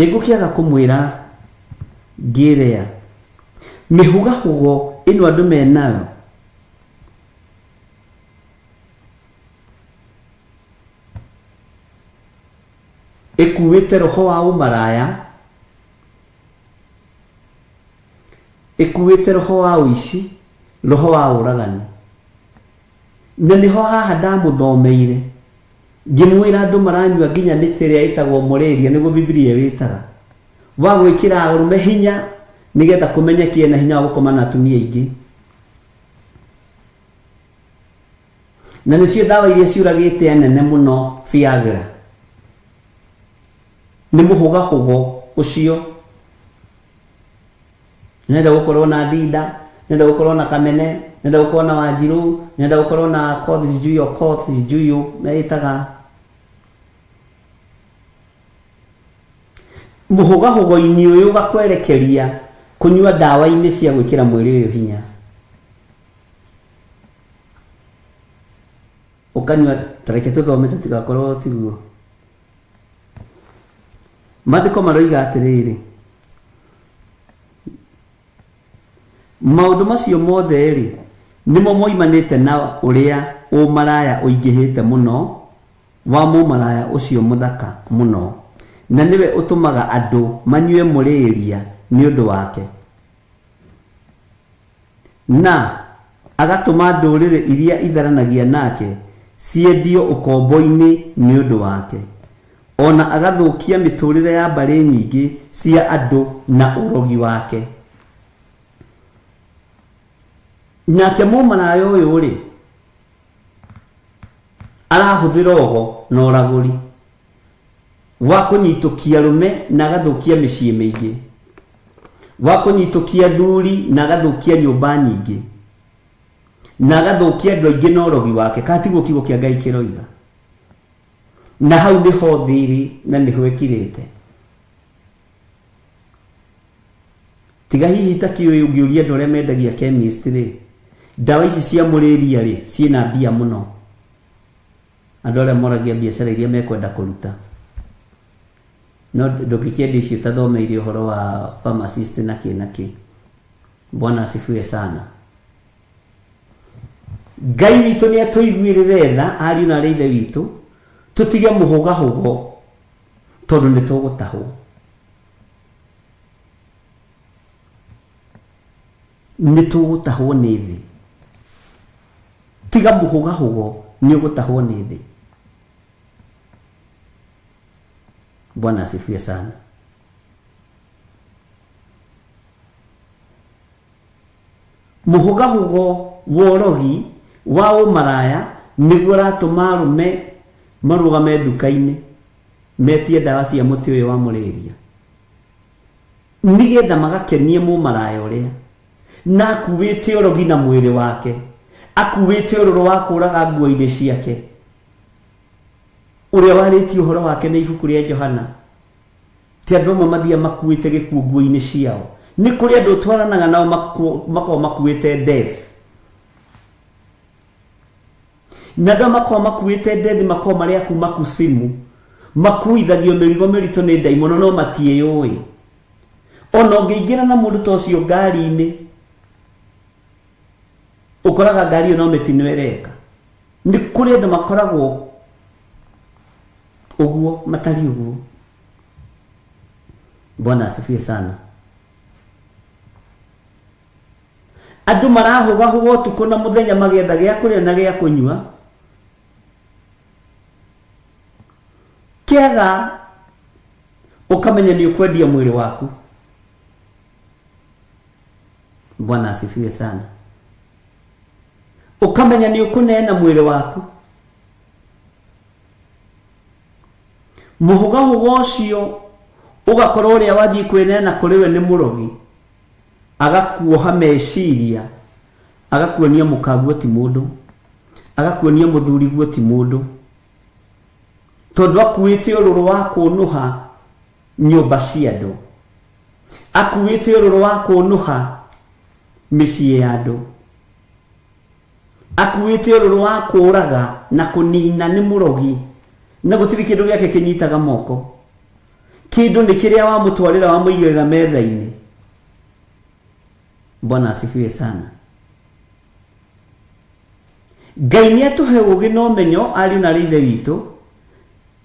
Igukiaga kumwira ngirea mihugahugo ino andu menayo ikuwite roho wa umaraya, ikuwite roho wa uici, roho wa uragani. Na niho haha ndamuthomeire ngimwira andu maranyua nginya miti iria itagwo mureria niguo Biblia witaga wa gwikira arume hinya nigetha kumenyekie na hinya wa gukoma na atumia ingi. Na nicio dawa iria ciuragite nene muno Viagra. Ni muhugahugo ucio. Nenda gukorwo na Dida, nenda gukorwo na Kamene, nenda gukorwo na Wanjiru, nenda gukorwo na Koth Juyo na itaga muhugahugo ini uyu gakwerekeria kunyua dawa ini cia gwikira mwiri uyu hinya. Ukanyua tareke tuthome tutigakorwo tiguo. Maandiko maroiga atiriri, maundu macio mothe ri nimo moimanite na uria umaraya uingihite muno wa mumaraya ucio muthaka muno, na niwe utumaga andu manyue muriria ni undu wake, na agatuma ndurire iria itharanagia nake ciendio ukombo-ini ni undu wake, ona agathukia miturire ya mbari nyingi cia andu na urogi wake. Nake mumaraya uyu ri arahuthira ogo na uraguri wa kunyitukia rume na agathukia micii mingi, wa kunyitukia thuri na agathukia nyumba nyingi, na agathukia andu aingi na urogi wake. Katiguo kiugo kia Ngai kiroiga. Na hau niho thiri na niho ekirite. Tiga hihi takiwe ungiuria andu aria mendagia chemist ri, dawa ici cia muriria ri ciina mbia muno. Andu aria moragia biacara iria mekwenda kuruta. No ndukikienda icio tathomeire uhoro wa pharmacist na kinaki. Bwana asifiwe sana. Ngai witu ni atuiguirire tha ari na reithe witu tutige muhugahugo tondu ni tugutahwo. Ni tugutahwo ni thi. Tiga muhugahugo ni ugutahwo ni thi. Bwana asifiwe sana. Muhugahugo worogi wa umaraya niguo ratuma arume marugame nduka-ini metie dawa cia muti uyu wa muriria nigetha magakenie mumaraya uria na akuwite urogi na mwiri wake, akuwite ururu wa kuraga nguo-ini ciake, uria warĩtie uhoro wake na ibuku ria Johana. Ti andu mathia makuite gikuo nguo-ini ciao, ni kuri andu twaranaga nao makao makuite death. Na ndo makao makuite death makao maria kuma kusimu makuithagio mirigo miritu ni daimono no matieyoi. Ona ungiingira na mundu tocio ngari-ini ukoraga ngari no mitino ereka. Ni kuri andu makoragwo uguo matari uguo. Bwana asifiwe sana. Andu marahugahuga utuku na muthenya magietha gia kuria na gia kunyua. Kiega ukamenya ni ukwendia mwili waku. Bwana asifiwe sana. Ukamenya ni ukunena mwili waku. Muhugahuga ucio ugakorwo uria wathii kwinena kuriwe ni murogi, agakuoha meciria, agakuonia mukaguo ti mundu, agakuonia muthuriguo ti mundu, tondu akuite ururu wa kunuha nyumba cia andu, akuite ururu wa kunuha micii ya andu, akuite ururu wa kuraga na kunina ni murogi na gutiri kindu giake kinyitaga moko. Kindu ni kiria wa mutwarira wa muigirira metha-ini. Bwana asifiwe sana. Ngai ni atuhe ugi no menyo ari na rithe witu,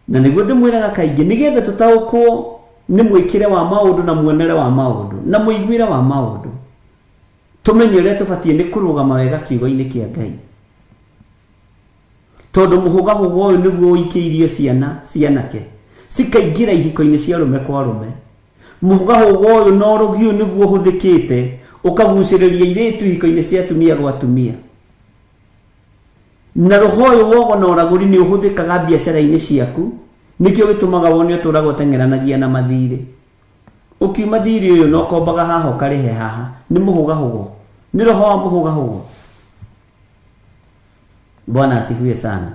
na niguo ndimwiraga kaingi nigetha tutaukwo ni mwikire wa maundu na muonere wa maundu na muiguire wa maundu, tumenye uria tubatie ni kurugama wega kiugo-ini kia Ngai. Tondu muhugahuga uyu niguo uikiirio cianake cikaingira ihiko-ini cia rume kwa rume. Muhugahuga uyu no rugi uyu niguo huthikite ukaguciriria iritu ihiko-ini cia atumia gwa atumia. Na roho uyu wogo na uraguri ni uhuthikaga biacara-ini ciaku, nikio gitumaga wone uturaga tengeranagia na mathiri. Ukiuma thiri uyu no kombaga haha ukarihe haha, ni muhugahugo, ni roho wa muhugahugo. Bwana asifiwe sana.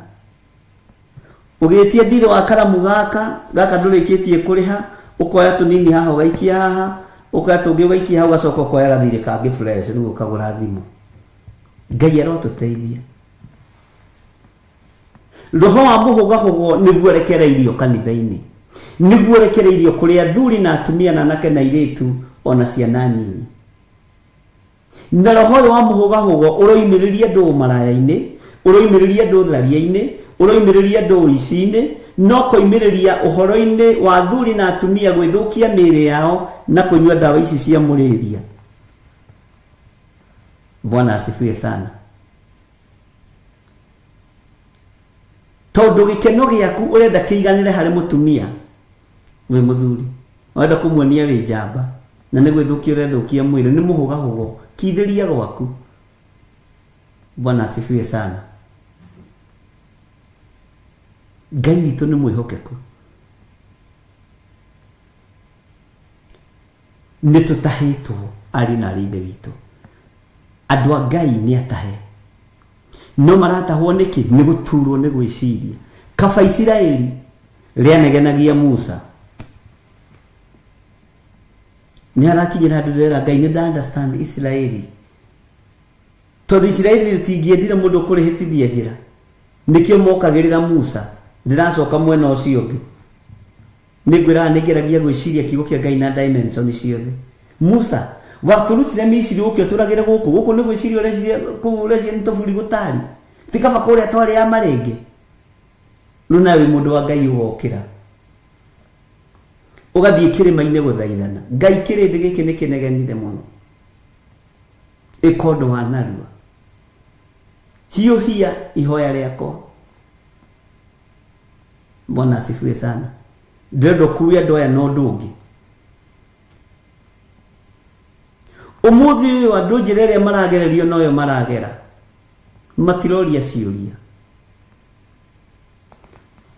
Ugetia thiri wa karamu gaka ndurikitie kuriha, ukoya tunini haha ugaikia haha, ukoya tungi ugaikia haha ugacoka ukoya gathiri kangi fresh riu ukagura thimu. Ngai arotuteithia. Roho wa muhugahugo niguo rekereirio kanitha-ini, niguo rekereirio kuri athuri na atumia na anake na airitu ona ciana nyinyi. Na roho wa muhugahugo uroimiriria andu maraya-ini, uroimiriria andu tharia-ini, uroimiriria andu uici-ini, no koimiriria uhoro-ini wa athuri na atumia gwithukia mĩĩrĩ yao na kunyua ndawa ici cia mũrĩria. Bwana asifiwe sana. Tondu gikeno giaku urenda kiiganire hari mutumia we muthuri, urenda kumuonia wi njamba na ni gwithukia urethukia mwiri, ni muhugahugo, kiithiria gwaku. Bwana asifiwe sana. Ngai witu ni mwihokeku, ni tutahitwo ari na rithe witu. Andu a Ngai ni atahe, no maratahwo niki? Ni guturwo ni gwiciria. Kaba Isiraeli rianegenagia Musa, ni arakinyira andu rera Ngai ni understand Isiraeli, tondu Isiraeli ritingiendire mundu kurihitithia njira, nikio mokagirira Musa. Ndiracoka mwena ucio ungi, ningwira ningeragia gwiciria kiugo kia Ngai na dimension ciothe. Musa waturutire Misiri ukio turagire guku ni gwiciria ureciria kuurecia ntoburi gutari tikaba kuria twari ya marenge. Nuna wi mundu wa Ngai wokira ugathie kirima-ini guthaithana Ngai, kirindi giki ni kinegenire muno, ikondo wa narua hiuhia ihoya riakwa. Bwana asifiwe sana. Ndirenda kuya andu aya no ndungi. Umuthi uyu andu njira iria maragererio noyo maragera, matiroria ciuria.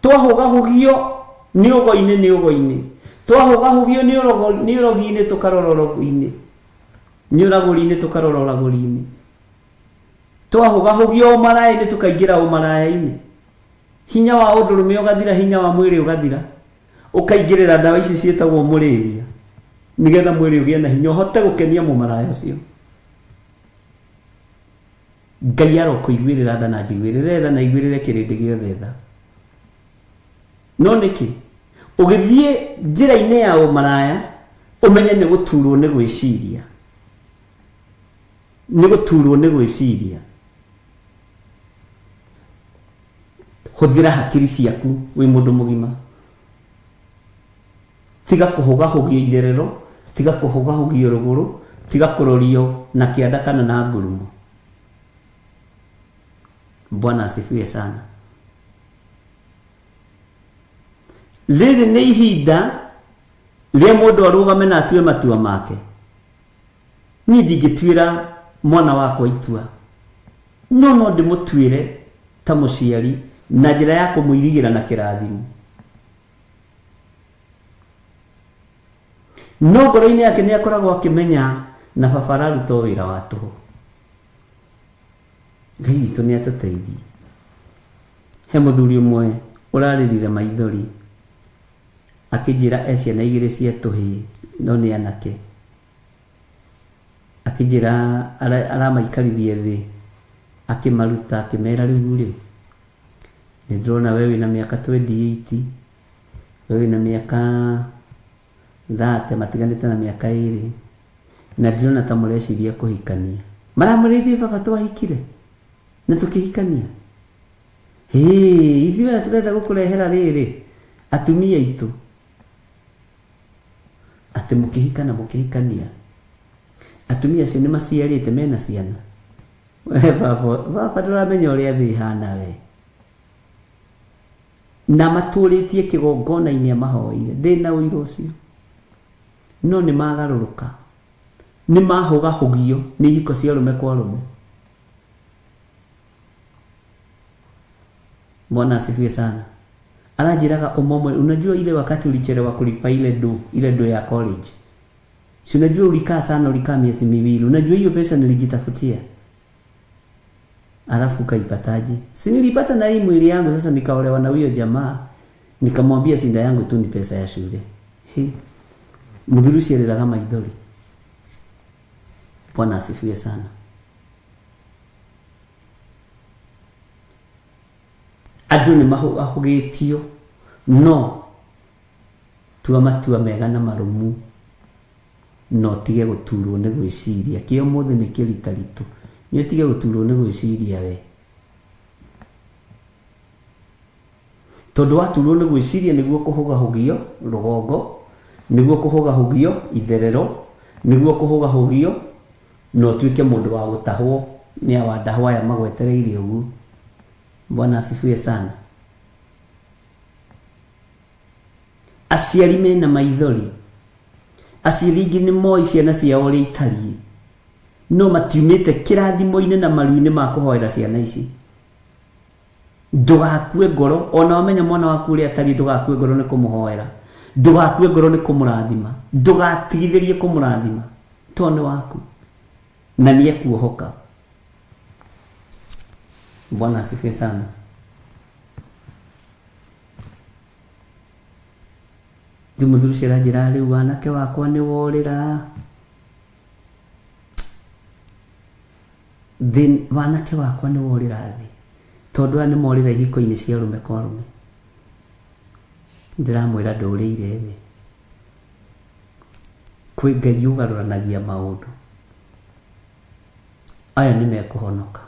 Twahugahugio ni ugo-ini, twahugahugio ni urogi-ini tukarora urogi-ini, ni uraguri-ini tukarora uraguri-ini, twahugahugio maraya-ini tukaingira umaraya-ini. Hinya wa undurume ugathira, hinya wa mwiri ugathira, ukaingirira ndawa ici cietagwo muriria, nigetha mwiri ugie na hinya uhote gukenia mumaraya ucio. Ngai arokuiguirira tha na njiguirire tha na iguirire kirindi giothe tha. No niki ugithie njira-ini ya umaraya umenye ni guturwo ni gwiciria, ni guturwo ni gwiciria. Huthira hakiri ciaku wi mundu mugima, tiga kuhugahugio itherero, tiga kuhugahugio ruguru, tiga kurorio na kianda kana na ngurumo. Bwana asifiwe sana. Riri ni ihinda ria mundu arugame na atue matua make. Ni ndingituira mwana wakwa itua, no ndimutwire ta muciari na njira ya kumuirigira na kirathimo. No ngoro-ini yake ni akoragwo akimenya na baba araruta wira wa tuhu. Ngai witu ni atuteithie. He muthuri umwe uraririre maithori, akijira ciana igĩrĩ cia tũhĩĩ no nĩ anake, akijira aramaikarithie thĩ akimaruta akimera rĩu rĩ nĩ ndĩrona we wĩna mĩaka 28, we wĩna mĩaka 30, matiganĩte na mĩaka 2 na ndĩrona ta mũreciria kũhikania. Maramũrĩithia baba twahikire na tũkĩhikania. Ithuĩ tũrenda gũkũrehera rĩrĩ atumia aitũ atĩ mũkĩhikana mũkĩhikania. Atumia acio nĩ maciarĩte mena ciana. Baba ndũramenya ũrĩa thĩ ihana we. Na matũrĩtie kĩgongona-inĩ amahoire ndĩna ũira ũcio, no nĩ magarũrũka, nĩ mahũgahũgio nĩ ihiko cia arũme kwa arũme. Bwana asifiwe sana. Anajiraga umomwe, unajua ile wakati ulichelewa kulipa ile do ya college. Si unajua ulikaa sana, ulikaa miezi 2. Unajua hiyo pesa nilijitafutia. Alafu kaipataje? Si nilipata na hii mwili yangu sasa nikaolewa na huyo jamaa. Nikamwambia sinda yangu tu ni pesa ya shule. Mudhurushi aliraga maidhori. Bwana asifiwe sana. Andũ nĩ mahũgĩtio no tua matua mega na marumu no tige gũturwo nĩ gwĩciria. Kĩo mũthĩ nĩ kĩritaritũ, nĩ tige gũturwo nĩ gwĩciria we. Tondũ waturwo nĩ gwĩciria nĩguo kũhũgahũgio rũgongo, nĩguo kũhũgahũgio itherero, nĩguo kũhũgahũgio no tuĩke mũndũ wa gũtahwo nĩ awandahwo aya magwetereire ũguo. Bwana asifiwe sana. Aciari mena maithori, aciari ingĩ nĩ moĩ ciana ciao ũrĩa itariĩ, no matiumĩte kĩrathimo-inĩ na maru-inĩ ma kũhoera ciana ici. Ndũgakue ngoro, ona wamenya mwana waku ũrĩa atariĩ ndũgakue ngoro nĩ kũmũhoera, ndũgakue ngoro nĩ kũmũrathima, ndũgatigithĩrie kũmũrathima tondũ nĩ waku na nĩ ekuohoka. Bwana asifiwe sana. Ndimuthurucira njĩra rĩu anake wakwa nĩ worĩra. Wanake wakwa nĩ worĩra thĩ. Tondũ aya nĩ morĩra ihiko-inĩ cia arũme kwa arũme. Ndĩramwĩra ndũrĩire thĩ. Kwĩ Ngai ũgarũranagia maũndũ. Aya nĩ mekũhonoka.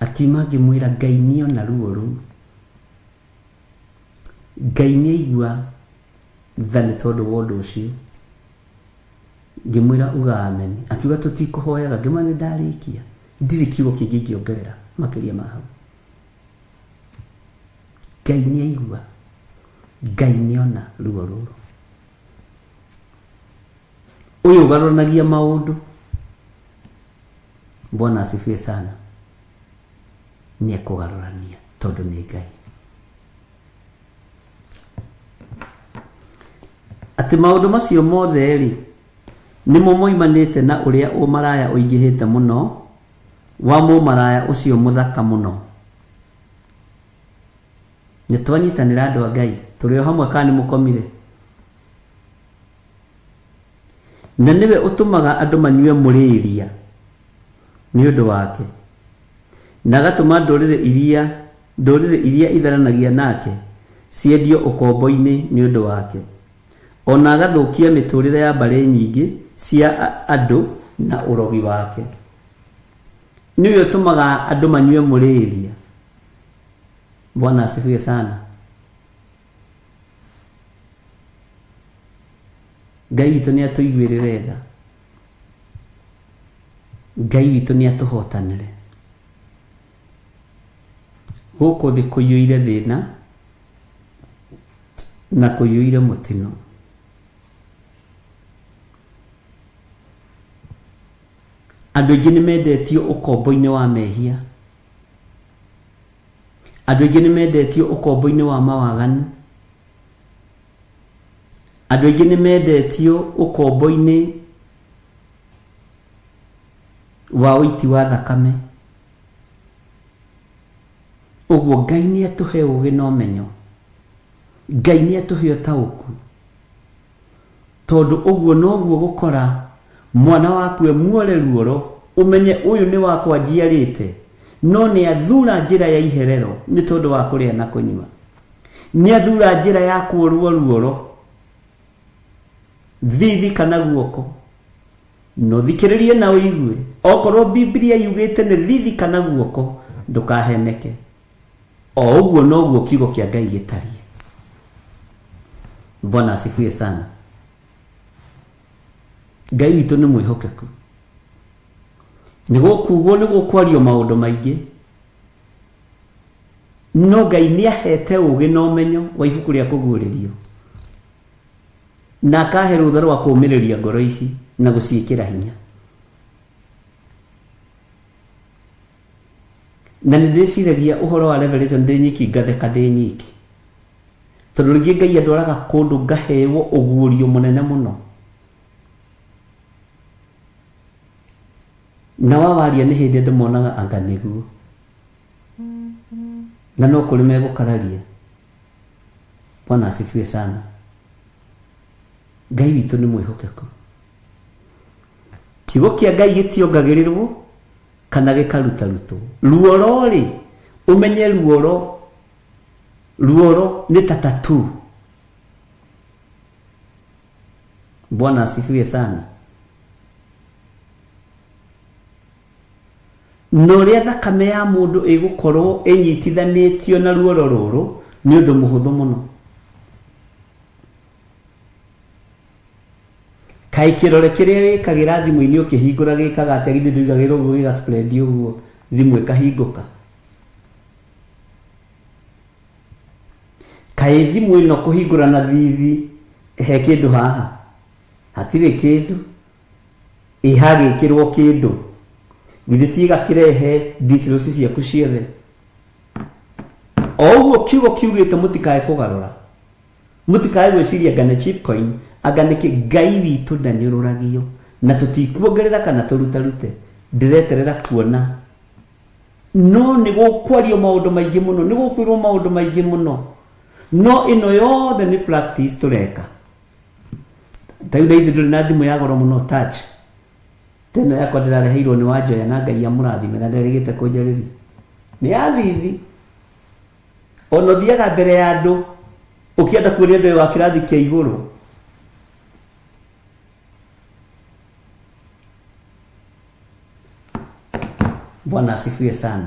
Akiuma ngĩmwĩra Ngai nĩona ruo rũu. Ngai nĩaigua tha nĩ tondũ wa ũndũ ũcio. Ngĩmwĩra uga amen. Akiuga tũtikũhoyaga. Ngĩmwĩra nĩ ndarĩkia. Ndirĩ kiugo kĩngĩ ingĩongerera makĩria ma hau. Ngai nĩaigua. Ngai nĩona ruo rũu. Ũyũ ũgarũranagia maũndũ. Bwana asifiwe sana. Nĩ ekũgarũrania tondũ nĩ Ngai. Atĩ maũndũ macio mothe rĩ nĩmo moimanĩte na ũrĩa ũmaraya ũingĩhĩte mũno wa mũmaraya ũcio mũthaka mũno. Nĩ twanyitanĩra andũ a Ngai tũrĩ o hamwe kana nĩ mũkomire. Na nĩwe ũtũmaga andũ manyue mũrĩria nĩ ũndũ wake. Na gatũma ndũrĩrĩ iria itharanagia nake ciendio ũkombo-inĩ nĩ ũndũ wake. Ona agathũkia mĩtũrĩre ya mbarĩ nyingĩ cia andũ na ũrogi wake. Nĩwe ũtũmaga andũ manyue mũrĩria. Bwana asifiwe sana. Ngai witũ nĩ atũiguĩrĩre tha. Ngai witũ nĩ atũhotanĩre. Gũkũ thĩ kũiyũire thĩna na kũiyũire mũtino. Andũ aingĩ nĩ mendetio ũkombo-inĩ wa mehia. Andũ aingĩ nĩ mendetio ũkombo-inĩ wa mawaganu. Andũ aingĩ nĩ mendetio ũkombo-inĩ wa ũiti wa thakame. Uguo Ngai nĩ atũhe ũgĩ na ũmenyo, Ngai nĩ atũhe ũtaũku, tondũ ũguo noguo gũkora mwana waku muore ruoro, umenye ũyũ nĩ wakwa njiarĩte, no nĩ athura njĩra ya iherero nĩ tondũ wa kũrĩa na kũnyua, nĩ athura njĩra ya kuorwo ruoro, thithi kana guoko. No thikĩrĩrie na ũigue, okorwo Biblia yugĩte nĩ thithi kana guoko, ndũkaheneke. O ũguo noguo kiugo kĩa Ngai gĩtariĩ. Bwana asifiwe sana. Ngai witũ nĩ mwĩhokeku, nĩ gũkugwo nĩ gũkwario maũndũ maingĩ, no Ngai nĩ ahete ũgĩ na ũmenyo wa ibuku rĩa kũguũrĩrio, na akahe rũtha rwa kũũmĩrĩria ngoro ici na gũciĩkĩra hinya. Na nĩ ndĩciragia ũhoro wa Revelation ndĩ nyiki ngatheka ndĩ nyiki, tondũ rĩngĩ Ngai andwaraga kũndũ ngaheo ũguũrio mũnene mũno, na wawaria nĩ hĩndĩ ndĩmonaga anga nĩguo, na no kũrĩ megũkararia. Bwana asifiwe sana. Ngai witũ nĩ mwĩhokeku, kiugo kĩa Ngai gĩtiongagĩrĩrwo kana gĩkarutarutwo. Ruoro rĩ, umenye ruoro nĩ ta tattoo. Bwana asifiwe sana. No rĩa thakame ya mũndũ ĩgũkorwo ĩnyitithanĩtio na ruoro rũrũ nĩ ũndũ mũhũthũ mũno. Kaĩ kĩrore kĩrĩa wĩkagĩra thimũ-inĩ ũkĩhingũra gĩkaga atĩa githĩ ndũigagĩrwo ũguo gĩga spread ũguo thimũ ĩkahingũka? Kaĩ thimũ ĩno kũhingũra na thithi he kĩndũ haha? Hatirĩ kĩndũ, ĩhagĩkĩrwo kĩndũ, githĩ tiga kĩrehe details ciaku ciothe. O ũguo kiugo kiugĩte mũtikae kũgarũra, mũtikae gwĩciria ngane cheap coin, anga nĩkĩ Ngai witũ ndanyũrũragio, na tũtikuongerera kana tũrutarute, ndĩreterera kuona. No nĩ gũkwario maũndũ maingĩ mũno, nĩ gũkwĩrwo maũndũ maingĩ mũno, no ĩno yothe nĩ practice tũreka. Tayu na ithuĩ ndũrĩ na thimũ ya goro mũno touch, teno yakwa ndĩrareheirwo nĩ Wanjoya na Ngai amũrathime na nderĩgĩte kũnjarĩria, nĩ ya thithi. Ona ũthiaga mbere ya andũ ũkĩenda kuonia andũ wa kĩrathi kĩa igũrũ, Bwana asifiwe sana.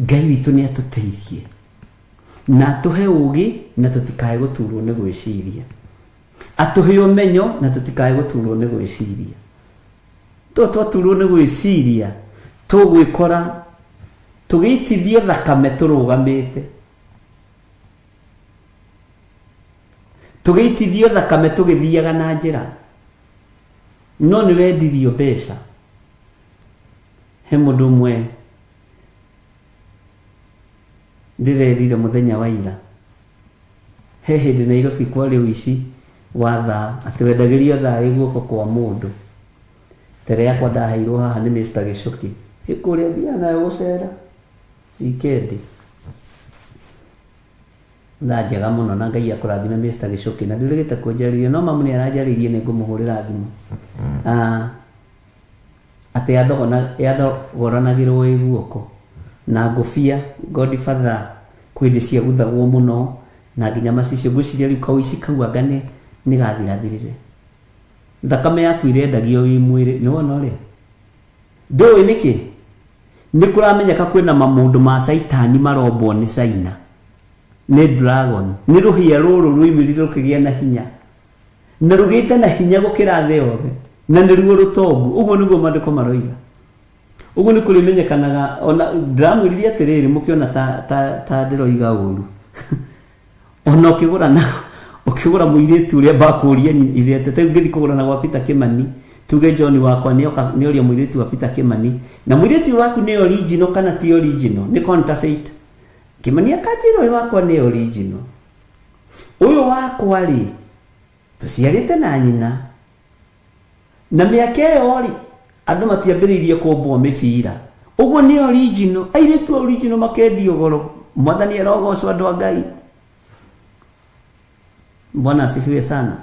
Ngai witũ nĩ atũteithie na atũhe ũgĩ na tũtikae gũturwo nĩ gwĩciria, atũhe ũmenyo na tũtikae gũturwo nĩ gwĩciria. Twaturwo nĩ gwĩciria tũgwĩkora tũgĩitithio thakame tũrũgamĩte, tũgĩitithio thakame tũgĩthiaga na njĩra, no nĩ wendirio mbeca. He mũndũ ũmwe ndĩrerire mũthenya wa ira, he hĩndĩ Nairobi kwarĩ ũici wa thaa, atĩ wendagĩrio thaa ĩ guoko kwa mũndũ. Tere yakwa ndaheirwo haha nĩ Mr. Gĩcũki, ĩkũrĩa thiaga nayo gũcera wikendi. Thaa njega mũno na Ngai akũrathime Mr. Gĩcũki, na ndĩrĩgĩte kũnjarĩria, no mamu nĩ aranjarĩirie nĩ ngũmũhũrĩra thimũ. Atĩ yathogoranagĩrwo ĩ guoko na ngũbia Godfather kwĩ hĩndĩ ciaguthagwo mũno, na nginya macicio ngwĩciria rĩu kauici kau anga nĩ gathirathirire. Thakame yaku irendagio wĩ mwĩrĩ, nĩ wona ũrĩa ndũĩ nĩkĩ? Nĩ kũramenyeka kwĩna mamũndũ ma caitani marombwo nĩ Caina, nĩ dragon, nĩ rũhĩa rũrũ rũimĩrire rũkĩgĩa na hinya, na rũgĩte na hinya gũkĩra thĩ yothe, na nĩruo rũtongu. Ũguo nĩguo maandĩko maroiga. Ũguo nĩ kũrĩmenyekanaga. Ona ndĩramwĩrire atĩrĩrĩ, mũkĩona ta ndĩroiga ũru ona ũkĩgũra mũirĩtu ũrĩa mbakũria ithete, ta ngĩthi kũgũrana gwa Peter Kimani, tuge John wakwa nĩ oria mũirĩtu wa Peter Kimani, na mũirĩtu waku nĩ original kana ti original, nĩ counterfeit. Kimani akanjĩra ũyũ wakwa nĩ original. Ũyũ wakwa rĩ, tũciarĩte na nyina, na mĩaka ĩyo rĩ, andũ matiambĩrĩirie kũmbwo mĩbira. Uguo ni original. Aire tu original makendio goro. Mwathani arogocwo andu a Ngai. Bwana asifiwe sana.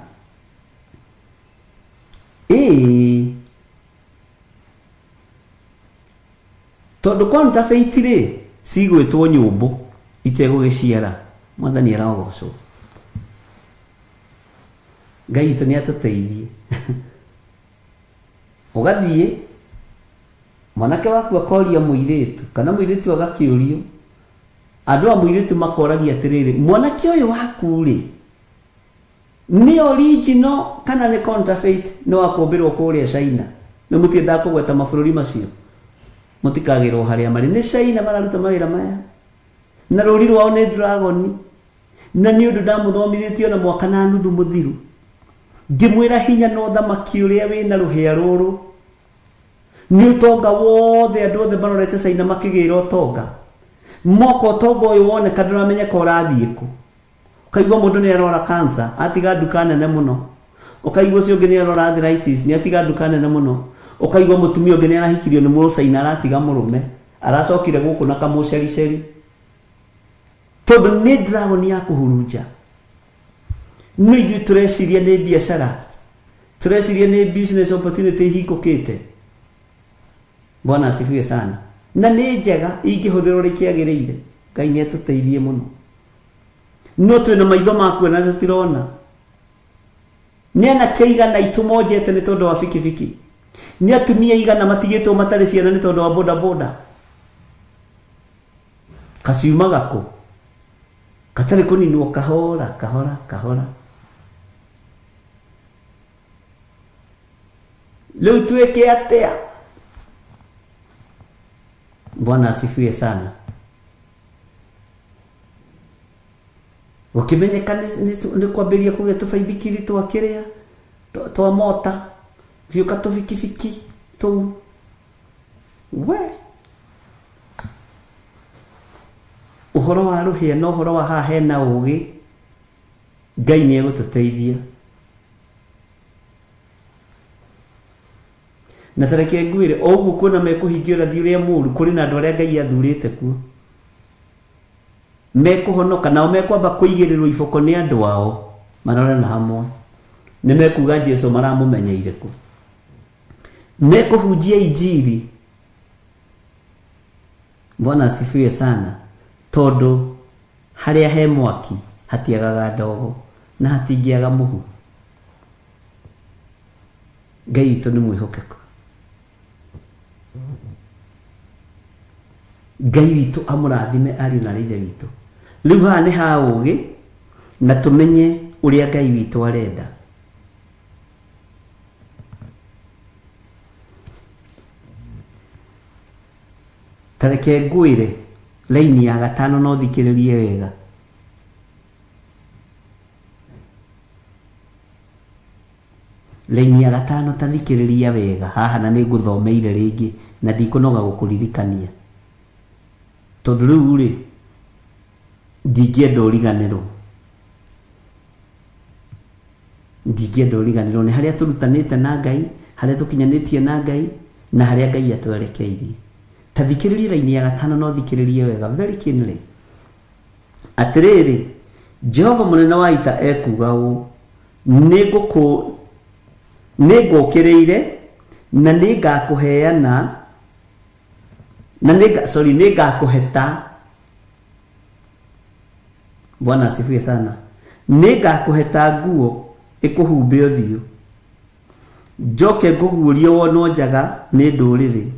Tondu counterfeit ri cigwitwo nyumbu itegugiciara. Mwathani arogocwo. Ngai itu ni atuteithie. Ugathie mwanake waku akoria muiritu kana muiritu agakiurio andu a muiritu makoragia atiriri mwanake uyu waku ri ni original kana ni counterfeit no akombirwo kuria China no mutienda kugweta mabururi macio mutikagirwo haria mari ni China mararuta mawira maya na ruri rwao ni dragon na ni undu ndamuthomithitio na mwaka na nuthu muthiru ngimwira hinya no thamaki uria wina ruhia ruru ni utonga wothe andu othe barorete China makigira utonga moko utonga uyu wone kandu ramenya ko rathie ku ukaigwa mundu ni arora cancer atiga duka nene muno ukaigwa cio ngi ni arora arthritis ni atiga duka nene muno ukaigwa mutumia ungi ni arahikirio ni mu China aratiga murume aracokire guku na kamucericeri tondu ni dragon ya kuhurunja no ithuĩ tureciria ni biashara tureciria ni business opportunity hingukite. Bwana asifiwe sana. Na ni njega ingĩhũthĩrwo rĩkĩagĩrĩire. Ngai nĩ atuteithie mũno. No twĩna maitho ma kuona tutirona. Nĩ anake igana itumojete nĩ tondũ wa fikifiki. Nĩ atumia igana matigĩtwo matarĩ ciana nĩ tondũ wa boda boda. Kasiuma gako. Katarĩ kũninwo kahora kahora kahora. Leo tuweke atea. Bwana asifiwe sana. Ukimenyeka ni kwambiria kuge tubaithikiri twakiria twa mota vyuka tufikifiki tu we uhoro wa ruhia no uhoro wa hahe na ugi Ngai ni egututeithia. Na tareke ngwire ogu kuona mekuhingira thiuria muru kuri na andu aria Ngai athurite kuo mekuhonoka nao mekwamba kuigirirwo iboko ni andu ao marore na hamwe ni mekuga Jesu maramumenyeire ku mekuhunjia injiri. Bwana asifiwe sana. Tondu haria he mwaki hatiagaga ndogo na hatingiaga muhu. Ngai witu ni mwihokeku. Ngai witu amurathime ari na rithe witu. Riu ha ni ha ugi na tumenye uria Ngai witu arenda. Tareke ngwire laini ya gatano no thikiririe wega. Laini ya gatano ta thikiriria wega haha na ni nguthomeire ringi na ndikunoga gukuririkania. Tondu riu ri ndingienda uriganirwo. Ndingienda uriganirwo ni haria turutanite na Ngai, haria tukinyanitie na Ngai na haria Ngai atwerekeirie. Ta thikiriria laini ya gatano no thikiririe wega very keenly. Atiriri Jehova munene wa ita ekuga u nigukireire na ningakuheana na ningakuheta. Bwana asifiwe sana. Ningakuheta nguo ikuhumbe uthiu njoke nguguurie wonwo njaga ni nduriri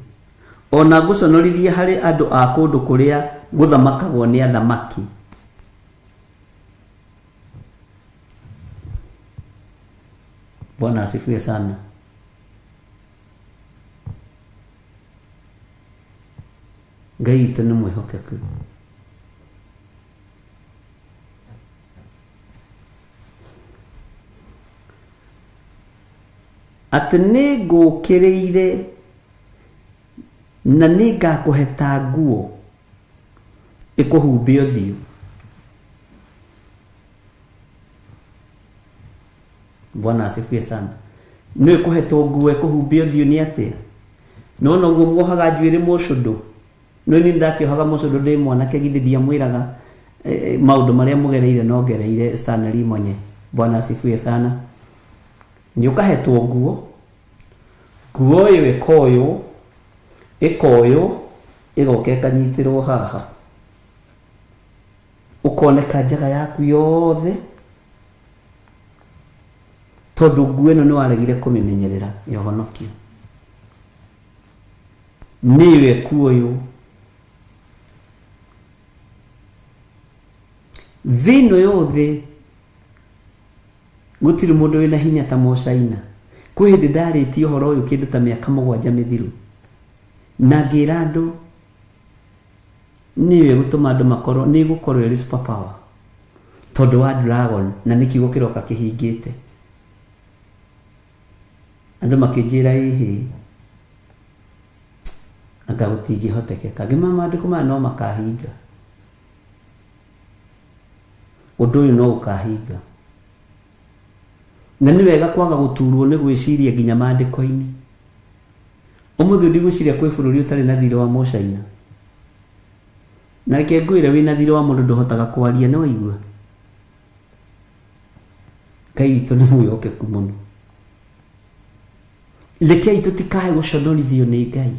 ona nguconorithie hari andu a kundu kuria guthamakagwo ni athamaki. Bwana asifiwe sana. Ngai witu ni mwihokeku. Ati nigukireire na ningakuheta nguo ikuhumbe uthiu. Bwana asifiwe sana. Ni kuhetwo nguo ikuhumbe uthiu ni atia? no guo muohaga njuĩrĩ mũcũndũ no ni ndakĩohaga mũcũndũ ndĩ mwanake githĩ ndiamwĩraga maũndũ marĩa mũgereire no ngereire Stanley Monye. Bwana asifiwe sana. Nĩ ũkahetwo nguo ĩyo ĩkoywo ĩgoka ĩkanyitĩrwo haha ũkoneka njaga yaku yothe tondũ nguo ĩno nĩ waregire kũmĩmenyerera yohonokio. Niwe kuoyo thĩinĩ yothe gũtirĩ mũndũ wĩna hinya ta Mũcaina. Kwĩ hĩndĩ ndarĩtie ũhoro ũyũ kĩndũ ta mĩaka 7 mĩthiru na ngĩra andũ niwe gũtũma andũ makorwo nĩ gũkorwo ĩrĩ super power tondũ wa dragon na nĩ kiugo kĩroka kĩhingĩte. Andũ makĩnjĩra ĩhĩ anga gũtingĩhotekeka ngĩmama andũ kuma no makahinga ũndũ ũyũ no ũkahinga. Na nĩ wega kwaga gũturwo nĩ gwĩciria nginya maandĩko-inĩ. Ũmũthĩ ndigwĩciria kwĩ bũrũri ũtarĩ na thirĩ wa Mũcaina. Na reke ngwĩre wĩna thirĩ wa mũndũ ndũhotaga kwaria nĩ waigua. Ngai witũ nĩ mwĩhokeku mũno. Rekei tũtikae gũconorithio nĩ Ngai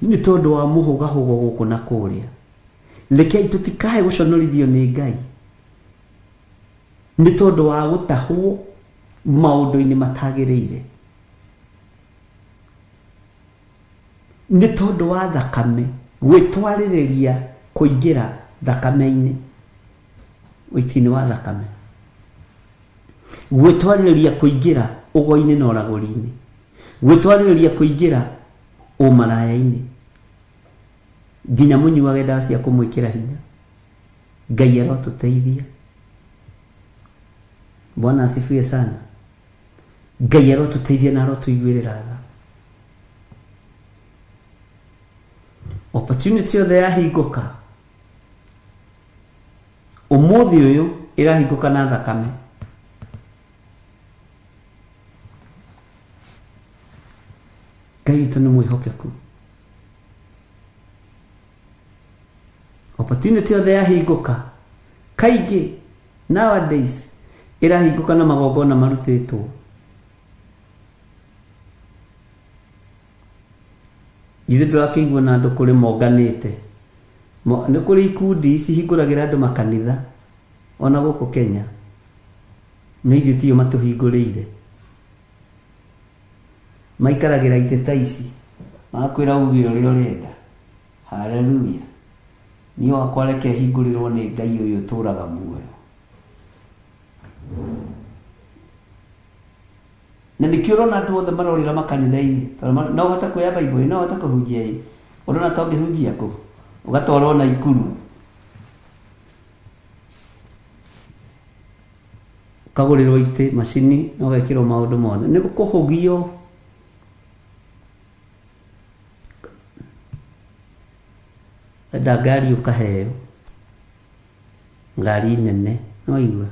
nĩ tondũ wa mũhũgahũgo gũkũ na kũrĩa. Rekei tũtikae gũconorithio nĩ Ngai nĩ tondũ wa gũtahwo maũndũ-inĩ matagĩrĩire. Nĩ tondũ wa thakame gwĩtwarĩrĩria kũingĩra thakame-inĩ ũiti-inĩ wa thakame, gwĩtwarĩrĩria kũingĩra ũgo-inĩ na ũragũri-inĩ, gwĩtwarĩrĩria kũingĩra ũmaraya-inĩ, nginya mũnyuage ndawa cia kũmwĩkĩra hinya. Ngai arotũteithia. Bwana asifiwe sana. Ngai arotũteithia na arotũiguĩrĩra tha. Opportunity yothe yahingũka ũmũthĩ ũyũ ĩrahingũka na thakame. Ngai witũ nĩ mwĩhokeku. Opportunity yothe yahingũka kaingĩ nowadays ĩrahingũka na magongona marutĩtwo. Githĩ ndũrakĩigua na andũ kũrĩ monganĩte. Nĩ kũrĩ ikundi cihingũragĩra andũ makanitha ona gũkũ Kenya. Nĩ ithuĩ tio matũhingũrĩire. Maikaragĩra itĩ ta ici magakwĩra uge ũrĩa ũrenda. Haleluya. Niĩ wakwa reke hingũrĩrwo nĩ Ngai ũyũ ũtũraga muoyo. Na nĩkĩo ũrona andũ othe marorĩra makanitha-inĩ. No ũhote kuoya Bible, no ũhote kũhunjia ĩ. Ũrona to ũngĩhunjia kũ? Ũgatwarwo na ikuru. Ũkagũrĩrwo itĩ, macini, na ũgekĩrwo maũndũ mothe. Nĩ kũhũgio. Enda ngari ũkaheo. Ngari nene, no igua.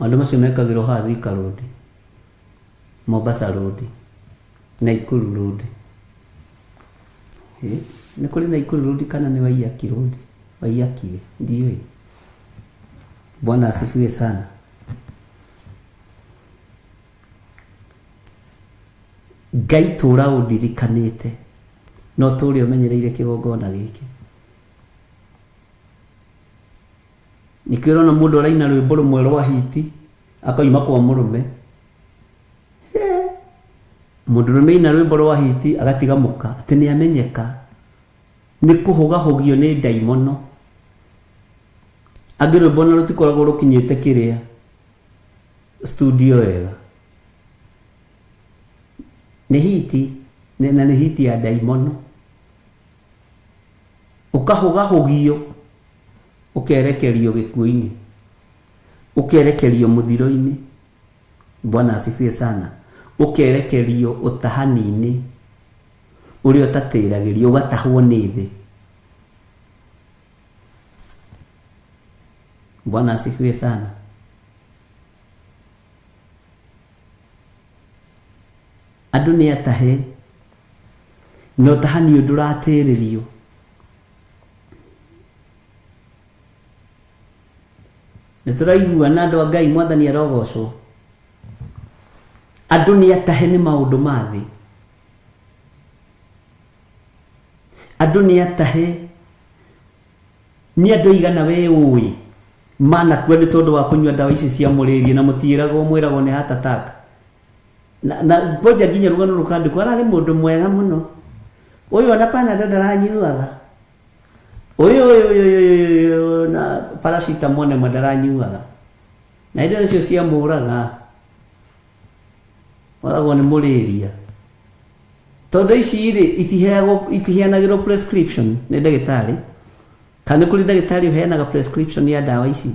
Andũ macio mekagĩrwo haha Thika Road, Mombasa Road, Naikuru Road. Nĩ kũrĩ Naikuru Road kana nĩ Waiyaki Road? Waiyaki ndiũĩ. Bwana asifiwe sana. Ngai tũra ũndirikanĩte no tũrĩ ũmenyereire kĩgongona gĩkĩ. Nĩkĩo ũrona mũndũ araina rwĩmbo rũmwe rwa hiti akaima kwa mũrũme. Mũndũrũme aina rwĩmbo rwa hiti agatiga mũka atĩ nĩ amenyeka nĩ kũhũgahũgio nĩ ndaimono. Angĩ rwĩmbo na rũtikoragwo rũkinyĩte kĩrĩa studio wega. Nĩ hiti na nĩ hiti ya ndaimono. Ũkahũgahũgio ũkerekerio gĩkuũ-inĩ, ũkerekerio mũthiro-inĩ. Bwana asifiwe sana. Ũkerekerio ũtahani-inĩ ũrĩa ũtatĩragĩrio, ũgatahwo nĩ thĩ. Bwana asifiwe sana. andu ni atahe no tahani ndurateririo neturaigua na andu a Ngai mwathani arogocwo andu ni atahe ni maundu mathi andu ni atahe ni andu igana we ui mana kwende tondu wa kunywa dawa ici cia muriria na mutirago mwirago ni heart attack na boja ginya rugano rukandikwa arari mundu mwega muno uyu ona panadol ndaranyuaga uyu na paracetamol ne ndaranyuaga na indo icio cia muraga warago ni muriria tondu ici ri itiheanagirwo prescription ni ndagitari kana kuri ndagitari uheanaga prescription ya dawa ici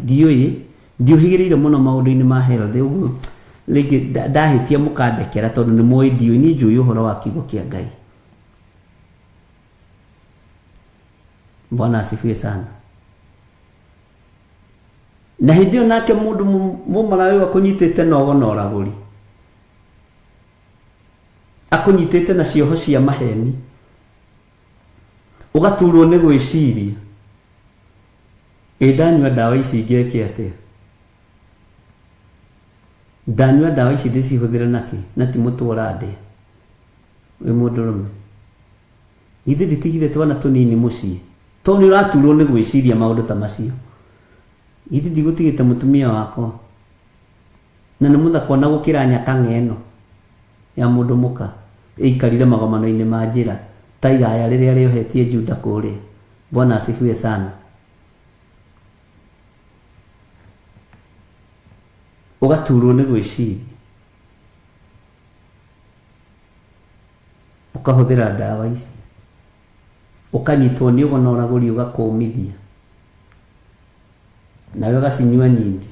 ndiuhigirire muno maundu-ini ma health uguo rĩngĩ ndahĩtia mũkandekera tondũ nĩ mũĩ ndiũĩ niĩ njũĩ ũhoro wa kiugo kĩa Ngai. Bwana asifiwe sana. Na hĩndĩ ĩyo nake mũndũ mũmarawi akũnyitĩte nogo na ũragũri, akũnyitĩte na cioho cia maheni, ũgaturwo nĩ gwĩciria ndanyua dawa ici ingĩke atĩa, ndanyua dawa ici ndĩcihũthĩre nakĩ na ti mũtwara ndĩ wĩ mũndũrũme. Githĩ nditigire twana tũnini mũciĩ tondũ nĩ ũraturwo nĩ gwĩciria maũndũ ta macio. Githĩ ndigũtigĩte mũtumia wakwa na nĩ mũthaka na gũkĩra nyaka ng'eno ya mũndũ mũka ĩikarire magomano-inĩ ma njĩra ta igaya rĩrĩa rĩohetie Juda kũrĩa. Bwana asifiwe sana. Ugaturwo nĩ gwĩciria ukahũthĩra ndawa ici, ukanyitwo nĩ ũgo na ũragũri ũgakũmithia nawe ũgacinyua nyingĩ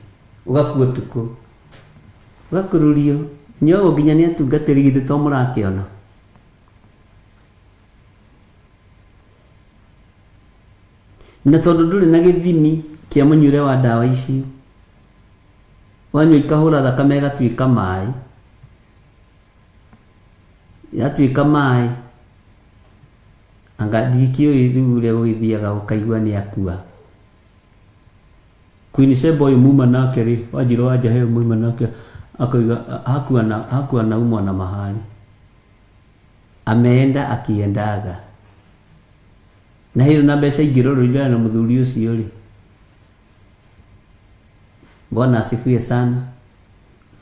ũgakua ũtukũ ũgakũrũrio nyogo nginya nĩ atungatĩri githĩ to mũrakĩona. Na tondũ ndũrĩ na gĩthimi kĩa mũnyuĩre wa ndawa icio, wanyua ikahũra thakame ĩgatuĩka maĩ, yatuĩka maĩ anga ndikĩũĩ rĩu ũrĩa gũgĩthiaga ũkaigua nĩ akua. Queen Sheba ũyũ muma nake rĩ, Wanjirũ wa Njahe muma nake akauga hakuwa na umwa na mahali, ameenda akiendaga na hilo na mbeca ingĩrorũire na mũthuri ũcio rĩ. Bwana asifiwe sana.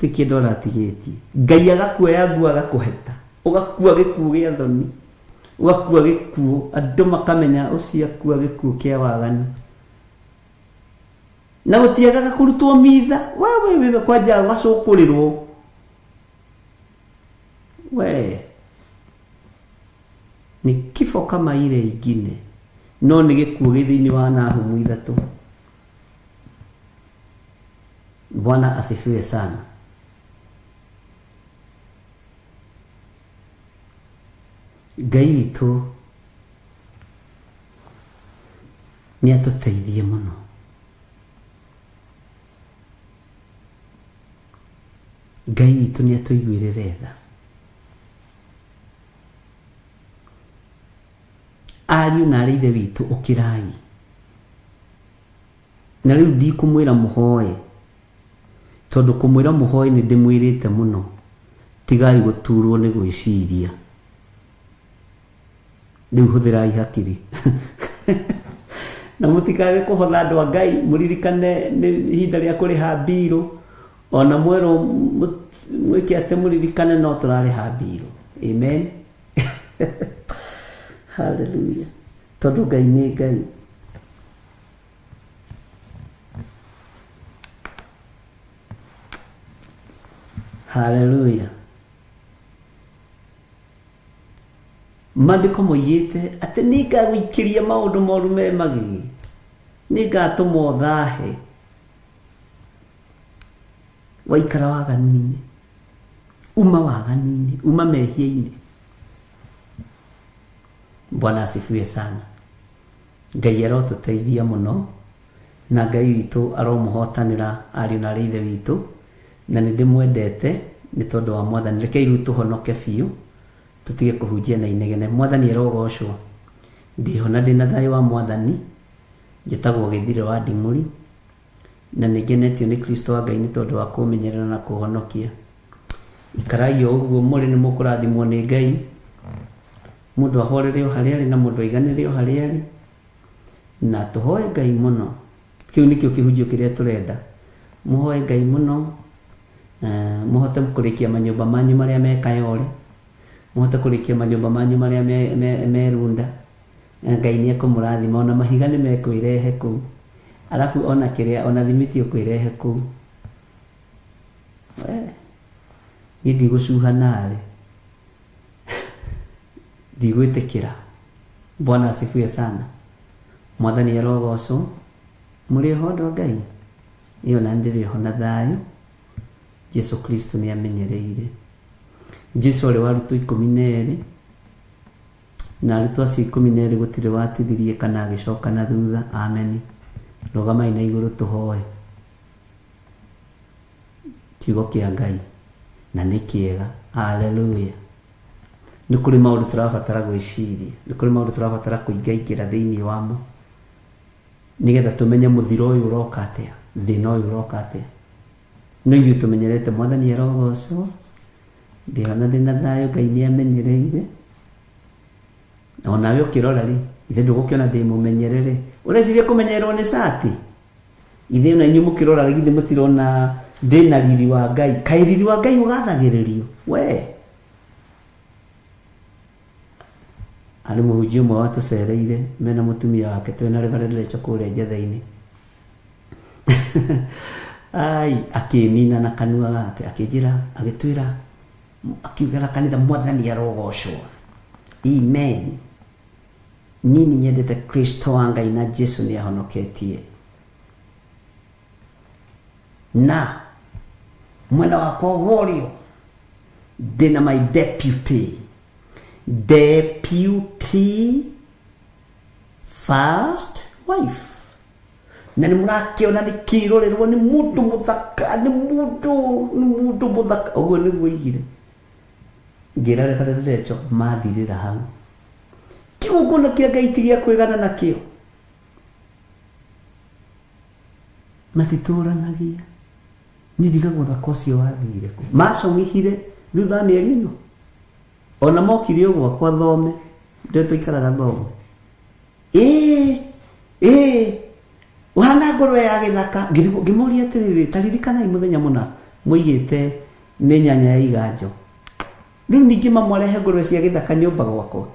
Tikĩndũ aratigĩtie Ngai agakuoya nguo agakũheta ũgakua gĩkuũ gĩa thoni, ũgakua gĩkuũ andũ makamenya ũcio akua gĩkuũ kĩa waganu na gũtiagaga kũrutwo mitha. Wewe kwanja ũgacũkũrĩrwo we ni kifo kama ile ingine, no nĩ gĩkuũ gĩthĩinĩ wa Nahumu 3. Bwana asifiwe sana. Ngai witũ nĩ atũteithie mũno. Ngai witũ nĩ atũiguĩrĩre tha. Ariũ na arĩ ithe witũ ũkĩrai, na rĩu ndikũmwĩra mũhoe tondũ kũmwĩra mũhoe nĩ ndĩmwĩrĩte mũno, tigai gũturwo nĩ gwĩciria. Rĩu hũthĩrai hakiri na mũtikage kũhotha andũ a Ngai. Mũririkane nĩ ihinda rĩa kũrĩha mbirũ, ona mwerwo mwĩke atĩ mũririkane no tũrarĩha mbirũ. Amen. Hallelujah. Tondũ Ngai nĩ Ngai. Hallelujah. Maandĩko moigĩte atĩ nĩ ngagũikĩria maũndũ moru me magigi, nĩ ngatũma ũthahe waikara waganu-inĩ, uma waganu-inĩ, uma mehia-inĩ. Bwana asifiwe sana. Ngai arotũteithia mũno na Ngai witũ aromũhotanĩra ariũ na arĩ ithe witũ, na nĩ ndĩmwendete nĩ tondũ wa Mwathani. Rekei rĩu tũhonoke biũ, tũtige kũhunjia na inegene. Mwathani erogocwo. Ndĩhona ndĩna thayũ wa Mwathani, njĩtagwo Gĩthirĩ wa Nding'ũri, na nĩngenetio nĩ Kristo wa Ngai nĩ tondũ wa kũmenyerera na kũhonokia. Ikarai o ũguo mũrĩ nĩ mũkũrathimwo nĩ Ngai, mũndũ ahorere o harĩa arĩ na mũndũ aiganĩre o harĩa arĩ, na tũhoe Ngai mũno. Kĩu nĩkĩo kĩhunjio kĩrĩa tũrenda. Mũhoe Ngai mũno, mũhote kũrĩkia manyũmba manyu marĩa me Kayole, mũhote kũrĩkia manyũmba manyu marĩa me Runda. Ngai nĩ ekũmũrathima, ona mahiga nĩ mekwĩrehe kũu, alafu ona kĩrĩa ona thimiti ũkwĩrehe kũu. Niĩ ndigũcuha nawe, ndigwĩtĩkĩra. Bwana asifiwe sana. Mwathani arogocwo. Mũrĩ ho andũ a Ngai? Niĩ ona ndĩrĩ ho na thayũ. Jesu Kristo nĩ amenyereire. Jesu arĩ wa arutwo 12, na arutwo acio 12 gũtirĩ watithirie kana agĩcoka na thutha. Amen. Rũgamai na igũrũ tũhoe. Kiugo kĩa Ngai na nĩ kĩega. Haleluya. Nĩ kũrĩ maũndũ tũrabatara gwĩciria, nĩ kũrĩ maũndũ tũrabatara kũingaingĩra thĩinĩ wamo, nĩgetha tũmenye mũthiro ũyũ ũroka atĩa, thĩna ũyũ ũroka atĩa. No ithuĩ tũmenyerete. Mwathani arogocwo. Ndĩhona ndĩna thayũ, Ngai nĩ amenyereire. Onawe ũkĩrora rĩ, ithe ndũgũkĩona ndĩ mũmenyerere. Ũreciria kũmenyererwo nĩ cati? Ithe ona inyuĩ mũkĩrora rĩ, githĩ mũtirona ndĩna riri wa Ngai? Kaĩ riri wa Ngai ũgathagĩrĩrio? We arĩ mũhunjia ũmwe watũcereire mena mũtumia wake, twĩna Reverend Rachel kũrĩa Njatha-inĩ. Akĩnina na kanua gake, akĩnjĩra, agĩtwĩra, akiugara kanitha, Mwathani arogocwo. Amen. Nini nyendete Kristo wa Ngai na Jesu nĩ ahonoketie. Na mwena wakwa ũgorio ndĩna my deputy first wife, na nĩ mũrakĩona nĩ kĩrorerwo, nĩ mũndũ mũthaka, nĩ mũndũ mũthaka. Ũguo nĩguo igire. Ngĩra Reverend Rachel mathirĩra hau. Kĩgongona kĩa Ngai ti gĩa kwĩgana nakĩo. Matitũranagia. Nĩ ndigagwo thaka ũcio wathire kũ. Macong'ihire thutha wa mĩeri ĩno. Ona mokire ũguo kwa thome, ndĩ tũikaraga thome. Ũhana ngũrwe ya gĩthaka. Ngĩmũria atĩrĩrĩ, taririkanai mũthenya mũna mũigĩte nĩ nyanya ya iganjo. Rĩu ningĩ mamwarehe ngũrwe cia gĩthaka nyũmba gwakwa.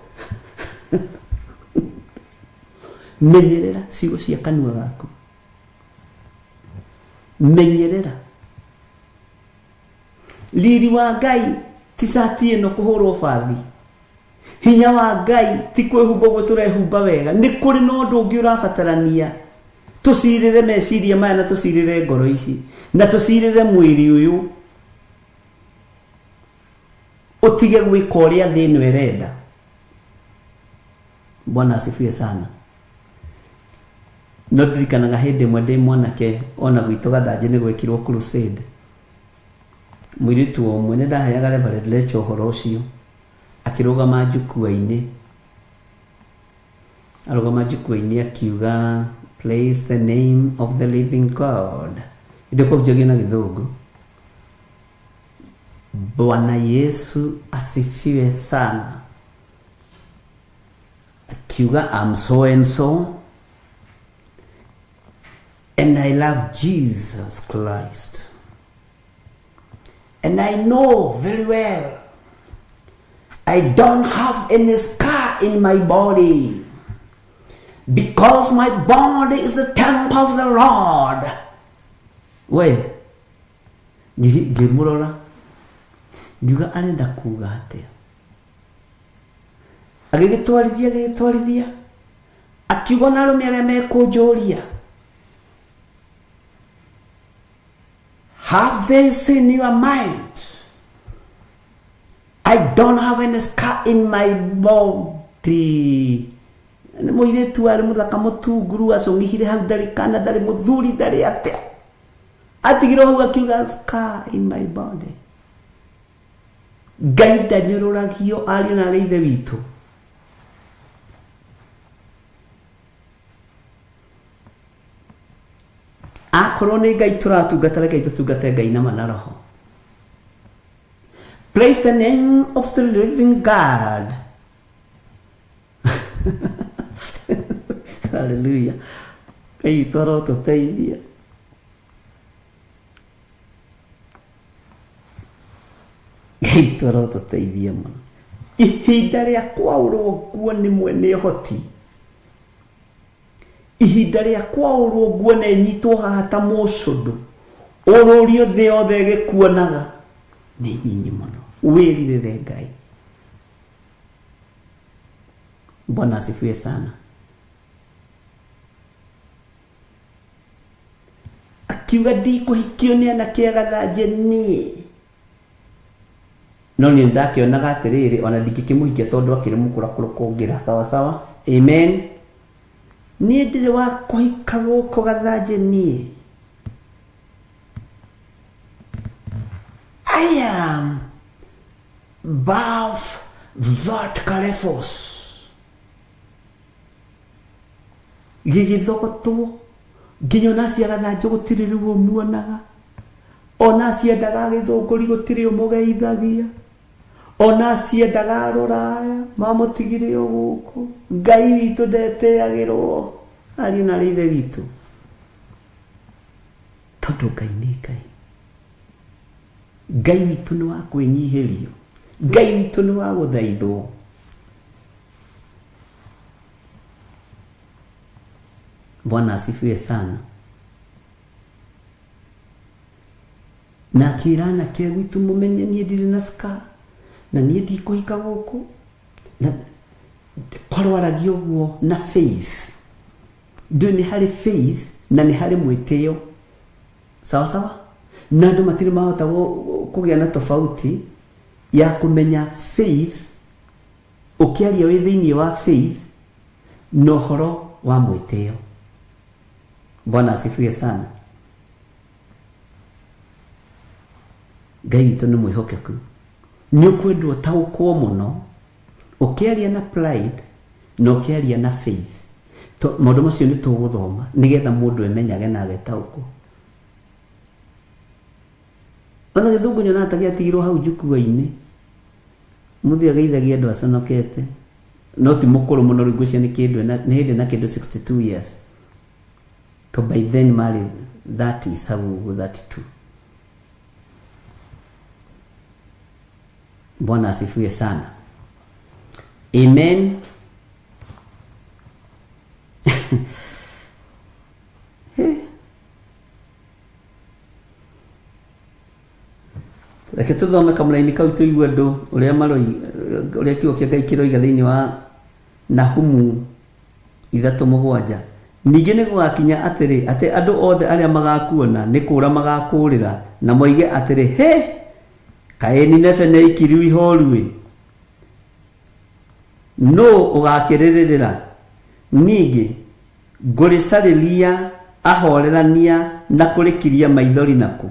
Menyerera ciugo cia kanua gaku. Menyerera. Riri wa Ngai ti cati ĩno kũhũrwo bathi. Hinya wa Ngai ti kwĩhumba ũguo tũrehumba wega. Nĩ kũrĩ na ũndũ ũngĩ ũrabatarania. Tũcirĩre meciria maya na tũcirĩre ngoro ici, na tũcirĩre mwĩrĩ ũyũ. Ũtige gwĩka ũrĩa thĩ ĩno ĩrenda. Bwana asifiwe sana. No ndirikanaga hĩndĩ ĩmwe ndĩ mwanake, ona gwitũ Gathanjĩ nĩ gwekirwo crusade. Mũirĩtu ũmwe nĩ ndaheaga Reverend Rachel ũhoro ũcio, akĩrũgama njukua-inĩ. Arũgama njukua-inĩ akiuga, praise the name of the living God. Ndio kũnjagia na Gĩthũngũ. Bwana Yesu asifiwe sana. Akiuga, I'm so and so, and I love Jesus Christ. And I know very well I don't have any scar in my body, because my body is the temple of the Lord. We, ngĩmũrora ngiuga arenda kuga atĩa. Agĩgĩtwarithia akiuga na arũme arĩa mekũnjũria, have this in your mind, I don't have any scar in my body. Nĩ mũirĩtu arĩ mũthaka mũtunguru, acong'ihire hau, ndarĩ kana, ndarĩ mũthuri, ndarĩ atĩa. Atigirwo hau akiuga scar in my body. Ngai ndanyũrũragio ariũ na arĩ ithe witũ. Akorwo nĩ Ngai tũratungata, reke tũtungate Ngai na ma na roho. Praise the name of the living God. Hallelujah. Ngai toro tũteithia. Ngai toro tũteithia mũno. Ihinda rĩa kwaũrwo nguo nĩ mwene ũhoti. Ihinda rĩa kwaũrwo nguo na nyitwo haha ta mũcũndũ. Ũrũrio thĩ yothe ĩgĩkuonaga nĩ nyinyi mũno. Wĩrirĩre Ngai. Bwana asifiwe sana. Akiuga ndikũhikio nĩ anake agathanjĩ niĩ. No nĩ ndakĩonaga atĩrĩrĩ, ona ndingĩkĩmũhikia tondũ akĩrĩ mũkũrakũrũ kũngĩra. Sawa sawa, amen. Niĩ ndĩrĩ wa kũhika gũkũ gathanjĩ niĩ. I am above that Calephos. Gĩgĩthogotwo nginya ona ciagathanjĩ gũtirĩ rĩu ũmuonaga. Ona ciendaga gĩthũngũri gũtirĩ ũmũgeithagia. Ona ciendaga rũraya mamũtigire gũkũ. Ngai witũ ndetĩagĩrwo ariũ na arĩ ithe witũ, tondũ Ngai nĩ Ngai. Ngai witũ nĩ wa kwĩnyihĩrio. Ngai witũ nĩ wa gũthaithwo. Bwana asifiwe sana. Na kirana kia gwitu mumenye niĩ ndirĩ na ska na niĩ ndikũhika gũkũ na kwarwaragia ũguo na faith. Ndũ nĩ harĩ faith na nĩ harĩ mwĩtĩo. Sawa sawa. Na andũ matirĩ mahota kũgĩa na tofauti ya kũmenya faith, ũkĩaria wĩ thĩinĩ wa faith na ũhoro wa mwĩtĩo. Bwana asifiwe sana. Ngai witũ nĩ mwĩhokeku. Nĩ ũkwendwo taũkwo mũno ũkĩaria na pride na ũkĩaria na faith. Maũndũ macio nĩ tũgũthoma nĩgetha mũndũ emenyage na agetaũkwo. Ona gĩthũngũ nyona gĩatigirwo hau njukua-inĩ. Mũthĩ ageithagia andũ aconokete. No ti mũkũrũ mũno rĩu ngwĩciria nĩ hĩndĩ na kĩndũ 62 years. So by then married 30 sabu 32. Bwana asifiwe sana. Amen. Reke tũthome kamũraini kau tũigue andũ ũrĩa kiugo kĩa Ngai kĩroiga thĩinĩ wa Nahumu 3:7. Ningĩ nĩ gũgakinya atĩrĩ atĩ andũ othe arĩa magakuona nĩ kũũra magakũũrĩra na moige atĩrĩ he kaĩ Nineve nĩ ikiru ihoru no ũgakĩrĩrĩra ningĩ ngũrĩcarĩria ahorerania na kũrĩkiria maithori naku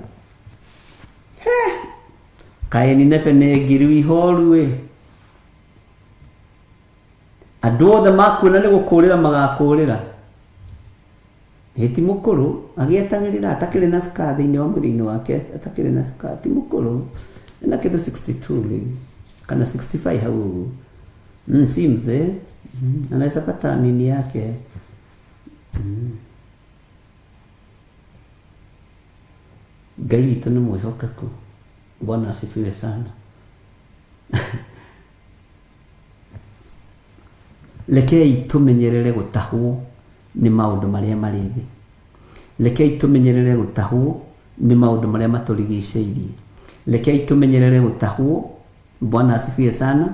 kaĩ Nineve nĩ ikiru ihoru andũ othe makuona nĩ gũkũũrĩra magakũũrĩra. Heti mũkũrũ agĩetagĩrĩra atakĩrĩ na ska thĩinĩ wa mwĩrĩ-inĩ wake, atakĩrĩ na ska, ti mũkũrũ ena kĩndũ 62 rĩu kana 65 hau ũguo. Si mzee anaweza pata nini yake. Ngai witũ nĩ mwĩhokeku. Bwana asifiwe sana. Rekei tũmenyerere gũtahwo nĩ maũndũ marĩa marĩ thĩ. Rekei tũmenyerere gũtahwo nĩ maũndũ marĩa matũrigicĩirie. Rekei tũmenyerere gũtahwo. Bwana asifiwe sana.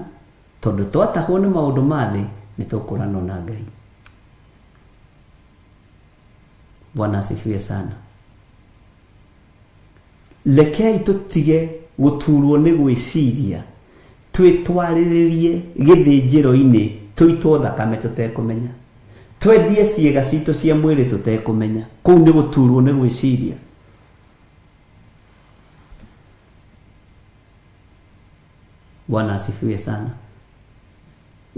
Tondũ twatahwo nĩ maũndũ ma thĩ nĩ tũkũranwo na Ngai. Bwana asifiwe sana. Rekei tũtige gũturwo nĩ gwĩciria twĩtwarĩrĩrie gĩthĩnjĩro-inĩ tũitwo thakame tũtekũmenya. Twendie ciĩga citũ cia mwĩrĩ tũtekũmenya. Kũu nĩ gũturwo nĩ gwĩciria. Bwana asifiwe sana.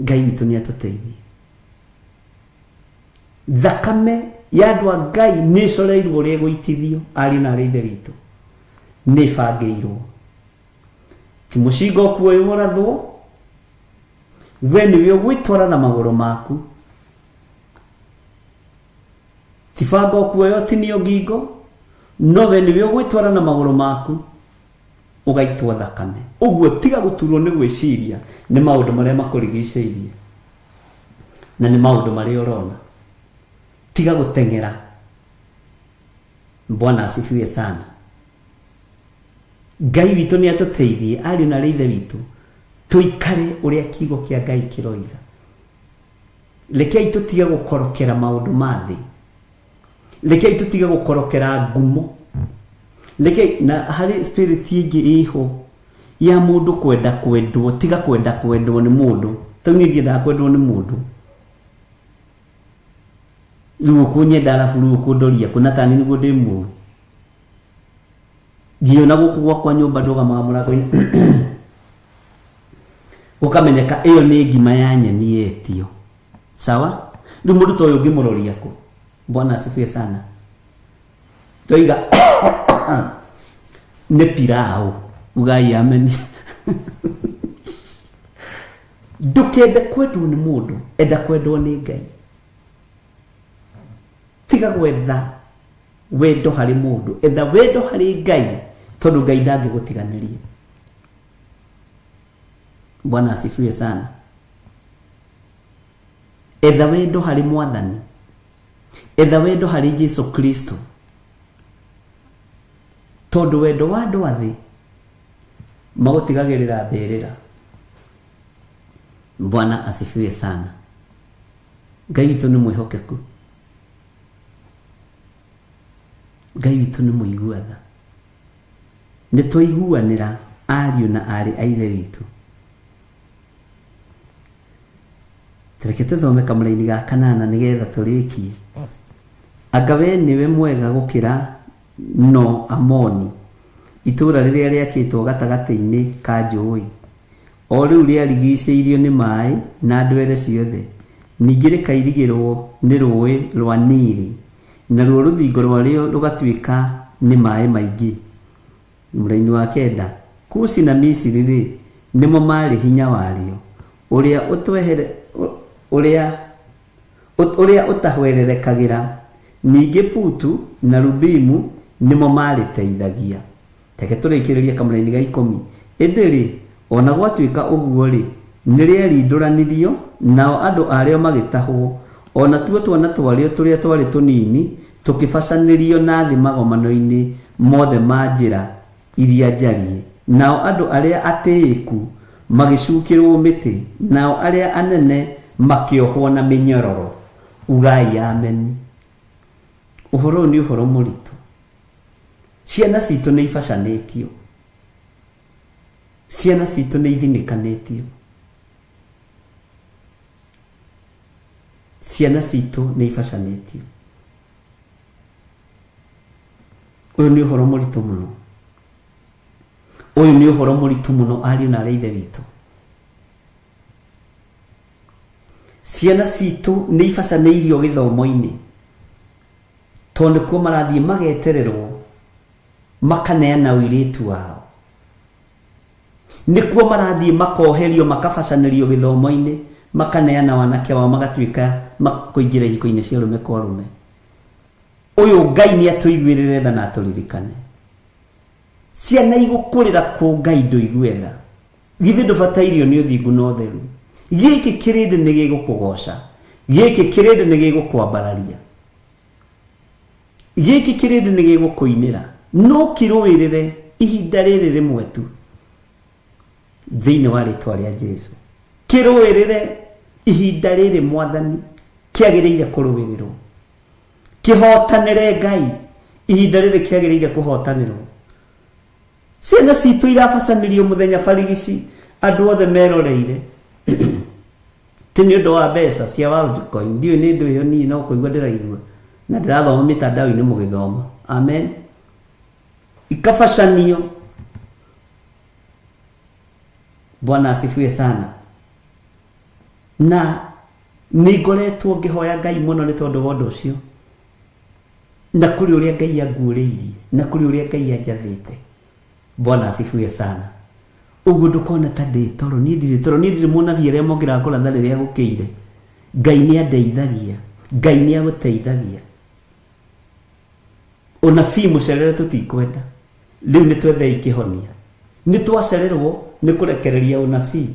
Ngai witũ nĩ atũteithie. Thakame ya andũ a Ngai nĩ coreirwo ũrĩa gũitithio ariũ na arĩ ithe witũ. Nĩ bangĩirwo. Ti mũcinga ũkuoyo mũrathwo. We nĩwe ũgwĩtwara na magũrũ maku. Ti banga ũkuoyo tinio ngingo. No we nĩwe ũgwĩtwara na magũrũ maku. Ũgaitwo thakame. Ũguo tiga gũturwo nĩ gwĩciria nĩ maũndũ marĩa makũrigicĩirie. Na nĩ maũndũ marĩa ũrona. Tiga gũteng'era. Bwana asifiwe sana. Ngai witũ nĩ atũteithie ariũ na arĩ ithe witũ. Tuikare ũrĩa kiugo kĩa Ngai kĩroiga. Rekei tũtige gũkorokera maũndũ ma thĩ. Rekei tũtige gũkorokera ngumo. Rekei na harĩ spirit ingĩ iho ya mũndũ kwenda kwendwo, tiga kwenda kwendwo nĩ mũndũ. Tau nĩ ndiendaga kwendwo nĩ mũndũ. Rĩu kũnyenda arabu rĩu kũndoria kuna tani nĩguo ndĩ mũru. Ngiona gũkũ gwakwa nyũmba ndũgamaga mũrango-inĩ. Ũkamenyeka ĩyo nĩ ngima ya nyeni yetio. Sawa? Rĩu mũndũ ta ũyũ ũngĩmũroria kũ? Bwana asifiwe sana. Ndoiga nĩ pilau. Ugai amen. Ndũkende kwendwo nĩ mũndũ, enda kwendwo nĩ Ngai. Tiga gwetha wendo harĩ mũndũ, etha wendo harĩ Ngai, tondũ Ngai ndangĩgũtiganĩria. Bwana asifiwe sana. Etha wendo harĩ Mwathani. Etha wendo harĩ Jesu Kristo. Tondũ wendo wa andũ athĩ magũtigagĩrĩra mbĩrĩra. Bwana asifiwe sana. Ngai witũ nĩ mwĩhokeku. Ngai witũ nĩ mũiguatha. Nĩ twaiguanĩra ariũ na arĩ a ithe witũ. Reke tũthome kamũra-inĩ ga kanana nĩgetha tũrĩkie. Anga we nĩwe mwega gũkĩra no Amoni, itũũra rĩrĩa rĩakĩtwo gatagatĩ-inĩ ka njũĩ. O rĩu rĩarigicĩirio nĩ maĩ na ndwere ciothe. Ningĩ rĩkairigĩrwo nĩ rũĩ rwa Nili, naruo rũthingo rwarĩo rũgatuĩka nĩ maĩ maingĩ. Mũra-inĩ wa 9, Kushi na Misiri-rĩ nĩmo marĩ hinya warĩo, ũrĩa ũtahwererekagĩra. Ningĩ Putu na Lubimu nĩmo marĩteithagia. Teke tũrĩkĩrĩria kamũra-inĩ ga 10. Ĩndĩ-rĩ, ona gwatuĩka ũguo-rĩ, nĩrĩarindũranirio, nao andũ arĩo magĩtahwo, ona tuo twana twarĩo tũrĩa twarĩ tũnini, tũkĩbacanĩrio na thĩ magomano-inĩ mothe ma njĩra iria njariĩ. Nao andũ arĩa atĩĩku magĩcukĩrwo mĩtĩ, nao arĩa anene makĩohwo na mĩnyororo. Ugai amen. Ũhoro nĩ ũhoro mũritũ. Ciana citũ nĩ ibacanĩtio. Ciana citũ nĩ ithinĩkanĩtio. Ciana citũ nĩ ibacanĩtio. Ũyũ nĩ ũhoro mũritũ mũno. Ũyũ nĩ ũhoro mũritũ mũno ariũ na arĩ ithe witũ. Ciana citũ nĩ ibacanĩirio gĩthomo-inĩ. Tondũ kuo marathiĩ magetererwo makaneana ũirĩtu wao. Nĩkuo marathiĩ makoherio makabacanĩrio gĩthomo-inĩ, makaneana wanake wao magatuĩka kũingĩra ihiko-inĩ cia rũme kwa rũme. Ũyũ Ngai nĩ atũiguĩrĩre tha na atũririkane. Ciana igũkũrĩra kũ Ngai ndũiguetha? Githĩ ndũbatairio nĩ ũthingu na ũtheru? Gĩkĩ kĩrĩndĩ nĩ gĩgũkũgoca. Gĩkĩ kĩrĩndĩ nĩ gĩgũkwambararia. Gĩkĩ kĩrĩndĩ nĩ gĩgũkũinĩra. No kĩrũĩrĩre ihinda rĩrĩ rĩmwe tu thĩinĩ wa rĩtwa rĩa Jesu. Kĩrũĩrĩre ihinda rĩrĩ Mwathani kĩagĩrĩire kũrũĩrĩrwo. Kĩhotanĩre Ngai ihinda rĩrĩ kĩagĩrĩire kũhotanĩrwo. Ciana citũ irabacanĩrio mũthenya barigici, andũ othe meroreire. Ti nĩ ũndũ wa mbeca cia Worldcoin. Ndiũĩ nĩ ndũ ĩyo niĩ no kũigua ndĩraigua. Na ndĩrathoma mĩtandao-inĩ mũgĩthoma. Amen. Ikabacanio. Bwana asifiwe sana. Na ningoretwo ngihoya Ngai muno ni tondu wa undu ucio, na kuri uria Ngai anguuriirie, na kuri uria Ngai anjathite. Bwana asifiwe sana. Uguo ndukona ta ndi toro, ni ndiri munabii aria mongira kuratha riria gukiire. Ngai ni andeithagia, Ngai ni aguteithagia. Unabii mucerere tutikwenda, riu ni twethe ikihonia. Ni twacererwo ni kurekereria unabii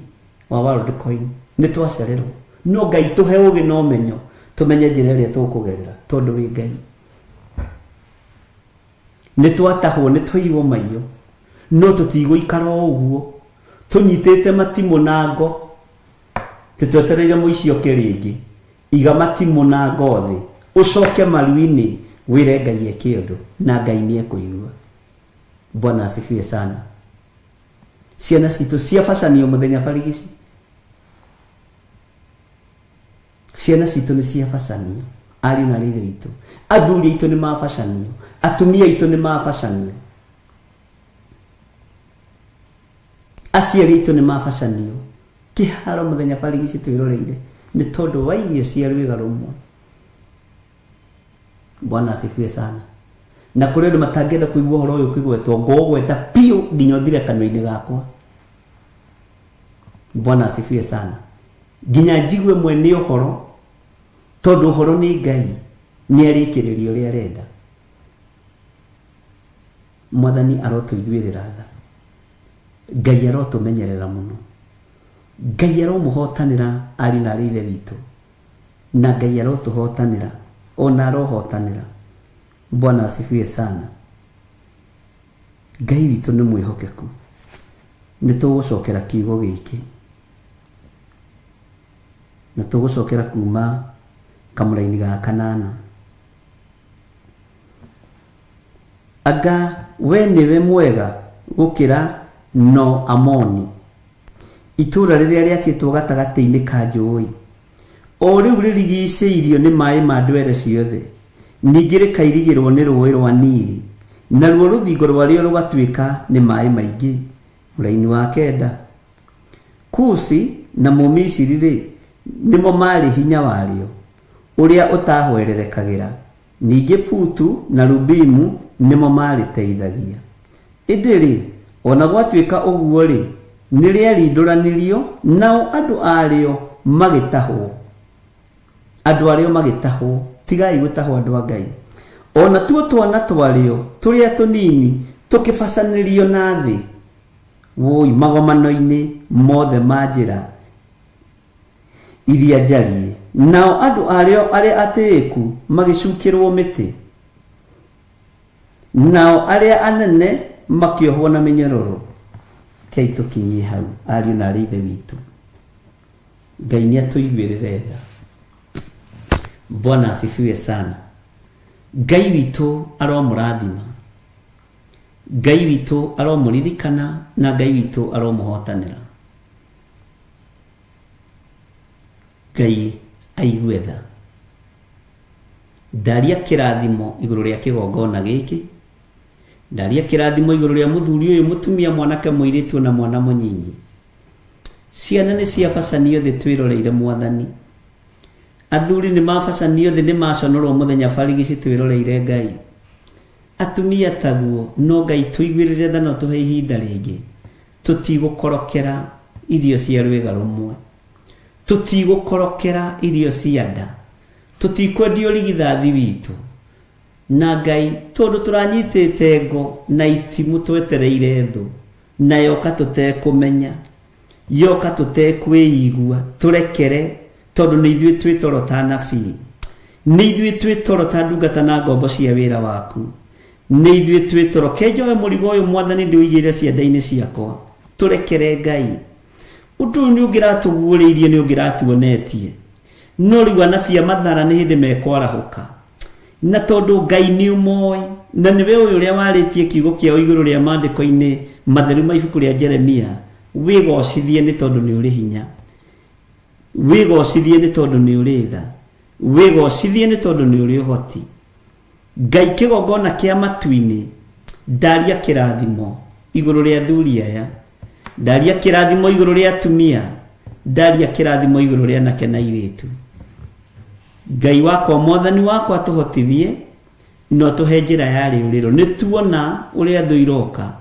wa World Coin, ni twacererwo. No Ngai tuhe ugi no menyo, tumenye njira iria tukugerera tondu wi Ngai. Ni twatahwo, ni twiwo maiyo, no tutigũikara uguo tunyitite matimu na ngo, tutwetereire muici oke ringi. Iga matimu na ngothi, ucoke maruini, wire Ngai eke undu, na Ngai ni ekuigua. Bwana asifiwe sana. Ciana citu ciabacanio muthenya barigici, ciana citu ni ciabacanio, ari na rithe itu, athuri itu ni mabacanio, atumia itu ni mabacanio, aciari itu ni mabacanio. Kiharo muthenya barigici twiroreire ni tondu wa irio cia rwiga rumwe. Bwana asifiwe sana. Na kuri andu matangenda kuigua horo uyu kigwetwo, ngogweta piu nginya uthire kanwa-ini gakwa. Bwana asifiwe sana. Nginya njigwe mwene uhoro, tondu uhoro ni Ngai, ni arikiriria uria arenda. Mwathani arotuiguirira tha, Ngai arotumenyerera muno, Ngai aromuhotanira ari na rithe witu, na Ngai arotuhotanira ona arohotanira. Bwana asifiwe sana. Ngai witu ni mwihokeku, ni tugucokera kiugo giki, na tugucokera kuma kamuraini ga kanana. Anga we niwe mwega gukira no Amoni, itura riria riakitwo gatagati-ini ka njui, o riu ririgicĩirio ni maĩ ma ndwere ciothe, ningĩ rĩkairigĩrwo nĩ rũĩ rwa Nili, naruo rũthingo rwario rũgatuĩka nĩ maĩ maingĩ. Mũraini wa 9. Kusi na Mũmisiri nĩmo marĩ hinya wario ũrĩa ũtahwererekagĩra, ningĩ Putu na Lubimu nĩmo marĩteithagia. Ĩndĩ ona gwatuĩka ũguo nĩ rĩarindũranirio, nao andũ arĩo magĩtahwo. Andũ arĩo magĩtahwo, tigai gũtahwo andũ a Ngai. Ona tuo twana twarĩo tũrĩa tũnini tũkĩbacanĩrio na thĩ, woi magomano-inĩ mothe ma njĩra iria njariĩ, nao andũ arĩo arĩa atĩĩku magĩcukĩrwo mĩtĩ, nao arĩa anene makĩohwo na mĩnyororo. Kei tũkinyie hau, ariũ na arĩ ithe witũ. Ngai nĩ atũiguĩrĩre tha. Bwana asifiwe sana. Ngai witu aromũrathima, Ngai witu aromũririkana, na Ngai witu aromũhotanĩra. Ngai aigue tha. Ndaria kĩrathimo igũrũ rĩa kĩgongona gĩkĩ, ndaria kĩrathimo igũrũ rĩa mũthuri ũyũ, mũtumia, mwanake, mũirĩtu na mwana mũnyinyi. Ciana nĩ ciabacanio thĩ twĩroreire Mwathani, athuri nĩ mabacanio thĩ, nĩ maconorwo mũthenya barigici twĩroreire Ngai. Atumia taguo, no Ngai tũiguĩrĩre tha, no tũhe ihinda rĩngĩ, tũtigũkorokera irio cia rwĩga rũmwe, tũtigũkorokera irio cia nda, tũtikwendia ũrigithathi witũ. Na Ngai tondũ tũranyitĩte ngo na itimũ twetereire thũ, na yoka tũtekũmenya, yoka tũtekwĩigua, tũrekere, tondu nĩ ithuĩ twĩ toro ta nabii, nĩ ithuĩ twĩ toro ta ndungata na ngombo cia wĩra waku, nĩ ithuĩ twĩ toro. Kenjoe mũrigo ũyũ Mwathani ndĩũigĩrĩre ciande-inĩ ciakwa, tũrekere Ngai. Ũndũ ũyũ nĩ ũngĩratũguũrĩirie, nĩ ũngĩratuonetie, no rĩu anabii a mathara nĩ hĩndĩ mekwarahũka, na tondu Ngai nĩ ũmoĩ, na nĩwe ũyũ ũrĩa warĩtie kiugo kĩao igũrũ rĩa maandĩko-inĩ matheru ma ibuku rĩa Jeremia, wĩgocithie nĩ tondu nĩ ũrĩ hinya, wĩgocithie nĩ tondu nĩ ũrĩ tha, wĩgocithie nĩ tondu nĩ ũrĩ ũhoti. Ngai kĩgongona kĩa matu-inĩ, ndaria kĩrathimo igũrũ rĩa athuri aya, ndaria kirathimo iguru ria atumia, ndaria kirathimo iguru ria anake na airitu. Ngai wakwa mwathani wakwa tuhotithie no tuhe njira ya riuriro. Ni tuona uria thu iroka,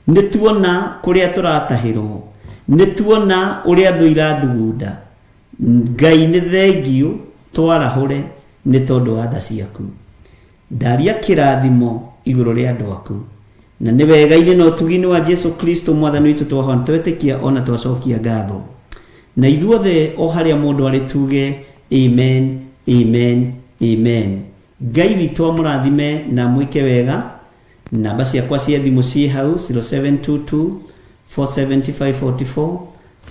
ni tuona kuria turatahirwo, ni tuona uria thu irathugunda. Ngai ni thengiu twarahure ni tondu wa tha ciaku. Ndaria kirathimo iguru ria andu aku, na ni wega ine no tugini wa Jesu Kristo mwathani witu twahona twetikia ona twacokia ngatho. Na ithuothe o haria mundu ari tuge amen, amen, amen. Ngai witu amurathime na mwike wega. Namba ciakwa cia thimu ci hau 0722 47544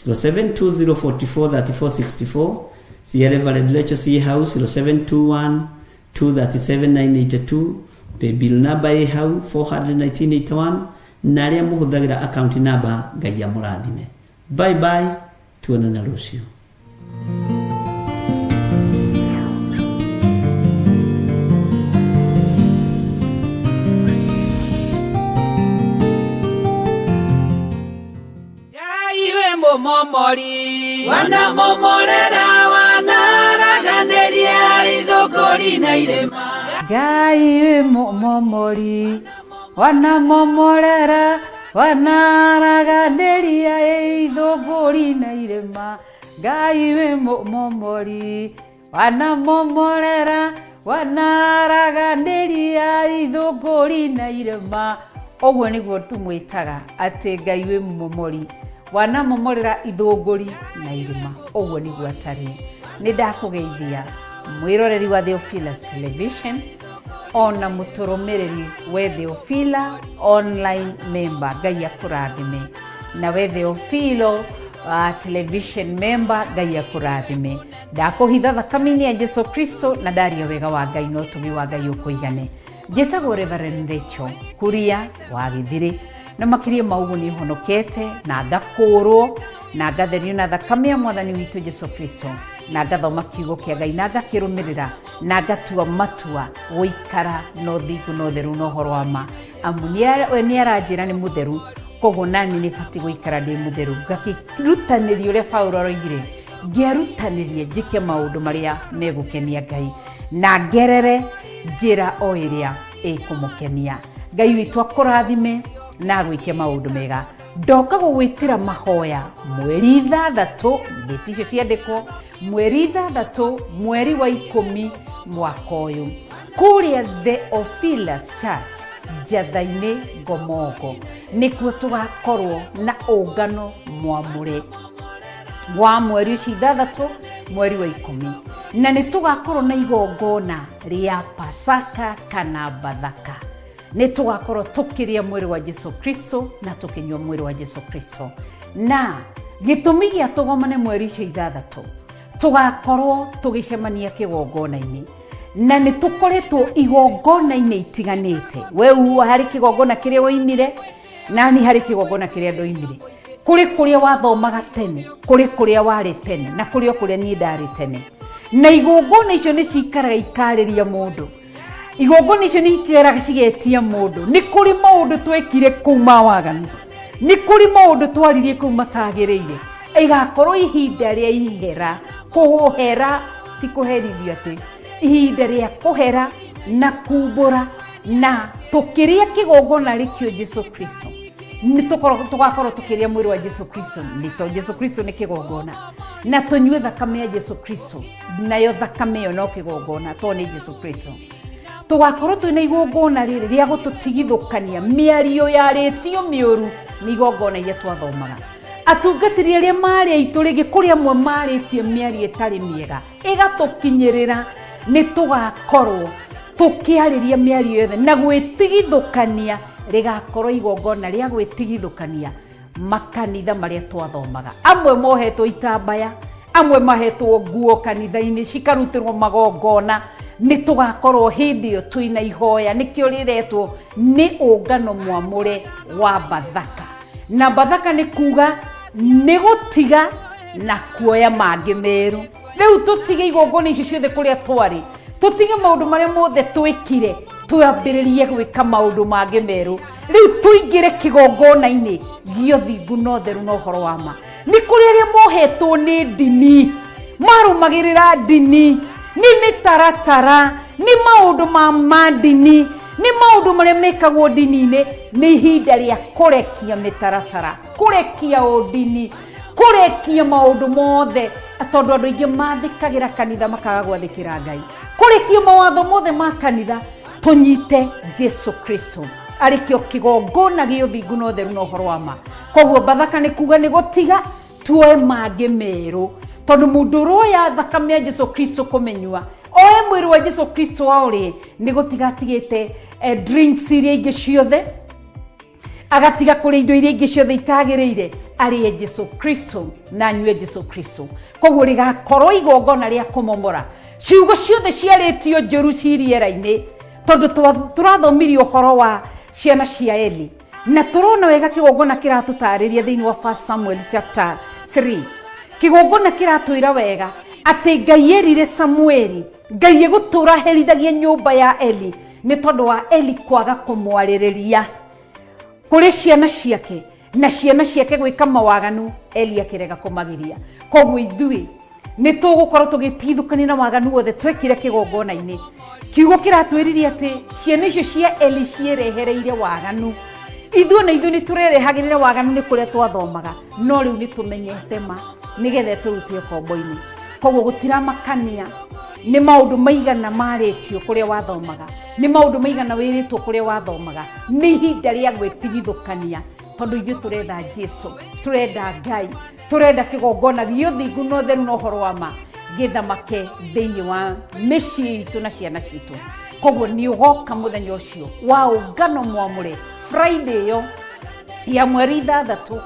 0720443464. cia Reverend Lecho ci hau 0721 237 Paybill number ĩ hau 41981 na arĩa mũhũthagĩra account number. Ngai amũrathime. Bye bye, tuonana rũciũ. Momori wana momorera wana raganeria ithogori na irema. Ngai momori wana momorera wana raganeria ithogori na irema. Ngai momori wana momorera wana raganeria ithogori na irema. Oguo niguo tumwitaga ati Ngai wi momori wana momorera ithunguri na irima. Oguo niguo atari. Ni ndakugeithia mwiroreri wa Theophilus Television ona muturumiriri we Theophila online member. Ngai akurathime. Na we Theophilo television member. Ngai akurathime. Ndakuhitha thakame-ini ya Jesu Kristo na ndaria wega wa Ngai no tumi wa Ngai ukuigane. Njĩtagwo Reverend Rachel Kuria wa Githiri, na makiria maugu ni honokete na ngakũrwo na ngatherio na thakame ya mwathani witũ Jesu Kristo, na ngathoma kiugo kĩa Ngai na ngakĩrũmĩrĩra na ngatua matua gũikara no thingu no theru no horo wa ma. Amu ni aranjĩra nĩ mũtheru, koguo nani nĩ bati gũikara ndĩ mũtheru. Ngakĩrutanĩria ũrĩa Paulo aroigire, ngĩarutanĩria njĩke maũndũ marĩa megũkenia Ngai na ngerere njĩra o ĩrĩa ĩkũmũkenia. Ngai witũ akũrathime na gwĩke maũndũ mega. Ndoka gũgwĩtĩra mahoya mweri 6 ndĩti icio ciandĩkwo mweri 6 mweri wa 10 mwaka ũyũ kũrĩa Theophilus Church Njatha-inĩ Ngomongo. Nĩkuo tũgakorwo na ũngano mwamũre wa mweri ũcio 6 mweri wa 10, na nĩ tũgakorwo na igongona rĩa Pasaka kana Bathaka. Nĩ tũgakorwo tũkĩrĩa mwĩrĩ wa Jesu Kristo na tũkĩnyua mwĩrĩ wa Jesu Kristo. Na gĩtũmi gĩa tũgomane mweri ũcio 6 tũgakorwo tũgĩcemania kĩgongona-inĩ, na nĩ tũkoretwo igongona-inĩ itiganĩte. Weu harĩ kĩgongona kĩrĩa woimire, nani harĩ kĩgongona kĩrĩa ndoimire. Kũrĩa wathomaga tene, kũrĩa warĩ tene, na kũrĩa niĩ ndarĩ tene. Na igongona icio nĩ cikaraga ikarĩria mũndũ. Igongona icio nĩ ikeraga cigetia mũndũ. Nĩ kũrĩ maũndũ twekire kuma waganu, nĩ kũrĩ maũndũ twaririe kuma matagĩrĩire. Igakorwo ihinda rĩa ihera, kũhera ti kũherithio atĩ, ihinda rĩa kũhera na kumbũra na tũkĩrĩa kĩgongona rĩkĩo Jesu Kristo. Tũgakorwo tũkĩrĩa mwĩrĩ wa Jesu Kristo, nĩ to Jesu Kristo nĩ kĩgongona, na tũnyue thakame ya Jesu Kristo, nayo thakame ĩyo no kĩgongona to nĩ Jesu Kristo. Tũgakorwo twĩna igongona rĩrĩ rĩa gũtũtigithũkania mĩario yarĩtio mĩũru nĩ igongona iria twathomaga. Atungatĩri arĩa marĩ aitũ rĩngĩ kũrĩ amwe marĩtie mĩario ĩtarĩ mĩega ĩgatũkinyĩrĩra, nĩ tũgakorwo tũkĩarĩria mĩario yothe na gwĩtigithũkania. Rĩgakorwo igongona rĩa gwĩtigithũkania makanitha marĩa twathomaga. Amwe mohetwo itambaya, amwe mahetwo nguo kanitha-inĩ cikarutĩrwo magongona. Nĩ tũgakorwo hĩndĩ ĩyo twĩna ihoya, nĩkĩo rĩretwo nĩ ũngano mwamũre wa Bathaka. Na Bathaka nĩ kuga nĩ gũtiga na kuoya mangĩ merũ. Rĩu tũtige igongona icio ciothe kũrĩa twarĩ, tũtige maũndũ marĩa mothe twĩkire, twambĩrĩrie gwĩka maũndũ mangĩ merũ. riu tuingire kigongona-ini gio thingu no theru no horo wa ma ni kuri aria mohetwo ni ndini marumagirira ndini ni mitaratara ni maundu ma mandini ni maundu maria mekagwo ndini-ini ni ihinda ria kurekia mitaratara kurekia undini kurekia maundu mothe tondu andu aingi mathikagira kanitha makaga gwathikira Ngai kurekia mawatho mothe ma kanitha tunyite Jesu Kristo arikio kigongona gio thingu no theru no horo wa ma koguo bathaka ni kuga ni gutiga tuoe mangi meru tondu mundu roya thakame ya Jesu Kristo kumenywa oe mwiri wa Jesu Kristo auri ni gutiga tigite drinks iria ingi ciothe agatiga kuri indo iria ingi ciothe itagiriire ari Jesu Kristo na nyue Jesu Kristo koguo rigakorwo igongona ria kumomora ciugo ciothe ciaritio njuru ciriera-ini tondu turathomirio uhoro wa ciana cia Eli na turona wega kigongona kiratutariria thiini wa 1 Samuel chapter 3 kigongona kiratwira wega ati Ngai erire Samueli Ngai egutura herithagia nyumba ya Eli ni tondu wa Eli kwaga kumwaririria kuri ciana ciake na ciana ciake gwika mawaganu Eli akirega kumagiria koguo ithui ni tugukorwo tugitithukania na waganu wothe twekire kigongona-ini kiugo kiratwiriria ati ciana icio cia Eli cierehereire waganu ithuĩ na ithuĩ ni turerehagirira waganu ni kuria twathomaga no riu ni tumenyete ma nigethe turutio kombo-ini koguo gutiramakania ni maundu maigana maritio kuria wathomaga ni maundu maigana wiritwo kuria wathomaga ni ihinda ria gwitigithukania tondu ithuĩ turenda Jesu turenda Ngai turenda kigongona gio thingu no theru no horo wa ma githamake thiini wa micii itu na ciana citu koguo ni ugoka muthenya ucio wa ungano mwamure Friday yo ya mweri 6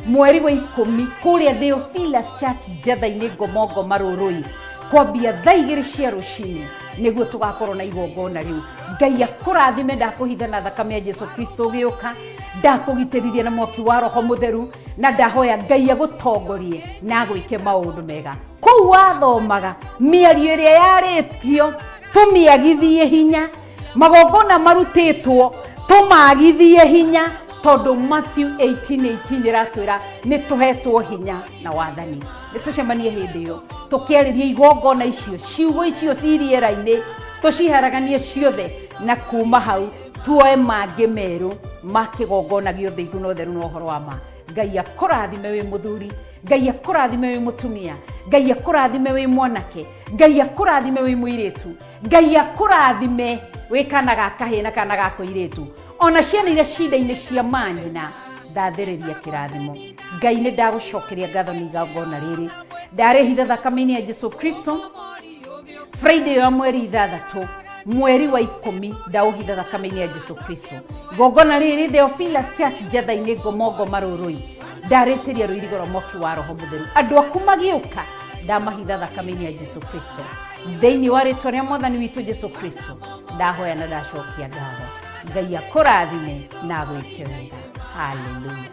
mweri wa 10 kuria Theophilus Church Jatha-ini Ngomongo Marurui kwambia thaa 2 cia rucini niguo tugakorwo na igongona riu Ngai akurathime ndakuhitha na thakame ya Jesu Kristo giuka ndakugitiririe na mwaki wa roho mutheru na ndahoya Ngai agutongorie na gwike maundu mega kou wathomaga miario iria yaritio tumiagithie hinya magongona marutitwo tumagithie hinya tondu Matthew 18:18 iratwira ni tuhetwo hinya na wathani ni tucemanie hindi yo tukiariria igongona icio ciugo icio ciriera-ini tuciharaganie ciothe na kuma hau tuoe mangi meru ma kigongona gio thingu no theru no horo wa ma Ngai akurathime wi muthuri Ngai akurathime wi mutumia Ngai akurathime wi mwanake Ngai akurathime wi muiritu Ngai akurathime wi kana ga kahii na kana ga kuiritu ona ciana iria cinda-ini cia manyina ndathiriria kirathimo Ngai ni ndagucokeria ngatho ni igongona riri ndarehitha thakame-ini ya Jesu Kristo Friday ya mweri 6 mweri wa 10 ndauhitha thakame-ini ya Jesu Kristo igongona riri Theophilus Church Jatha-ini Ngomongo Marurui ndaritiria ruirigo rwa mwaki wa roho mutheru andu aku magiuka ndamahitha thakame-ini ya Jesu Kristo thiini wa ritwa ria mwathani witu Jesu Kristo ndahoya na ndacokia ngatho Ngai akurathime na gwike wega haleluya.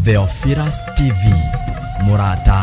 Theophilus TV Murata.